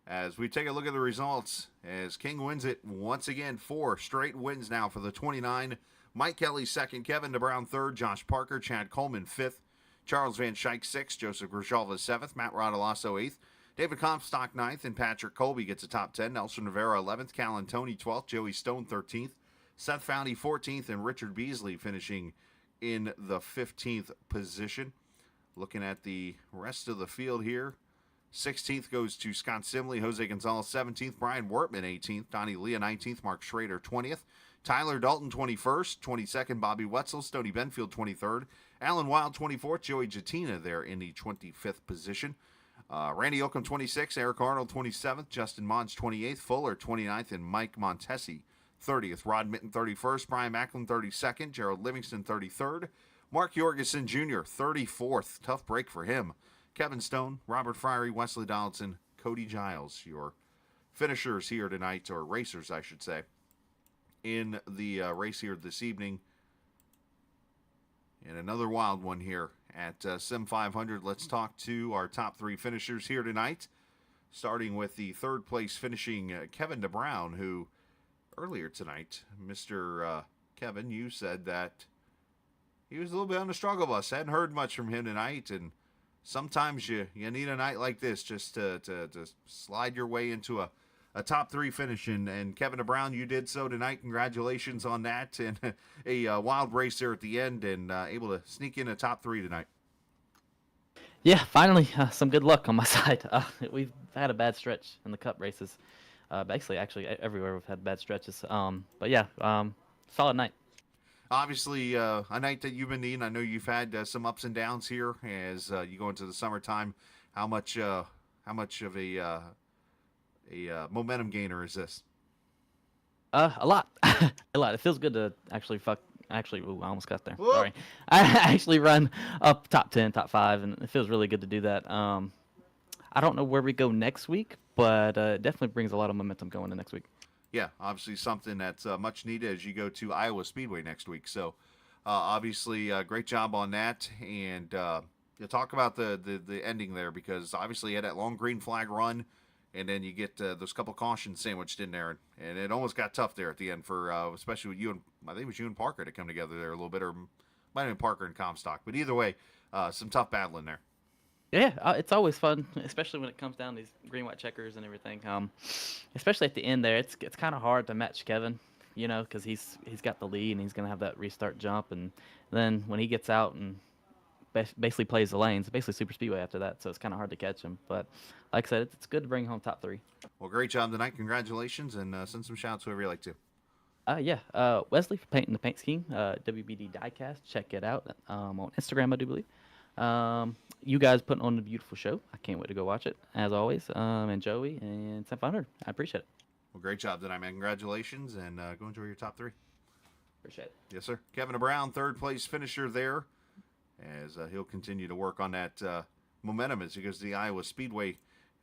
As we take a look at the results, as King wins it once again, 4 straight wins now for the 29. Mike Kelly second, Kevin DeBrown third, Josh Parker, Chad Coleman fifth, Charles Van Schaik sixth, Joseph Grijalva seventh, Matt Rodolasso eighth, David Comstock ninth, and Patrick Colby gets a top 10. Nelson Rivera 11th, Cal Tony 12th, Joey Stone 13th, Seth Foundy 14th, and Richard Beasley finishing in the 15th position. Looking at the rest of the field here, 16th goes to Scott Simley, Jose Gonzalez 17th, Brian Wortman 18th, Donnie Leah 19th, Mark Schrader 20th, Tyler Dalton 21st, 22nd Bobby Wetzel, Stony Benfield 23rd, Alan Wild 24th, Joey Jatina there in the 25th position. Randy Oakham 26th, Eric Arnold 27th, Justin Mons 28th, Fuller 29th, and Mike Montesi 30th. Rod Mitten 31st, Brian Macklin 32nd, Gerald Livingston 33rd, Mark Jorgensen Jr. 34th. Tough break for him. Kevin Stone, Robert Friery, Wesley Donaldson, Cody Giles, your finishers here tonight, or racers, I should say, in the race here this evening. And another wild one here at Sim500. Let's talk to our top 3 finishers here tonight, starting with the third place finishing Kevin DeBrown, who earlier tonight, Mr. Kevin, you said that he was a little bit on the struggle bus. Hadn't heard much from him tonight, and sometimes you need a night like this just to slide your way into a top 3 finish. And Kevin DeBrown, you did so tonight. Congratulations on that. And a wild race there at the end, and able to sneak in a top 3 tonight. Yeah, finally, some good luck on my side. We've had a bad stretch in the Cup races. Basically, actually, everywhere we've had bad stretches. But yeah, solid night. Obviously, a night that you've been needing. I know you've had some ups and downs here as you go into the summertime. How much of a momentum gainer is this? A lot. A lot. It feels good to actually ooh, I almost got there. Whoa. Sorry. I actually run up top 10, top 5, and it feels really good to do that. I don't know where we go next week, but it definitely brings a lot of momentum going to next week. Yeah, obviously something that's much needed as you go to Iowa Speedway next week. So, obviously, great job on that. And you talk about the ending there, because obviously you had that long green flag run, and then you get those couple cautions sandwiched in there, and it almost got tough there at the end for especially with you and I think it was you and Parker to come together there a little bit, or might have been Parker and Comstock, but either way, some tough battling there. Yeah, it's always fun, especially when it comes down to these green white checkers and everything. Especially at the end there, it's kind of hard to match Kevin, because he's got the lead and he's gonna have that restart jump, and then when he gets out and basically plays the lanes, basically super speedway after that, so it's kind of hard to catch him. But like I said, it's good to bring home top 3. Well, great job tonight. Congratulations, and send some shouts whoever you like to. Wesley for painting the paint scheme, WBD Diecast. Check it out on Instagram, I do believe. You guys putting on a beautiful show. I can't wait to go watch it, as always. And Joey and Sim500. I appreciate it. Well, great job tonight, man. Congratulations, and go enjoy your top 3. Appreciate it. Yes, sir. Kevin DeBrown, third place finisher there, as he'll continue to work on that momentum as he goes to the Iowa Speedway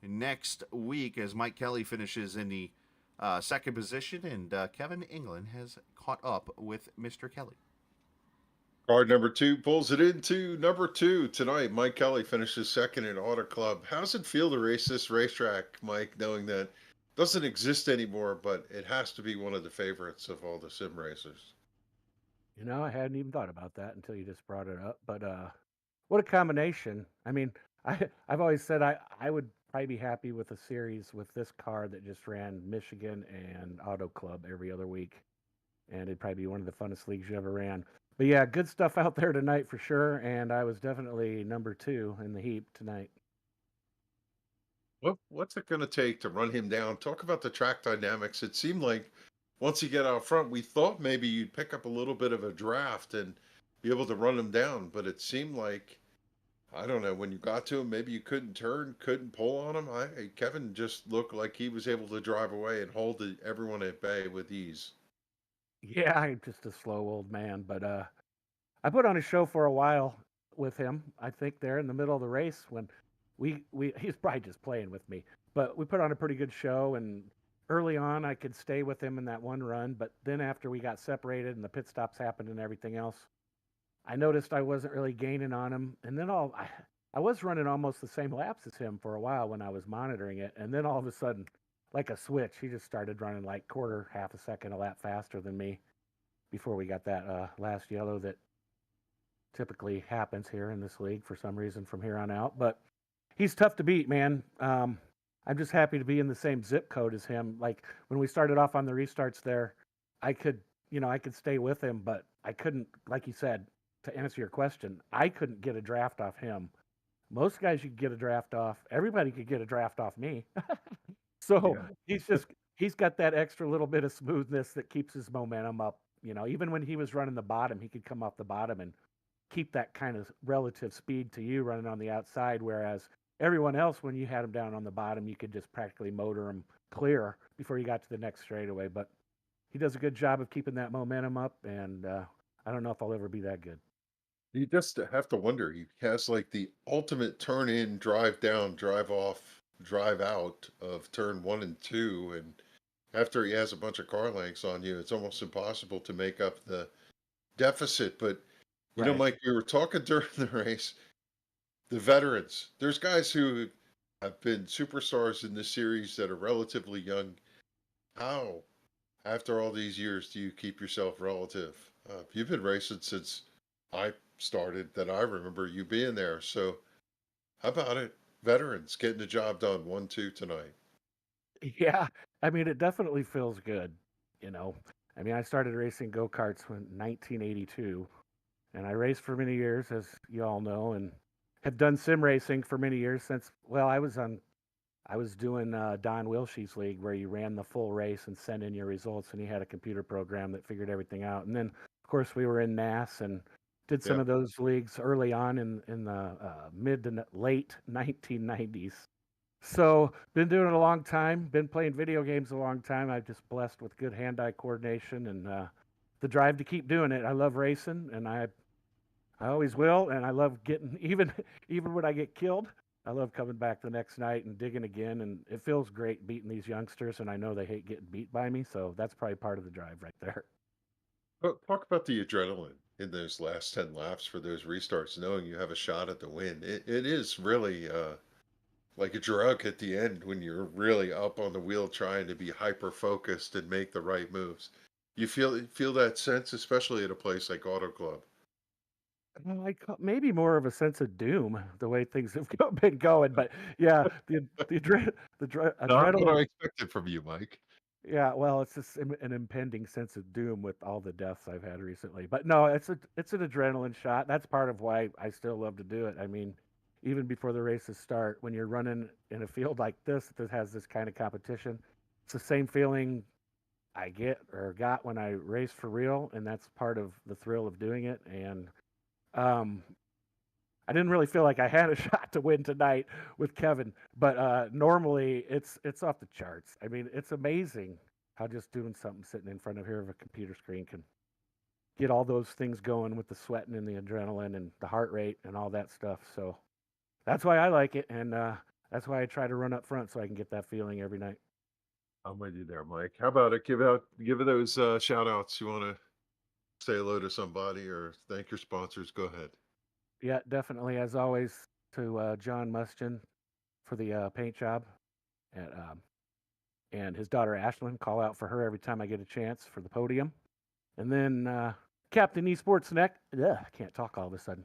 next week, as Mike Kelly finishes in the second position, and Kevin England has caught up with Mr. Kelly. Card number 2 pulls it into number 2 tonight. Mike Kelly finishes second in Auto Club. How's it feel to race this racetrack, Mike, knowing that it doesn't exist anymore, but it has to be one of the favorites of all the sim racers? I hadn't even thought about that until you just brought it up. But what a combination. I mean, I've always said I would probably be happy with a series with this car that just ran Michigan and Auto Club every other week. And it'd probably be one of the funnest leagues you ever ran. But yeah, good stuff out there tonight for sure. And I was definitely number 2 in the heap tonight. What's it going to take to run him down? Talk about the track dynamics. It seemed like once you get out front, we thought maybe you'd pick up a little bit of a draft and be able to run him down. But it seemed like, I don't know, when you got to him, maybe you couldn't turn, couldn't pull on him. Kevin just looked like he was able to drive away and hold everyone at bay with ease. Yeah, I'm just a slow old man, but I put on a show for a while with him. I think there in the middle of the race when he's probably just playing with me, but we put on a pretty good show. And early on, I could stay with him in that one run, but then after we got separated and the pit stops happened and everything else, I noticed I wasn't really gaining on him. And then I was running almost the same laps as him for a while when I was monitoring it, and then all of a sudden, like a switch, he just started running like half a second a lap faster than me before we got that last yellow that typically happens here in this league for some reason from here on out. But he's tough to beat, man. I'm just happy to be in the same zip code as him. Like when we started off on the restarts there, I could stay with him, but I couldn't, like you said, to answer your question, I couldn't get a draft off him. Most guys you could get a draft off. Everybody could get a draft off me. So he's got that extra little bit of smoothness that keeps his momentum up. Even when he was running the bottom, he could come off the bottom and keep that kind of relative speed to you running on the outside. Whereas everyone else, when you had him down on the bottom, you could just practically motor him clear before you got to the next straightaway. But he does a good job of keeping that momentum up, and I don't know if I'll ever be that good. You just have to wonder. He has like the ultimate turn in, drive down, drive off, drive out of turn 1 and 2. And after he has a bunch of car lengths on you, it's almost impossible to make up the deficit. But, Right. Mike, we were talking during the race, the veterans. There's guys who have been superstars in this series that are relatively young. How, after all these years, do you keep yourself relative? You've been racing since I started, that I remember you being there. So how about it? Veterans getting the job done 1-2 tonight. Yeah, I mean, it definitely feels good. I mean, I started racing go-karts in 1982, and I raced for many years, as you all know, and have done sim racing for many years since, well, I was doing Don Wilshe's league where you ran the full race and sent in your results, and he had a computer program that figured everything out. And then, of course, we were in NAS and did some of those leagues early on in the mid to late 1990s. So been doing it a long time. Been playing video games a long time. I'm just blessed with good hand-eye coordination and the drive to keep doing it. I love racing, and I always will. And I love getting even when I get killed. I love coming back the next night and digging again. And it feels great beating these youngsters. And I know they hate getting beat by me, so that's probably part of the drive right there. But talk about the adrenaline in those last 10 laps for those restarts, knowing you have a shot at the win. It is really like a drug at the end when you're really up on the wheel trying to be hyper focused and make the right moves. You feel that sense, especially at a place like Auto Club. Maybe more of a sense of doom the way things have been going, but yeah, Not what I adrenaline. expected from you, Mike. Yeah, well, it's just an impending sense of doom with all the deaths I've had recently. But no, it's an adrenaline shot. That's part of why I still love to do it. I mean, even before the races start, when you're running in a field like this that has this kind of competition, it's the same feeling I get or got when I race for real, and that's part of the thrill of doing it. And um, I didn't really feel like I had a shot to win tonight with Kevin, but normally it's off the charts. I mean, it's amazing how just doing something sitting in front of here of a computer screen can get all those things going with the sweating and the adrenaline and the heart rate and all that stuff. So that's why I like it, and that's why I try to run up front so I can get that feeling every night. I'm with you there, Mike. How about it? Give it those shout outs. You want to say hello to somebody or thank your sponsors? Go ahead. Yeah, definitely. As always, to John Mustin for the paint job, and his daughter Ashlyn. Call out for her every time I get a chance for the podium. And then Captain Esports Neck. I can't talk all of a sudden.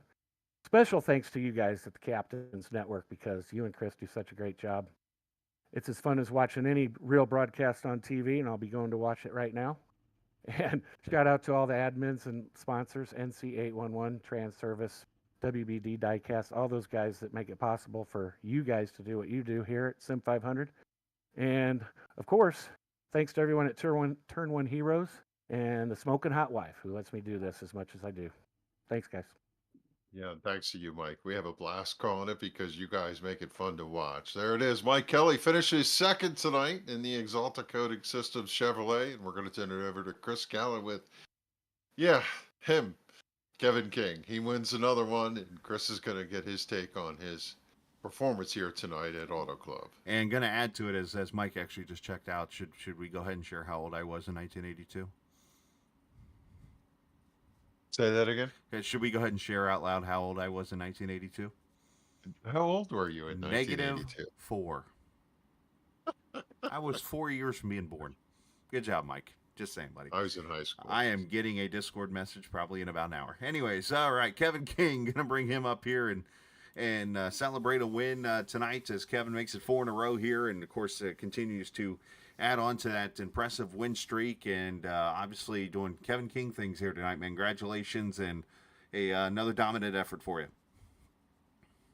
Special thanks to you guys at the Captain's Network because you and Chris do such a great job. It's as fun as watching any real broadcast on TV, and I'll be going to watch it right now. And shout out to all the admins and sponsors, NC811, Trans Service, WBD Diecast, all those guys that make it possible for you guys to do what you do here at Sim500. And of course, thanks to everyone at Turn One Heroes and the Smoking Hot Wife who lets me do this as much as I do. Thanks, guys. Yeah, and thanks to you, Mike. We have a blast calling it because you guys make it fun to watch. There it is. Mike Kelly finishes second tonight in the Exalta Coating Systems Chevrolet, and we're going to turn it over to Chris Gallen with, Kevin King. He wins another one, and Chris is going to get his take on his performance here tonight at Auto Club. And going to add to it, as Mike actually just checked out, should we go ahead and share how old I was in 1982? Say that again? Should we go ahead and share out loud how old I was in 1982? How old were you in Negative 1982? 4. I was 4 years from being born. Good job, Mike. Just saying, buddy. I was in high school. I am getting a Discord message probably in about an hour. Anyways, all right, Kevin King, going to bring him up here and celebrate a win tonight as Kevin makes it 4 in a row here, and of course continues to add on to that impressive win streak, and obviously doing Kevin King things here tonight, man. Congratulations, and another dominant effort for you.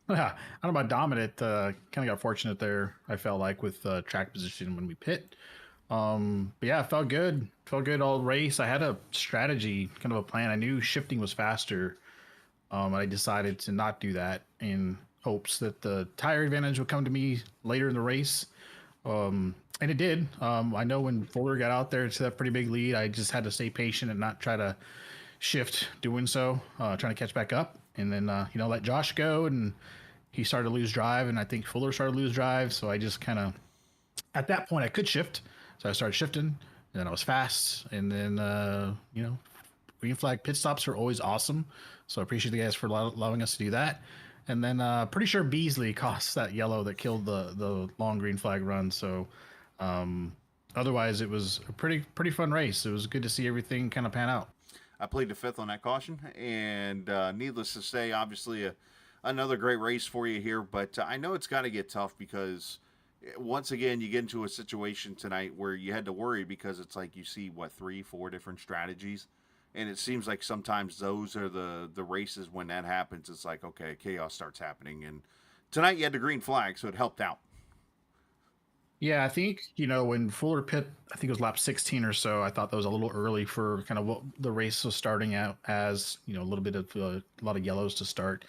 Yeah, I don't know about dominant. Kind of got fortunate there, I felt like, with track position when we pit. But yeah, it felt good. Felt good all race. I had a strategy, kind of a plan. I knew shifting was faster. I decided to not do that in hopes that the tire advantage would come to me later in the race. And it did. I know when Fuller got out there to that pretty big lead, I just had to stay patient and not try to shift doing so, trying to catch back up. And then, let Josh go, and he started to lose drive, and I think Fuller started to lose drive. So I just kind of, at that point, I could shift. So I started shifting, and then I was fast. And then, green flag pit stops are always awesome. So I appreciate the guys for allowing us to do that. And then pretty sure Beasley cost that yellow that killed the long green flag run. So otherwise, it was a pretty fun race. It was good to see everything kind of pan out. I played the 5th on that caution, and needless to say, obviously another great race for you here. But I know it's got to get tough because once again, you get into a situation tonight where you had to worry because it's like you see, 3-4 different strategies. And it seems like sometimes those are the races when that happens. It's like, okay, chaos starts happening. And tonight you had the green flag, so it helped out. Yeah, I think, when Fuller pit, I think it was lap 16 or so, I thought that was a little early for kind of what the race was starting out as, a little bit of a lot of yellows to start.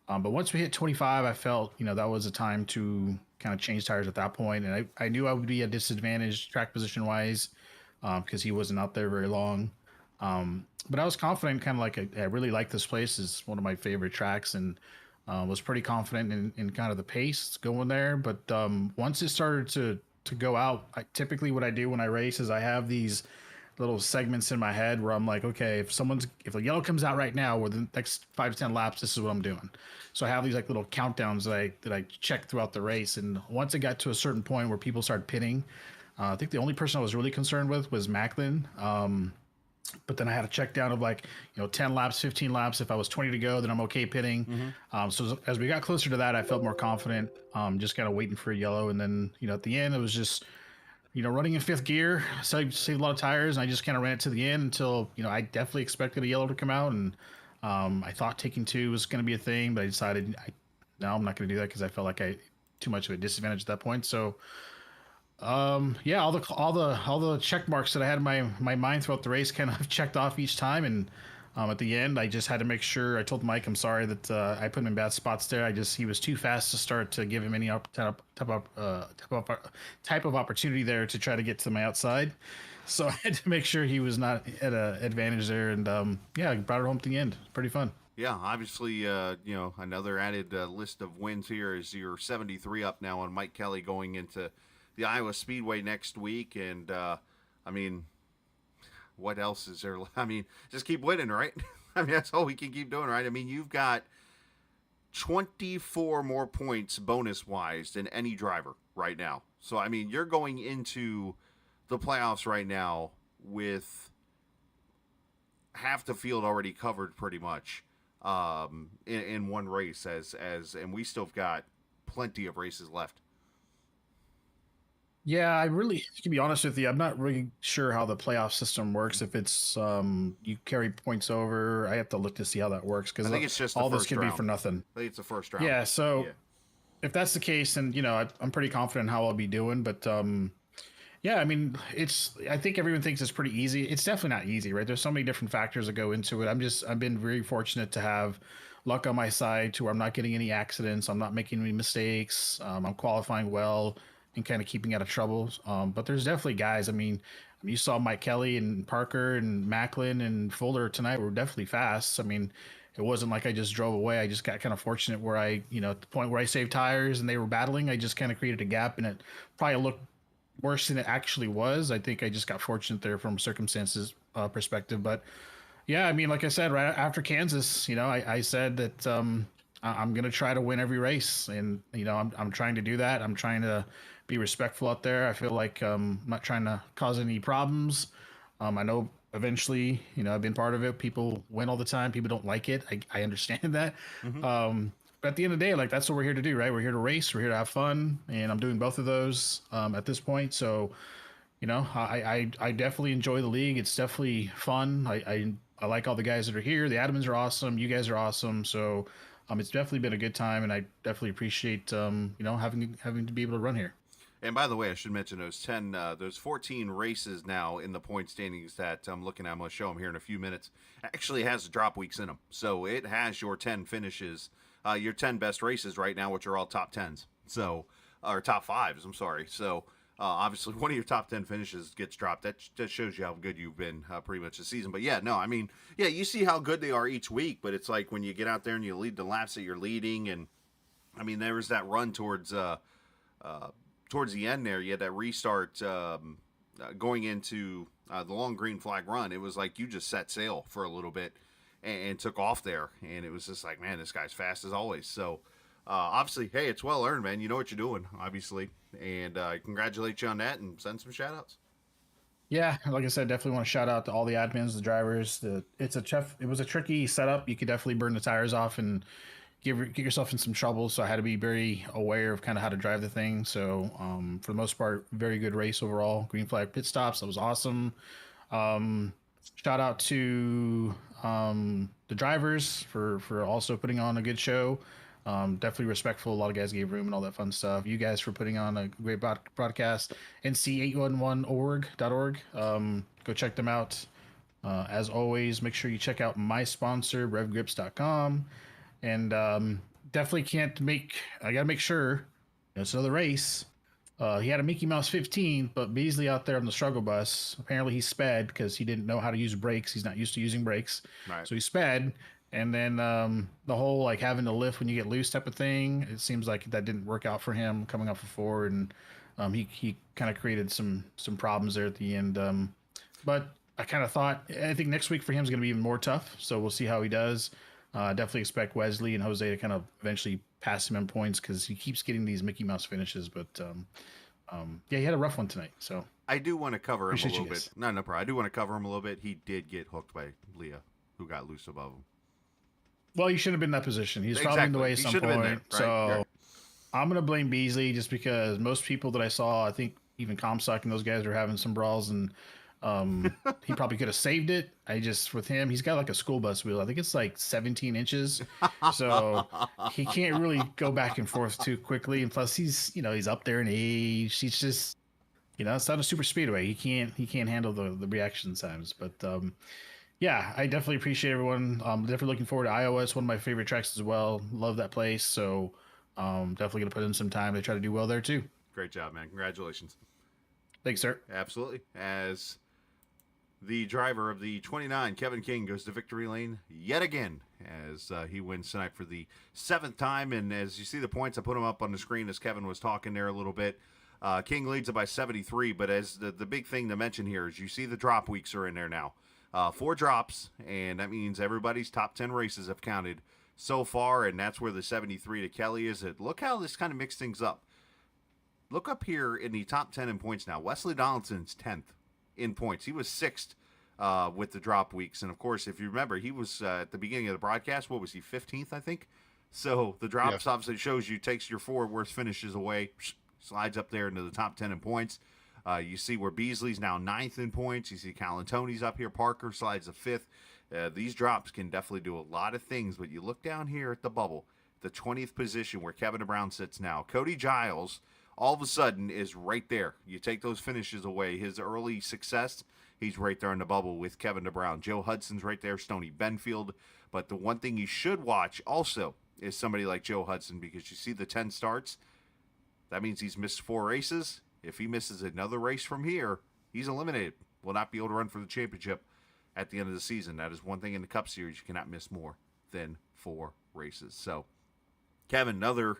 But once we hit 25, I felt, that was a time to kind of change tires at that point. And I knew I would be a disadvantage track position wise because he wasn't out there very long. But I was confident, kind of like I really like this place. It's one of my favorite tracks, and was pretty confident in kind of the pace going there. But once it started to go out, typically what I do when I race is I have these little segments in my head where I'm like, okay, if the yellow comes out right now, or the next 5 to 10 laps, this is what I'm doing. So I have these like little countdowns that I check throughout the race. And once it got to a certain point where people started pitting, I think the only person I was really concerned with was Macklin. But then I had a check down of 10 laps, 15 laps. If I was 20 to go, then I'm okay pitting. Mm-hmm. So as we got closer to that, I felt more confident, just kind of waiting for a yellow. And then, at the end, it was just, running in 5th gear. So I saved a lot of tires, and I just kind of ran it to the end until, I definitely expected a yellow to come out. And I thought taking 2 was going to be a thing, but I decided, no, I'm not going to do that because I felt like I too much of a disadvantage at that point. So yeah, all the check marks that I had in my mind throughout the race kind of checked off each time, and at the end I just had to make sure. I told Mike I'm sorry that I put him in bad spots there. He was too fast to start to give him any type of opportunity there to try to get to my outside. So I had to make sure he was not at an advantage there, and yeah, I brought it home to the end. Pretty fun. Yeah, obviously, another added list of wins here is you're 73 up now on Mike Kelly going into the Iowa Speedway next week. And, what else is there? Just keep winning, right? That's all we can keep doing, right? You've got 24 more points bonus-wise than any driver right now. So, you're going into the playoffs right now with half the field already covered pretty much in one race and we still have got plenty of races left. Yeah, I really, to be honest with you, I'm not really sure how the playoff system works. If it's you carry points over, I have to look to see how that works because I think it's just all the this first could round. be for nothing. I think it's the first round. Yeah, so if that's the case, then I'm pretty confident in how I'll be doing. But yeah, I think everyone thinks it's pretty easy. It's definitely not easy, right? There's so many different factors that go into it. I've been very fortunate to have luck on my side to where I'm not getting any accidents. I'm not making any mistakes. I'm qualifying well and kind of keeping out of trouble. But there's definitely guys. You saw Mike Kelly and Parker and Macklin and Fuller tonight were definitely fast. It wasn't like I just drove away. I just got kind of fortunate where I, at the point where I saved tires and they were battling, I just kind of created a gap, and it probably looked worse than it actually was. I think I just got fortunate there from circumstances perspective. But yeah, I mean, like I said, right after Kansas, I said that I'm going to try to win every race, and I'm trying to do that. I'm trying to be respectful out there. I feel like I'm not trying to cause any problems. I know eventually, I've been part of it. People win all the time. People don't like it. I understand that. But at the end of the day, like, that's what we're here to do, right? We're here to race. We're here to have fun, and I'm doing both of those at this point. So, I definitely enjoy the league. It's definitely fun. I like all the guys that are here. The admins are awesome. You guys are awesome. So, it's definitely been a good time, and I definitely appreciate having to be able to run here. And by the way, I should mention those 14 races now in the point standings that I'm looking at. I'm going to show them here in a few minutes. Actually has drop weeks in them, so it has your 10 finishes, your 10 best races right now, which are all top 10s. So, or top 5s. I'm sorry. So, obviously, one of your top 10 finishes gets dropped. That just shows you how good you've been pretty much this season. But yeah, no, I mean, yeah, you see how good they are each week. But it's like when you get out there and you lead the laps that you're leading, and I mean, there was that run towards the end there. You had that restart going into the long green flag run. It was like you just set sail for a little bit and took off there, and it was just like, man, this guy's fast as always. So obviously, hey, it's well earned, man. You know what you're doing, obviously, and I congratulate you on that and send some shout outs. Yeah, like I said, definitely want to shout out to all the admins, the drivers. It was a tricky setup. You could definitely burn the tires off and get yourself in some trouble. So I had to be very aware of kind of how to drive the thing. So for the most part, very good race overall. Green flag pit stops, that was awesome. Shout out to the drivers for also putting on a good show. Definitely respectful. A lot of guys gave room and all that fun stuff. You guys for putting on a great broadcast. NC811.org. Go check them out. As always, make sure you check out my sponsor, RevGrips.com. And definitely I got to make sure it's another race. He had a Mickey Mouse 15, but Beasley out there on the struggle bus, apparently he sped because he didn't know how to use brakes. He's not used to using brakes. Right. So he sped. And then the whole like having to lift when you get loose type of thing, it seems like that didn't work out for him coming off of forward, and he kind of created some problems there at the end. But I think next week for him is going to be even more tough, so we'll see how he does. Definitely expect Wesley and Jose to kind of eventually pass him in points because he keeps getting these Mickey Mouse finishes. But yeah, he had a rough one tonight. So I do want to cover him a little guys. bit. No problem. I do want to cover him a little bit. He did get hooked by Leah, who got loose above him. Well, you should have been in that position. He's probably in the way at some point. There, right? So I'm going to blame Beasley just because most people that I saw, I think even Comstock and those guys were having some brawls, and he probably could have saved it. With him, he's got like a school bus wheel. I think it's like 17 inches. So he can't really go back and forth too quickly. And plus he's up there in age. He's just, it's not a super speedway. He can't handle the reaction times, but, yeah, I definitely appreciate everyone. Definitely looking forward to Iowa. It's one of my favorite tracks as well. Love that place. So definitely going to put in some time to try to do well there too. Great job, man. Congratulations. Thanks, sir. Absolutely. As the driver of the 29, Kevin King, goes to victory lane yet again as he wins tonight for the 7th time. And as you see the points, I put them up on the screen as Kevin was talking there a little bit. King leads it by 73, but as the big thing to mention here is you see the drop weeks are in there now. 4 drops, and that means everybody's top 10 races have counted so far, and that's where the 73 to Kelly is. Look how this kind of mixed things up. Look up here in the top 10 in points now. Wesley Donaldson's 10th in points. He was 6th with the drop weeks, and of course, if you remember, he was at the beginning of the broadcast, what was he, 15th, I think? So the drops obviously shows you, takes your 4 worst finishes away, slides up there into the top 10 in points. You see where Beasley's now 9th in points. You see Tony's up here. Parker slides to 5th. These drops can definitely do a lot of things, but you look down here at the bubble, the 20th position where Kevin DeBrown sits now. Cody Giles, all of a sudden, is right there. You take those finishes away. His early success, he's right there in the bubble with Kevin DeBrown. Joe Hudson's right there, Stoney Benfield. But the one thing you should watch also is somebody like Joe Hudson, because you see the 10 starts. That means he's missed 4 races. If he misses another race from here, he's eliminated. Will not be able to run for the championship at the end of the season. That is one thing in the Cup Series. You cannot miss more than 4 races. So, Kevin, another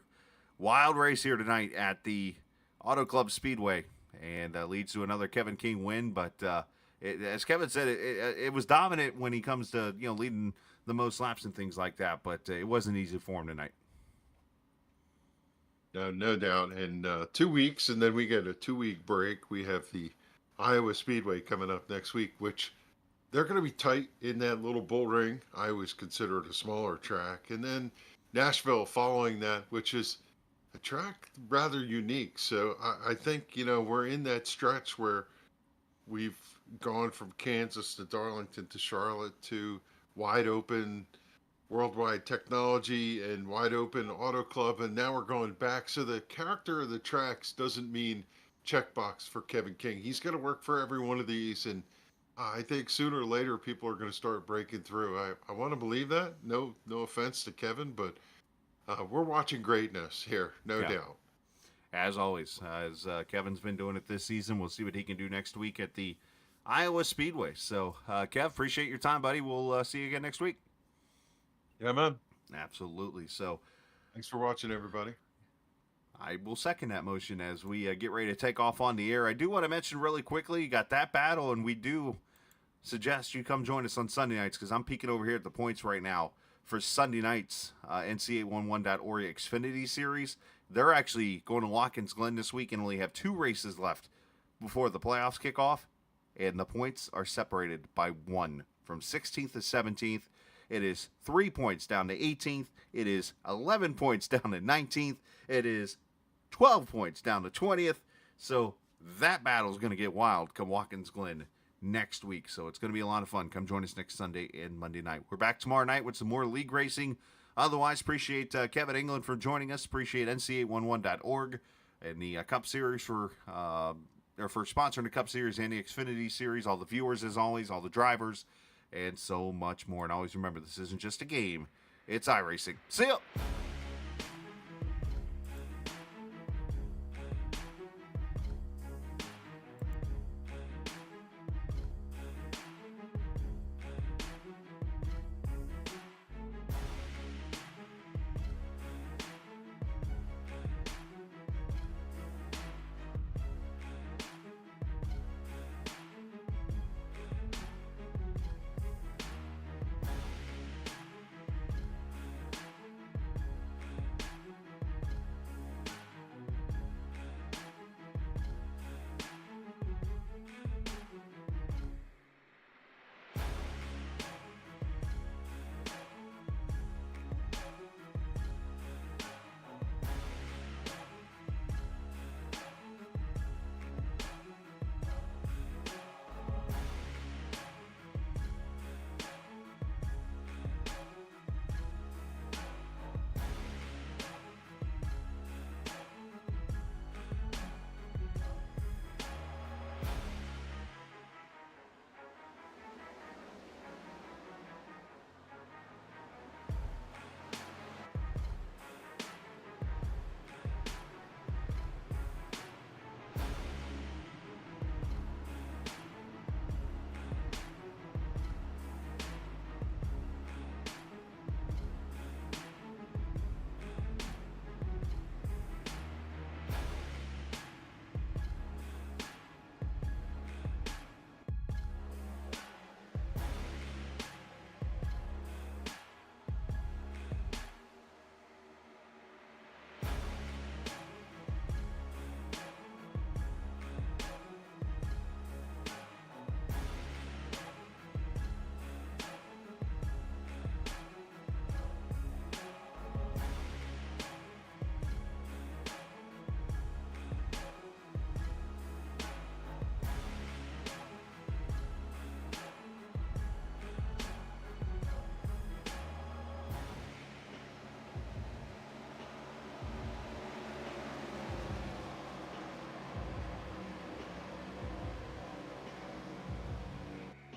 wild race here tonight at the Auto Club Speedway, and leads to another Kevin King win. But as Kevin said, it was dominant when he comes to leading the most laps and things like that. But it wasn't easy for him tonight. No doubt. And 2 weeks, and then we get a 2-week break. We have the Iowa Speedway coming up next week, which they're going to be tight in that little bull ring. I always consider it a smaller track. And then Nashville following that, which is a track rather unique. So I think, we're in that stretch where we've gone from Kansas to Darlington to Charlotte to wide open worldwide technology and wide open Auto Club, and now we're going back. So the character of the tracks doesn't mean checkbox for Kevin King. He's going to work for every one of these, and I think sooner or later people are going to start breaking through. I want to believe that. No offense to Kevin, but we're watching greatness here, no doubt. As always, as Kevin's been doing it this season, we'll see what he can do next week at the Iowa Speedway. So, Kev, appreciate your time, buddy. We'll see you again next week. Yeah, man. Absolutely. So, thanks for watching, everybody. I will second that motion as we get ready to take off on the air. I do want to mention really quickly, you got that battle, and we do suggest you come join us on Sunday nights, because I'm peeking over here at the points right now for Sunday nights, NC811.org Xfinity Series. They're actually going to Watkins Glen this week and only have 2 races left before the playoffs kick off, and the points are separated by 1 from 16th to 17th. It is 3 points down to 18th. It is 11 points down to 19th. It is 12 points down to 20th. So that battle is going to get wild come Watkins Glen next week. So it's going to be a lot of fun. Come join us next Sunday and Monday night. We're back tomorrow night with some more league racing. Otherwise, appreciate Kevin England for joining us. Appreciate NC811.org and the Cup Series for sponsoring the Cup Series and the Xfinity Series. All the viewers, as always, all the drivers, and so much more. And always remember, this isn't just a game, it's iRacing. See ya!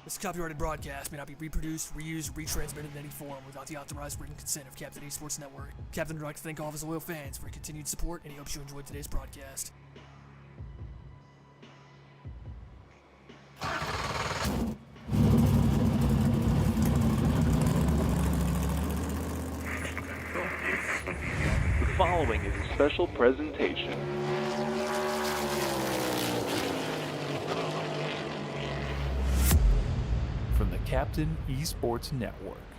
This copyrighted broadcast may not be reproduced, reused, or retransmitted in any form without the authorized written consent of Captain Esports Network. Captain would like to thank all of his loyal fans for your continued support, and he hopes you enjoyed today's broadcast. following is a special presentation from the Captain Esports Network.